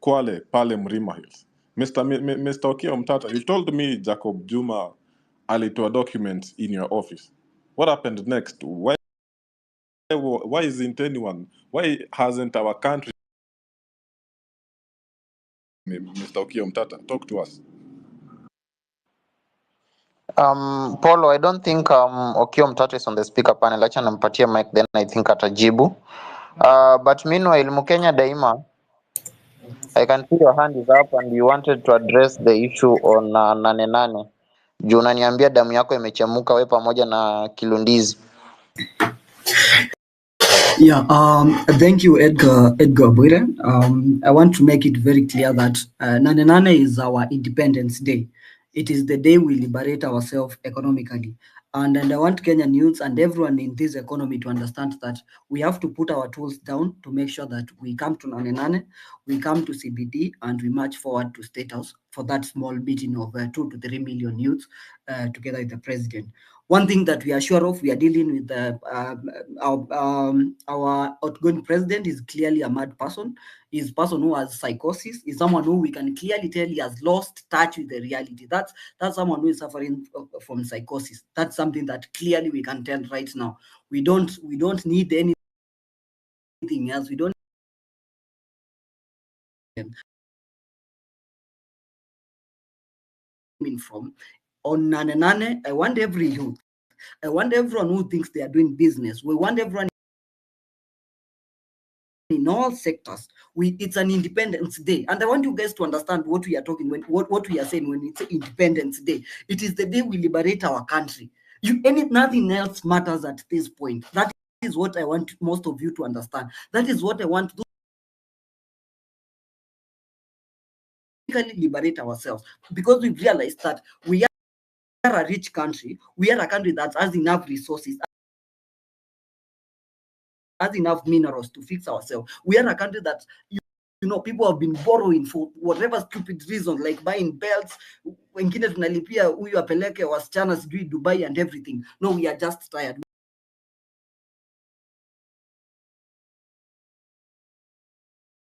Kwale, Pale Mrima Hills. Mr. Okiya Omtata, you told me Jacob Juma alitoa documents in your office. What happened next? Why isn't anyone? Why hasn't our country? Mr. Okiya Omtata, talk to us. Paulo, I don't think Okiya Omtata is on the speaker panel. Acha nampatia mic, then I think atajibu. But meanwhile, Mkenya Daima, I can see your hand is up and you wanted to address the issue on nane nane. Juu unaniambia damu yako imechemuka we pamoja na Kilundizi. Yeah, thank you, Edgar Bwire. I want to make it very clear that Nane Nane is our Independence Day. It is the day we liberate ourselves economically. And I want Kenyan youths and everyone in this economy to understand that we have to put our tools down to make sure that we come to Nane Nane, we come to CBD, and we march forward to State House for that small meeting of 2 to 3 million youths together with the president. One thing that we are sure of, we are dealing with our outgoing president is clearly a mad person. He's a person who has psychosis. He's someone who we can clearly tell he has lost touch with the reality. That's someone who is suffering from psychosis. That's something that clearly we can tell right now. We don't need anything else. We don't from on Nane Nane. I want every youth. I want everyone who thinks they are doing business. We want everyone in all sectors. It's an Independence Day, and I want you guys to understand what we are talking when what we are saying when it's Independence Day. It is the day we liberate our country. Nothing else matters at this point. That is what I want most of you to understand. That is what I want to liberate ourselves, because we've realized that we are a rich country. We are a country that has enough resources, has enough minerals to fix ourselves. We are a country that people have been borrowing for whatever stupid reason, like buying belts. Wengine tunalipia huyu apeleke wasichana sijui Dubai and everything. No, we are just tired.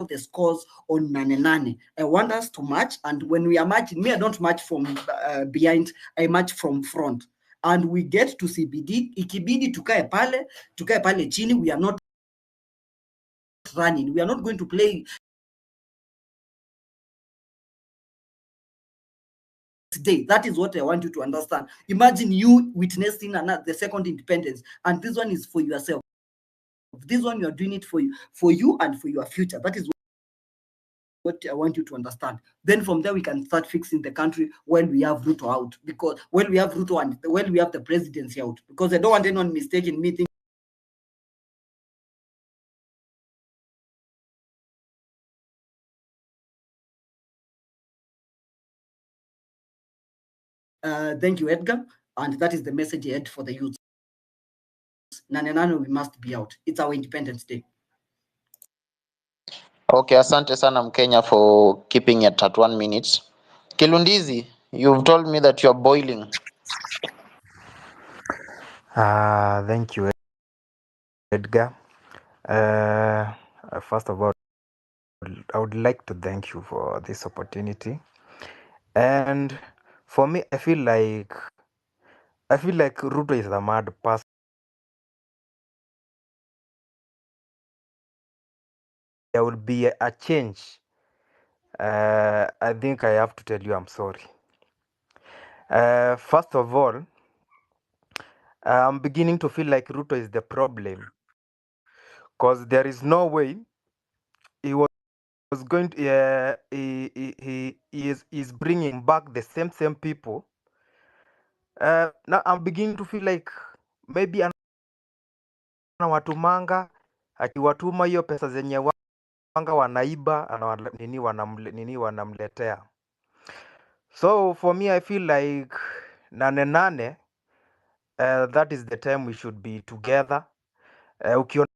The scores on Nane Nane. I want us to march, and when we are marching, I don't march from behind, I march from front. And we get to CBD, ikibidi tukae pale chini. We are not running. We are not going to play day. That is what I want you to understand. Imagine you witnessing the second independence, and this one is for yourself. This one you are doing it for you and for your future. That is what I want you to understand. Then from there we can start fixing the country when we have Ruto out, because when we have Ruto and when we have the presidency out, because I don't want anyone mistaking me thank you, Edgar. And that is the message I had for the youth. Nane Nane, we must be out. It's our Independence Day. Okay, asante sana Mkenya for keeping it at 1 minute. Kilundizi, you've told me that you're boiling. Thank you, Edgar. First of all, I would like to thank you for this opportunity. And for me, I feel like Ruto is a mad person. There will be a change. I think I have to tell you I'm sorry. First of all, I'm beginning to feel like Ruto is the problem, because there is no way he was going to, he is bringing back the same people. Now I'm beginning to feel like maybe anawatumanga, akiwatuma hiyo pesa zenye wanga wanaiba wanamletea. So for me, I feel like Nane Nane, that is the time we should be together. Ukiona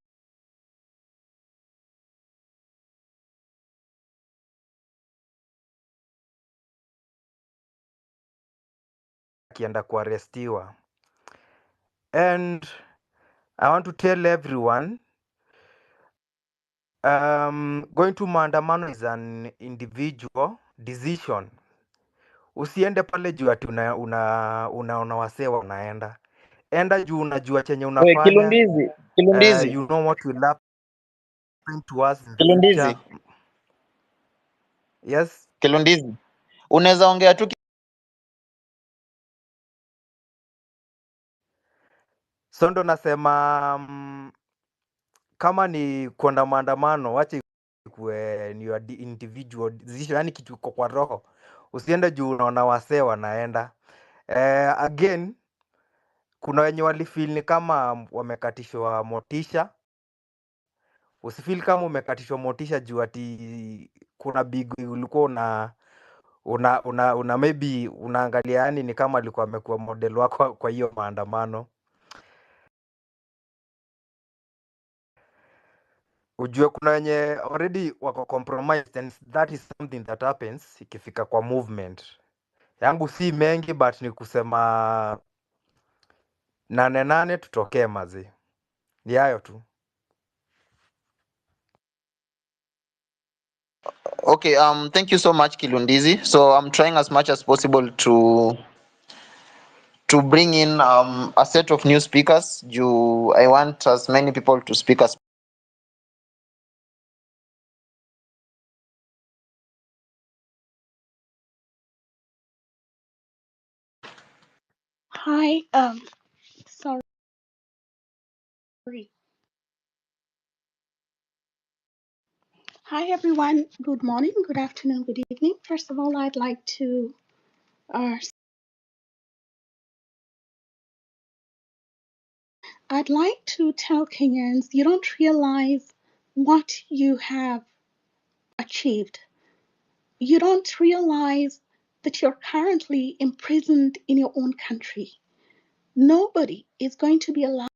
akienda kuarestiwa. And I want to tell everyone, going to maandamano is an individual decision. Usiende pale juu ati unaona wasee unaenda. Enda juu unajua chenye unafanya. Kilundizi. You know what will happen to us in the Kilundizi. future. Yes. Kilundizi. Unaweza ongea tu So ndo nasema kama ni kwenda maandamano, wache ikuwe ni your individual decision, yani kitu iko kwa roho. Usiende juu unaona wasee wanaenda. Again, kuna wenye walifeel ni kama wamekatishwa motisha. Usifeel kama umekatishwa motisha juu ati kuna big ulikuwa una maybe unaangalia, yani ni kama alikuwa amekuwa model wako kwa hiyo maandamano. Ujue kuna wenye already wako compromised, and that is something that happens ikifika kwa movement. Yangu si mengi, but ni kusema 8 tutokee mazi. Ni hayo tu. Okay, thank you so much, Kilundizi. So I'm trying as much as possible to bring in a set of new speakers. I want as many people to speak as Hi, sorry. Hi, everyone. Good morning, good afternoon, good evening. First of all, I'd like to tell Kenyans, you don't realize what you have achieved. You don't realize that you're currently imprisoned in your own country. Nobody is going to be allowed.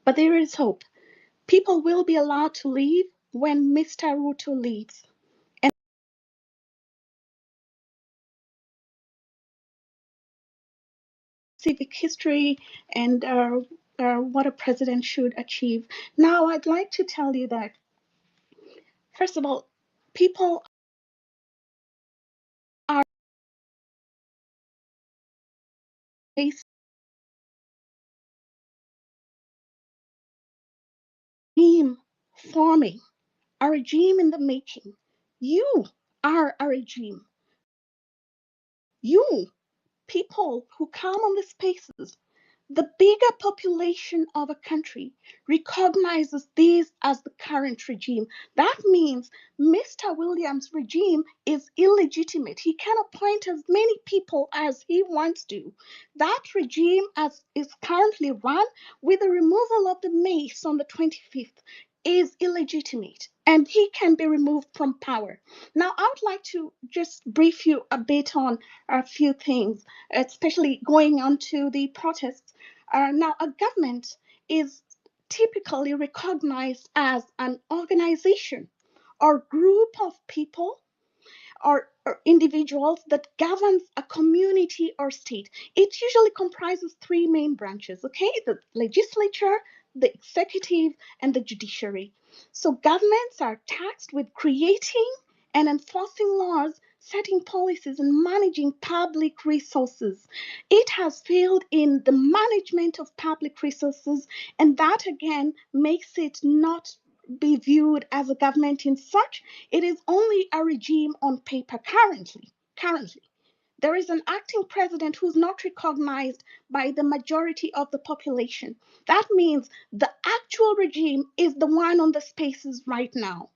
But there is hope. People will be allowed to leave when Mr. Ruto leaves. And civic history and what a president should achieve. Now, I'd like to tell you that, first of all, people are regime forming, a regime in the making. You are a regime. You, people who come on the spaces, the bigger population of a country recognizes this as the current regime. That means Mr. Williams' regime is illegitimate. He can appoint as many people as he wants to. That regime, as is currently run, with the removal of the mace on the 25th, is illegitimate, and he can be removed from power. Now, I would like to just brief you a bit on a few things, especially going on to the protests. Now, a government is typically recognized as an organization or group of people or individuals that governs a community or state. It usually comprises three main branches, okay? The legislature, the executive, and the judiciary. So governments are tasked with creating and enforcing laws, setting policies, and managing public resources. It has failed in the management of public resources, and that again makes it not be viewed as a government in such. It is only a regime on paper currently. There is an acting president who's not recognized by the majority of the population. That means the actual regime is the one on the spaces right now.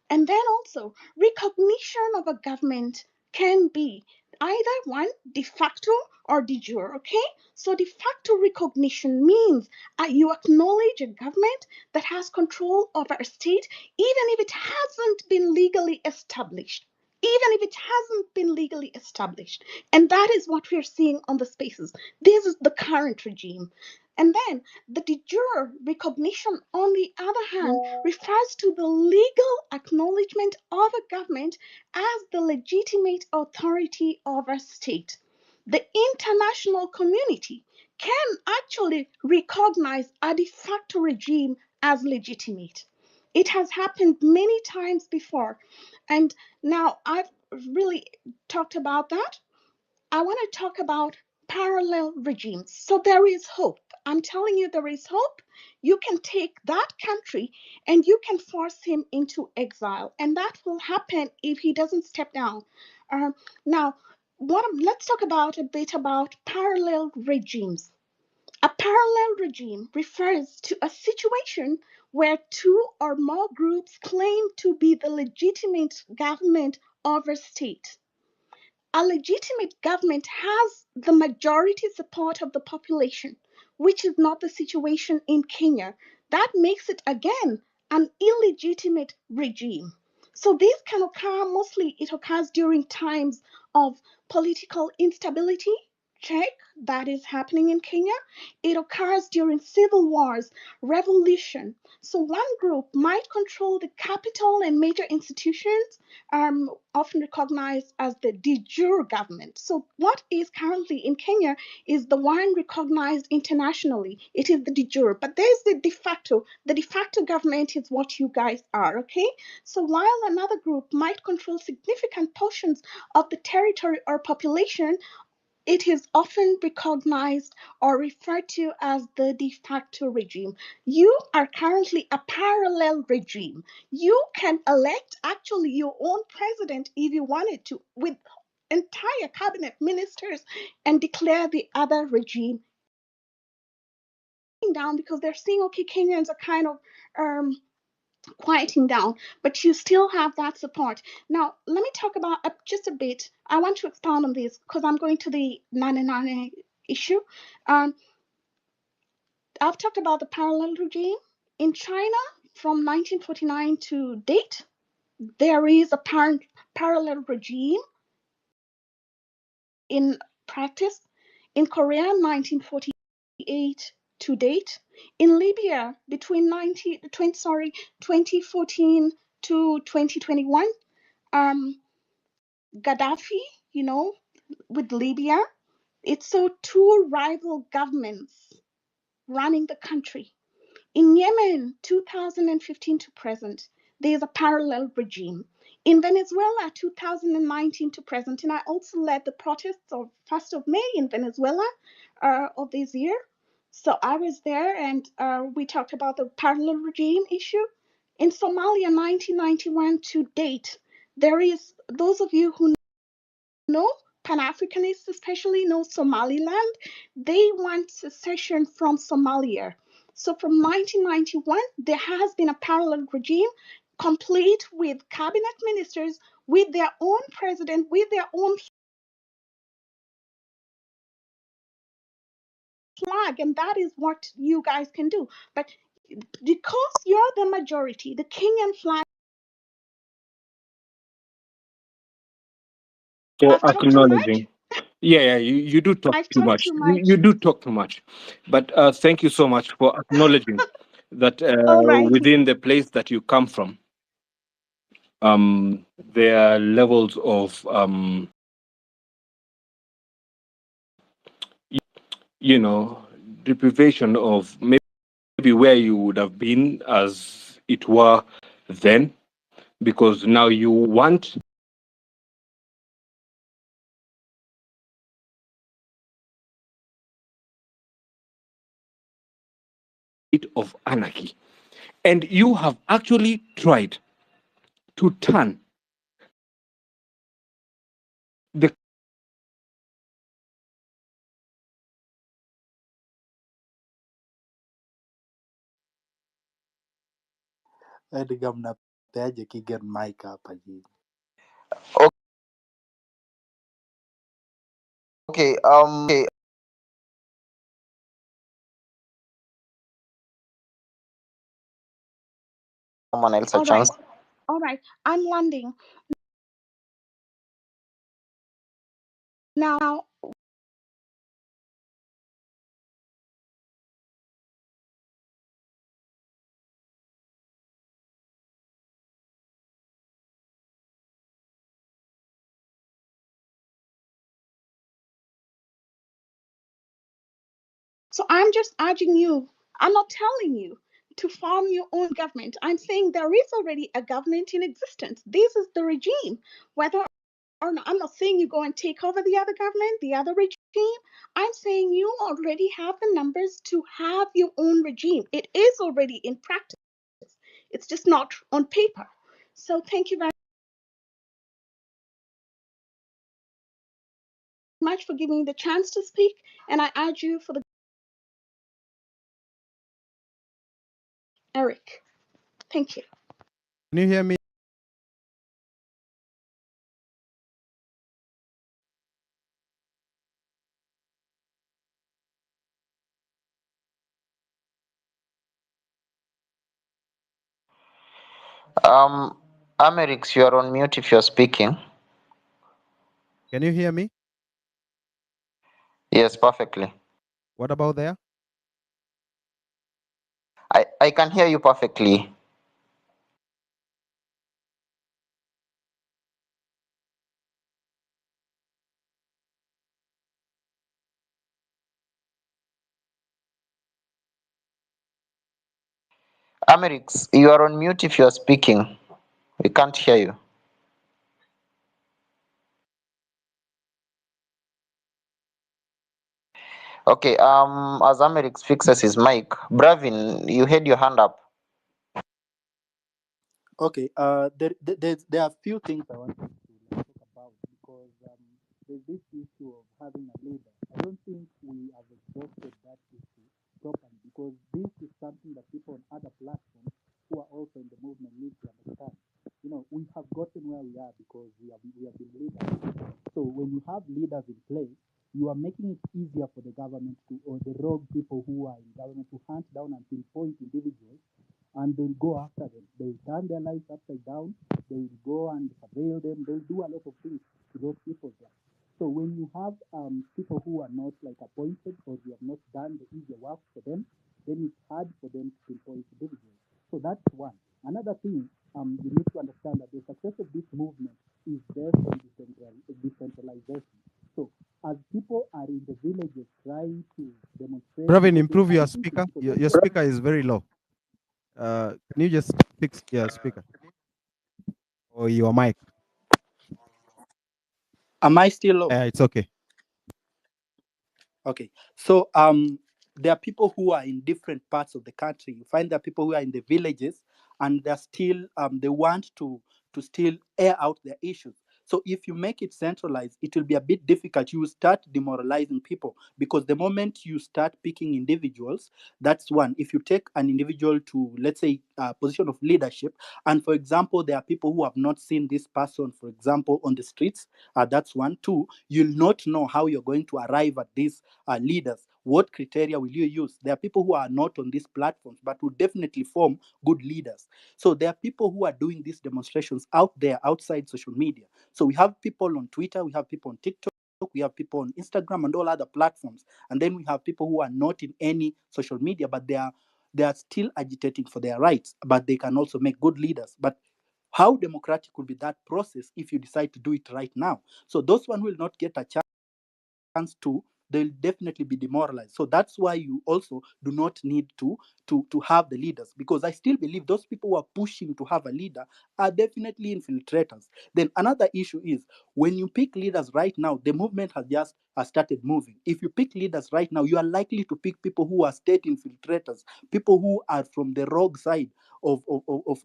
And then also, recognition of a government can be either one, de facto or de jure, okay? So de facto recognition means you acknowledge a government that has control over a state, even if it hasn't been legally established. Even if it hasn't been legally established. And that is what we're seeing on the spaces. This is the current regime. And then the de jure recognition, on the other hand, refers to the legal acknowledgement of a government as the legitimate authority of a state. The international community can actually recognize a de facto regime as legitimate. It has happened many times before. And now I've really talked about that. I want to talk about parallel regimes. So there is hope. I'm telling you, there is hope. You can take that country and you can force him into exile. And that will happen if he doesn't step down. Now, let's talk about a bit about parallel regimes. A parallel regime refers to a situation where two or more groups claim to be the legitimate government of a state. A legitimate government has the majority support of the population, which is not the situation in Kenya. That makes it again an illegitimate regime. So this can occur, mostly it occurs during times of political instability. Check, that is happening in Kenya. It occurs during civil wars, revolution. So one group might control the capital and major institutions, often recognized as the de jure government. So what is currently in Kenya is the one recognized internationally. It is the de jure, but there's the de facto. The de facto government is what you guys are, okay? So while another group might control significant portions of the territory or population, it is often recognized or referred to as the de facto regime. You are currently a parallel regime. You can elect actually your own president if you wanted to, with entire cabinet ministers, and declare the other regime down, because they're seeing, okay, Kenyans are kind of quieting down, but you still have that support. Now, let me talk about just a bit. I want to expound on this because I'm going to the Nane issue. I've talked about the parallel regime. In China, from 1949 to date, there is a parallel regime in practice. In Korea, 1948 to date. In Libya, between 2014 to 2021, Gaddafi, with Libya, it's so two rival governments running the country. In Yemen, 2015 to present, there is a parallel regime. In Venezuela, 2019 to present, and I also led the protests of 1st of May in Venezuela of this year. So I was there, and we talked about the parallel regime issue. In Somalia, 1991 to date, there is, those of you who know, Pan-Africanists especially know Somaliland, they want secession from Somalia. So from 1991, there has been a parallel regime, complete with cabinet ministers, with their own president, with their own flag, and that is what you guys can do. But because you're the majority, the Kenyan flag. For I've talked too much. acknowledging. Yeah, you do talk I've too talked much. too You, much. you do talk too much. But thank you so much for acknowledging that All right. within the place that you come from, there are levels of, deprivation of maybe where you would have been as it were then, because now you want of anarchy. And you have actually tried to turn the Edgar, mnapeaje Kigen mic hapa juu? Okay, someone else a All chance. right. All right. I'm landing. Now, so I'm just urging you, I'm not telling you to form your own government. I'm saying there is already a government in existence. This is the regime. Whether or not, I'm not saying you go and take over the other government, the other regime. I'm saying you already have the numbers to have your own regime. It is already in practice. It's just not on paper. So thank you very much for giving me the chance to speak, and I urge you for the Eric. Thank you. Can you hear me? Amerix, you are on mute if you're speaking. Can you hear me? Yes, perfectly. What about there? I can hear you perfectly. Amerix, you are on mute if you are speaking. We can't hear you. Okay, as Amerix fixes his mic, Bravin, you had your hand up. Okay, there are a few things I want to talk about because there's this issue of having a leader. I don't think we have exhausted that issue properly because this is something that people on other platforms who are also in the movement need to understand. You know, we have gotten where we are because we have been leaders. So when you have leaders in place, you are making it easier for the government to, or the rogue people who are in government to hunt down and pinpoint individuals, and they'll go after them. They'll turn their lives upside down. They'll go and surveil them. They'll do a lot of things to those people there. So when you have people who are not like appointed or you have not done the easier work for them, then it's hard for them to pinpoint individuals. So that's one. Another thing, you need to understand that the success of this movement is based on decentralization. So as people are in the villages trying to demonstrate, Bravin, they improve are your listening to speaker. people. Your speaker is very low. Can you just fix your speaker or your mic? Am I still low? It's okay. Okay. So there are people who are in different parts of the country. You find there are people who are in the villages and they're still they want to still air out their issues. So if you make it centralized, it will be a bit difficult. You will start demoralizing people because the moment you start picking individuals, that's one. If you take an individual to, let's say, a position of leadership, and for example, there are people who have not seen this person, for example, on the streets, that's one. Two, you'll not know how you're going to arrive at these leaders. What criteria will you use? There are people who are not on these platforms, but will definitely form good leaders. So there are people who are doing these demonstrations out there, outside social media. So we have people on Twitter, we have people on TikTok, we have people on Instagram and all other platforms. And then we have people who are not in any social media, but they are still agitating for their rights, but they can also make good leaders. But how democratic will be that process if you decide to do it right now? So those one will not get a chance to, they'll definitely be demoralized. So that's why you also do not need to have the leaders, because I still believe those people who are pushing to have a leader are definitely infiltrators. Then another issue is when you pick leaders right now, the movement has just started moving. If you pick leaders right now, you are likely to pick people who are state infiltrators, people who are from the rogue side of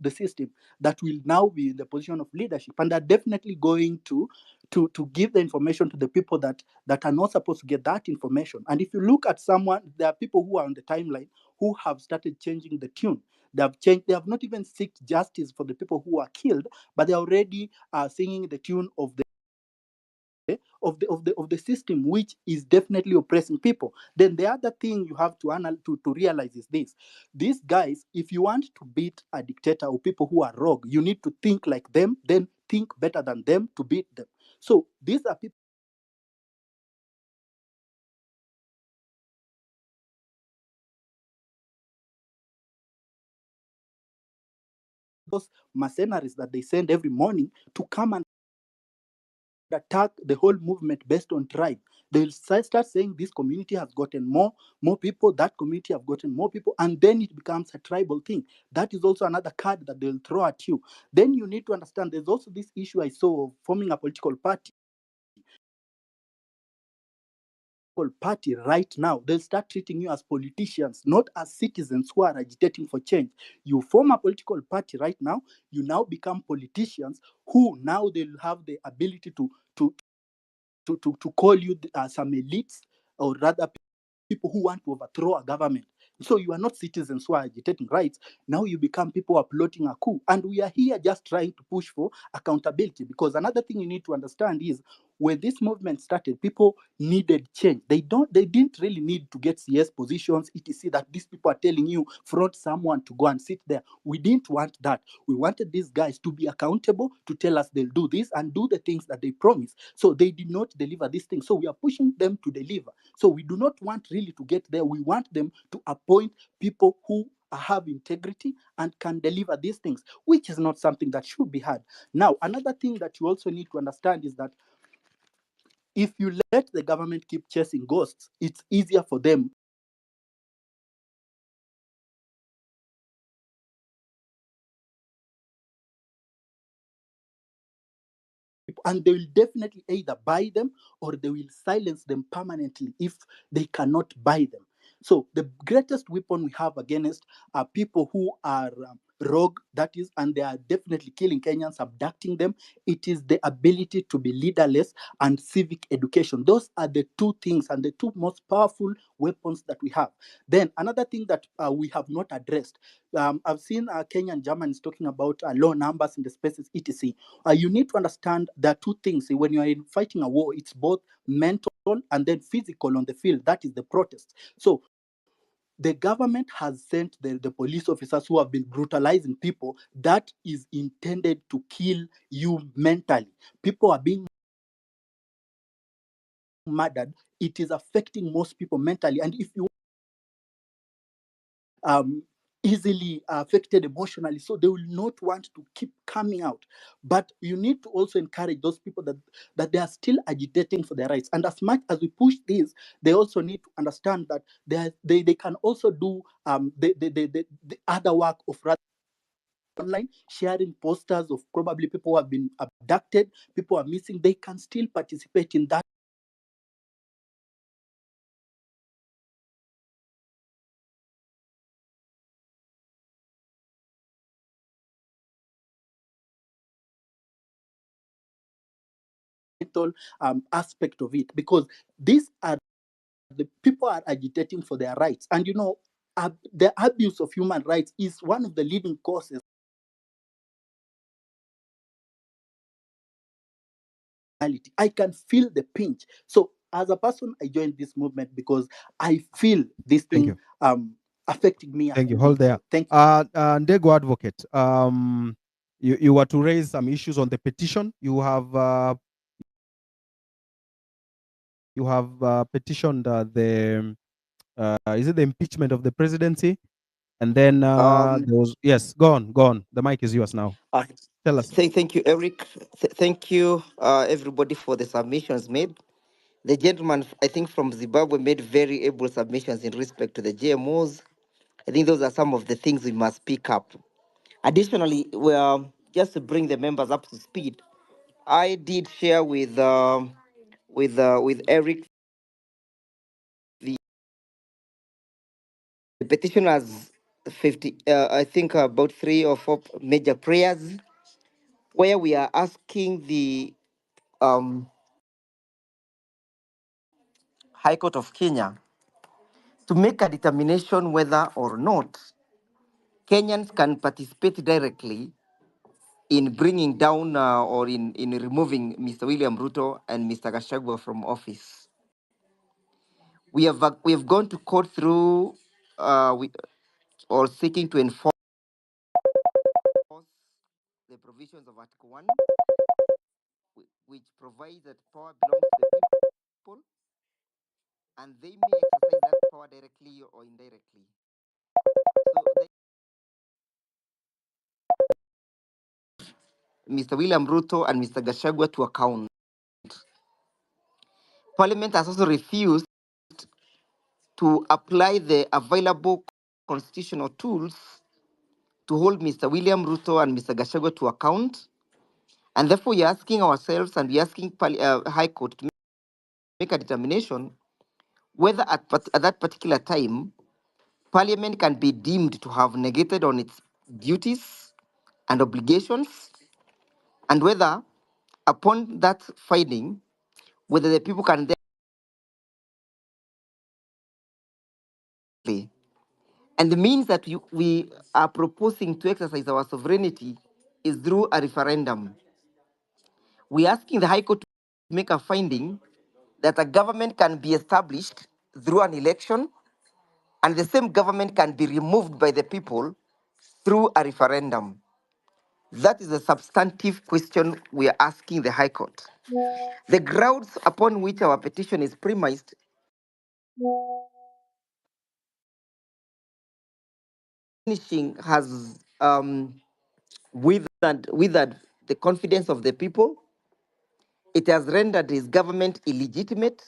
the system that will now be in the position of leadership and are definitely going to give the information to the people that are not supposed to get that information. And if you look at someone, there are people who are on the timeline who have started changing the tune. They have changed. They have not even sought justice for the people who are killed, but they are already singing the tune of the system, which is definitely oppressing people. Then the other thing you have to realize is this: these guys, if you want to beat a dictator or people who are rogue, you need to think like them, then think better than them to beat them. So these are people mercenaries that they send every morning to come and attack the whole movement based on tribe. They'll start saying this community has gotten more people, that community have gotten more people, and then it becomes a tribal thing. That is also another card that they'll throw at you. Then you need to understand there's also this issue I saw of forming a political party. Right now, they'll start treating you as politicians, not as citizens who are agitating for change. You form a political party right now, you now become politicians who now they'll have the ability to to call you some elites, or rather people who want to overthrow a government. So you are not citizens who are agitating rights. Now you become people who are plotting a coup. And we are here just trying to push for accountability. Because another thing you need to understand is when this movement started, people needed change. They didn't really need to get CS positions, etc. That these people are telling you, front someone to go and sit there. We didn't want that. We wanted these guys to be accountable, to tell us they'll do this and do the things that they promised. So they did not deliver these things. So we are pushing them to deliver. So we do not want really to get there. We want them to appoint people who have integrity and can deliver these things, which is not something that should be had. Now, another thing that you also need to understand is that if you let the government keep chasing ghosts, it's easier for them. And they will definitely either buy them or they will silence them permanently if they cannot buy them. So the greatest weapon we have against are people who are rogue, that is, and they are definitely killing Kenyans, abducting them. It is the ability to be leaderless and civic education. Those are the two things and the two most powerful weapons that we have. Then another thing that we have not addressed, I've seen Kenyan Germans talking about low numbers in the spaces, etc. You need to understand there are two things. When you are fighting a war, it's both mental and then physical on the field. That is the protest. So the government has sent the police officers who have been brutalizing people. That is intended to kill you mentally. People are being murdered. It is affecting most people mentally. And if you easily affected emotionally, so they will not want to keep coming out. But you need to also encourage those people that they are still agitating for their rights. And as much as we push this, they also need to understand that they can also do the other work of online, sharing posters of probably people who have been abducted, people are missing. They can still participate in that. Aspect of it, because these are the people are agitating for their rights. And the abuse of human rights is one of the leading causes. I can feel the pinch. So as a person, I joined this movement because I feel this Thank thing you. affecting me as Thank an you. Hold there. individual. Thank you. Ndego Advocate, you were to raise some issues on the petition. You have petitioned the is it the impeachment of the presidency? And then there was, yes, go on. The mic is yours now. Tell us. Thank you, Eric. Thank you, everybody, for the submissions made. The gentleman, I think, from Zimbabwe made very able submissions in respect to the GMOs. I think those are some of the things we must pick up. Additionally, just to bring the members up to speed, I did share with Eric the petition has 50, I think about 3 or 4 major prayers, where we are asking the High Court of Kenya to make a determination whether or not Kenyans can participate directly in bringing down or in removing Mr. William Ruto and Mr. Gachagua from office. We have gone to court through or seeking to enforce the provisions of Article 1, which provides that power belongs to the people and they may exercise that power directly or indirectly. So Mr. William Ruto and Mr. Gachagua to account. Parliament has also refused to apply the available constitutional tools to hold Mr. William Ruto and Mr. Gachagua to account. And therefore, we're asking ourselves and we're asking High Court to make a determination whether at that particular time, Parliament can be deemed to have negated on its duties and obligations, and whether, upon that finding, whether the people can then. And the means that we are proposing to exercise our sovereignty is through a referendum. We're asking the High Court to make a finding that a government can be established through an election, and the same government can be removed by the people through a referendum. That is a substantive question we are asking the High Court. The grounds upon which our petition is premised has withered the confidence of the people. It has rendered his government illegitimate.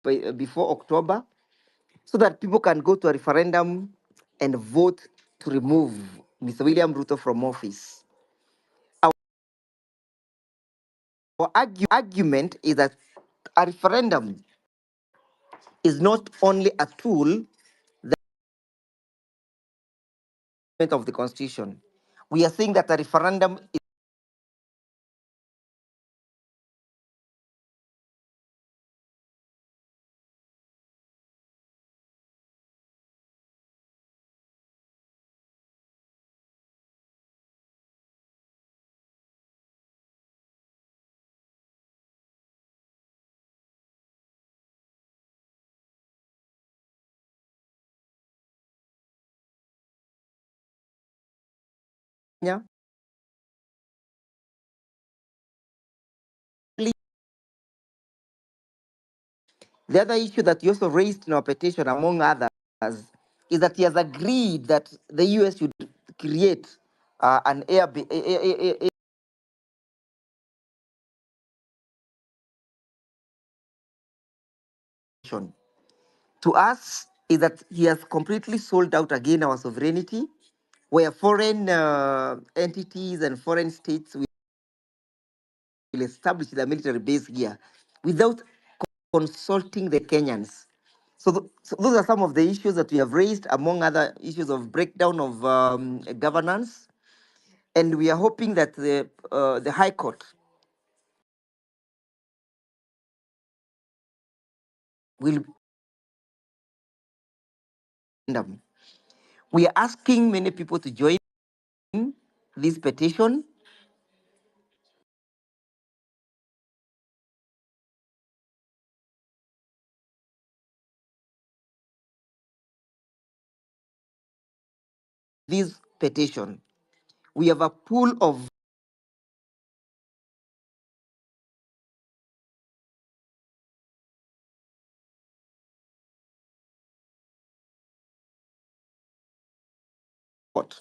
Before October, so that people can go to a referendum and vote to remove Mr. William Ruto from office. Our argument is that a referendum is not only a tool of the Constitution. We are saying that a referendum is. The other issue that you also raised in our petition, among others, is that he has agreed that the US should create an to us is that he has completely sold out again our sovereignty, where foreign entities and foreign states will establish their military base here without consulting the Kenyans. So those are some of the issues that we have raised, among other issues of breakdown of governance. And we are hoping that the High Court will. We are asking many people to join this petition. This petition, we have a pool of what?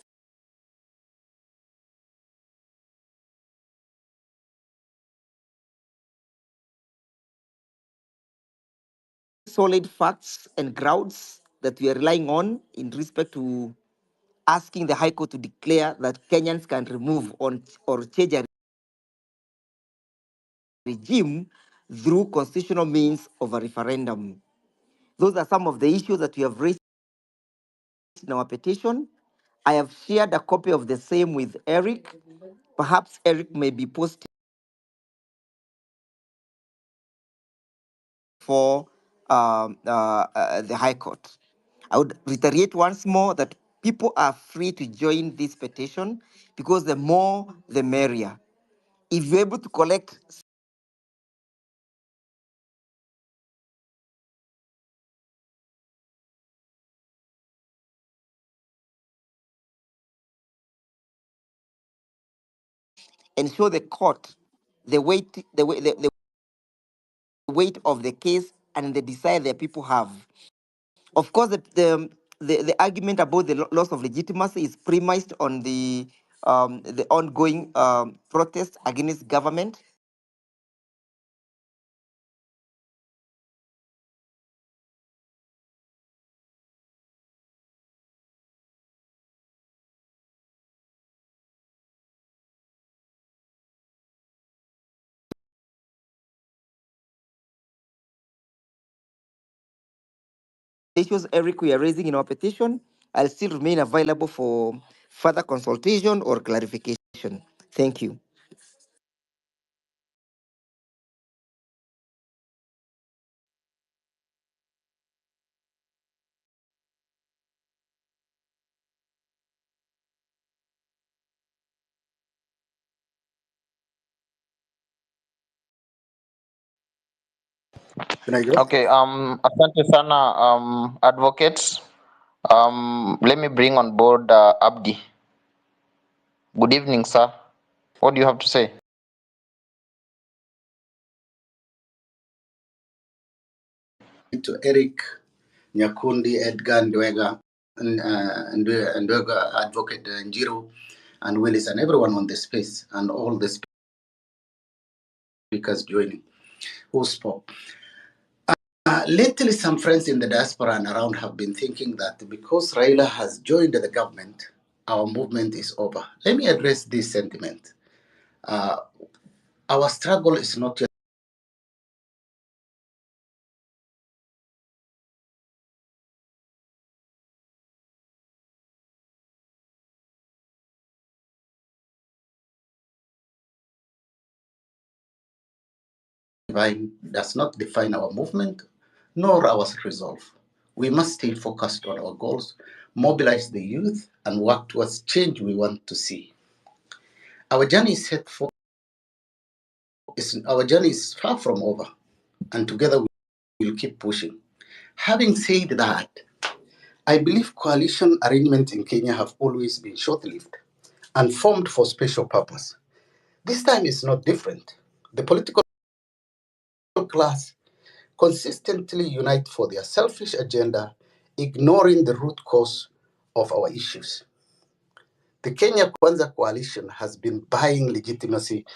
Solid facts and grounds that we are relying on in respect to asking the High Court to declare that Kenyans can remove or change a regime through constitutional means of a referendum. Those are some of the issues that we have raised in our petition. I have shared a copy of the same with Eric. Perhaps Eric may be posting for the High Court. I would reiterate once more that people are free to join this petition because the more, the merrier. If you're able to collect and show the court the weight of the case and the desire that people have. Of course, the argument about the loss of legitimacy is premised on the ongoing protest against government. issues, Eric, we are raising in our petition, I'll still remain available for further consultation or clarification. Thank you. Can I go? Okay, asante sana, advocates. Let me bring on board Abdi. Good evening, sir. What do you have to say? To Eric, Nyakundi, Edgar, Ndwega, Ndwega Advocate Njiro, and Willis, and everyone on the space, and all the speakers joining who spoke. Lately, some friends in the diaspora and around have been thinking that because Raila has joined the government, our movement is over. Let me address this sentiment. Our struggle is not just does not define our movement nor our resolve. We must stay focused on our goals, mobilize the youth, and work towards change we want to see. Our journey is far from over, and together we will keep pushing. Having said that, I believe coalition arrangements in Kenya have always been short-lived and formed for special purpose. This time is not different. The political class consistently unite for their selfish agenda, ignoring the root cause of our issues. The Kenya Kwanza coalition has been buying legitimacy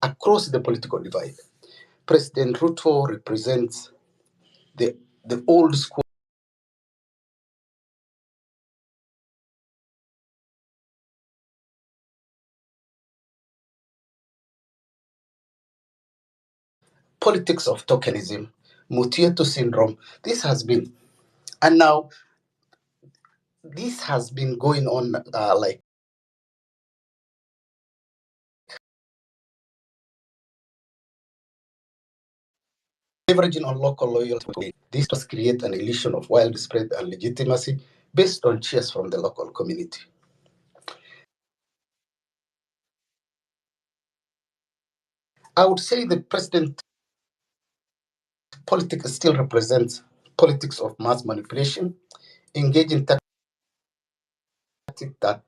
across the political divide. President Ruto represents the old school politics of tokenism, Mutieto syndrome. This has been going on like leveraging on local loyalty. This does create an illusion of widespread legitimacy based on cheers from the local community. I would say the president politics still represents politics of mass manipulation, engaging tactics that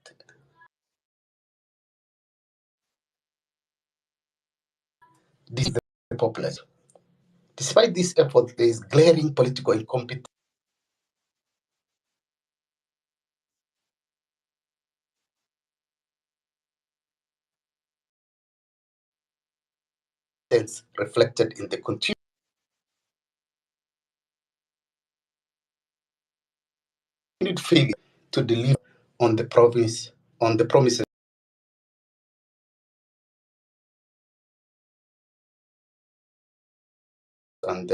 this is the populism. Despite this effort, there is glaring political incompetence reflected in the continued failure to deliver on the promises and on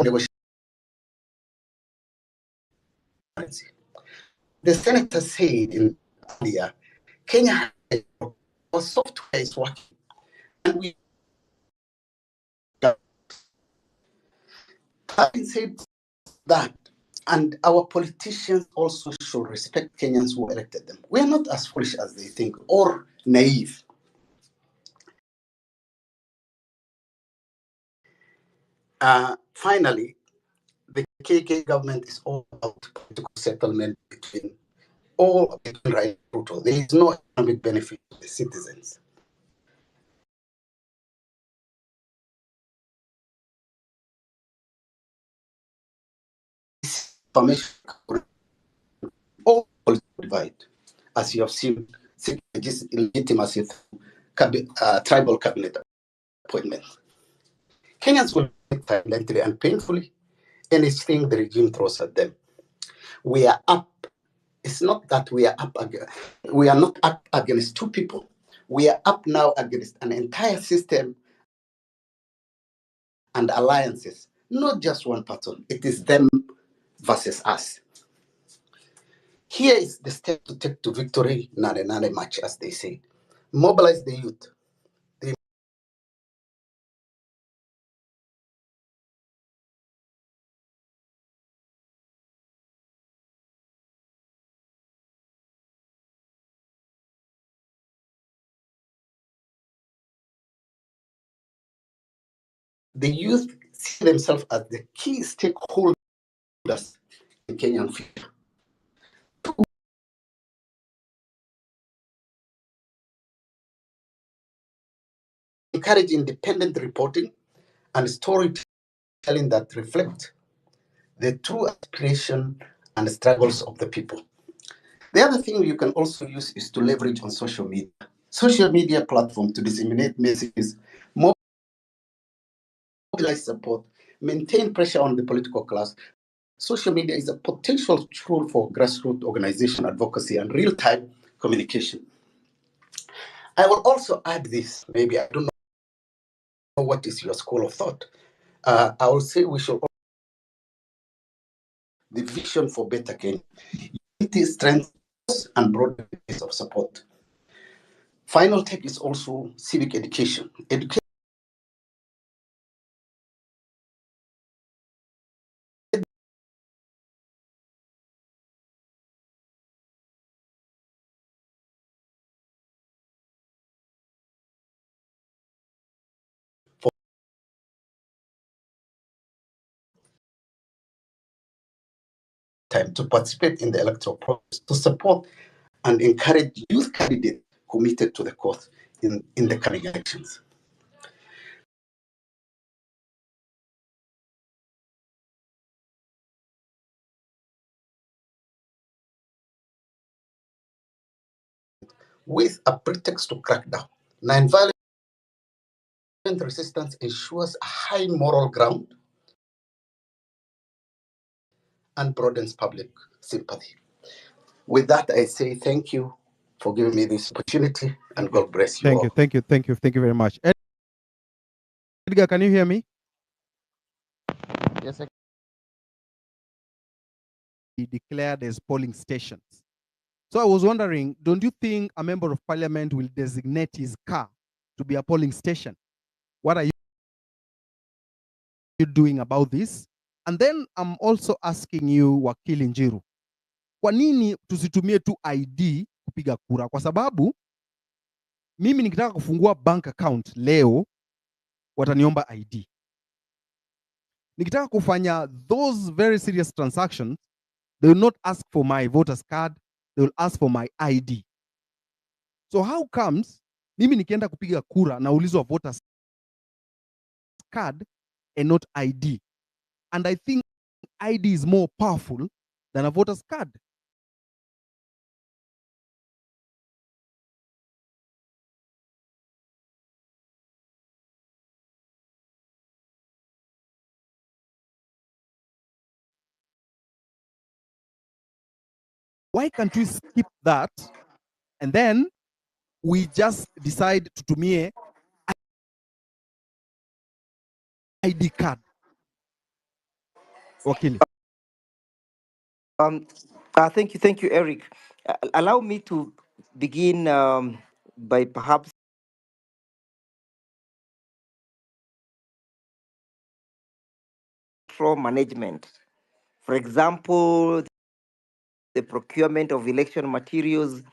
negotiation. The senator said in earlier, Kenya our software is working, and we having said that, and our politicians also should respect Kenyans who elected them. We are not as foolish as they think or naive. Finally, the KK government is all about political settlement between right Ruto. There is no economic benefit to the citizens. Information all political divide, as you have seen, legitimacy through tribal cabinet appointment. Kenyans will take silently and painfully anything the regime throws at them. We are up. It's not that we are up against, we are not up against two people. We are up now against an entire system and alliances, not just one person. It is them versus us. Here is the step to take to victory, nane nane match, as they say. Mobilize the youth. The youth see themselves as the key stakeholders in Kenyan future. Encourage independent reporting and storytelling that reflect the true aspiration and struggles of the people. The other thing you can also use is to leverage on social media. Social media platform to disseminate messages, mobilize support, maintain pressure on the political class. Social media is a potential tool for grassroots organization advocacy and real-time communication. I will also add this, maybe I don't know what is your school of thought. I will say we should the vision for better Kenya. Unity, strength, and broad base of support. Final take is also civic education. Education for time to participate in the electoral process, to support and encourage youth candidates committed to the cause in the coming elections. With a pretext to crack down. Nonviolent resistance ensures a high moral ground and broadens public sympathy. With that, I say thank you for giving me this opportunity and God bless you Thank all. you, thank you, thank you, thank you very much. Edgar, can you hear me? Yes, Be declared as polling stations. So I was wondering, don't you think a member of parliament will designate his car to be a polling station? What are you doing about this? And then I'm also asking you, Wakili Njiru, kwa nini tusitumie tu ID kupiga kura? Kwa sababu mimi nikitaka kufungua bank account leo wataniomba ID. Nikitaka kufanya those very serious transactions, they will not ask for my voter's card, they will ask for my ID. So how comes mimi nikienda kupiga kura naulizwa voters card and not ID? And I think ID is more powerful than a voter's card. Why can't we skip that and then we just decide tutumie ID card? Wakili. Thank you, Eric. Allow me to begin by perhaps management. For example, the procurement of election materials.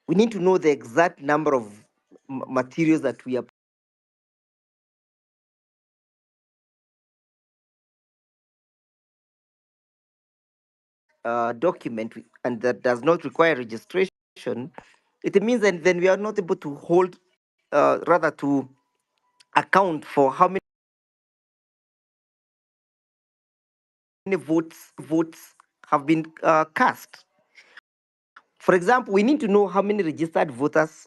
We need to know the exact number of materials that we are document and that does not require registration. It means that then we are not able to hold, rather to account for how many votes have been cast. For example, we need to know how many registered voters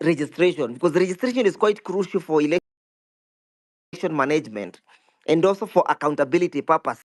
registration, because registration is quite crucial for election management and also for accountability purpose.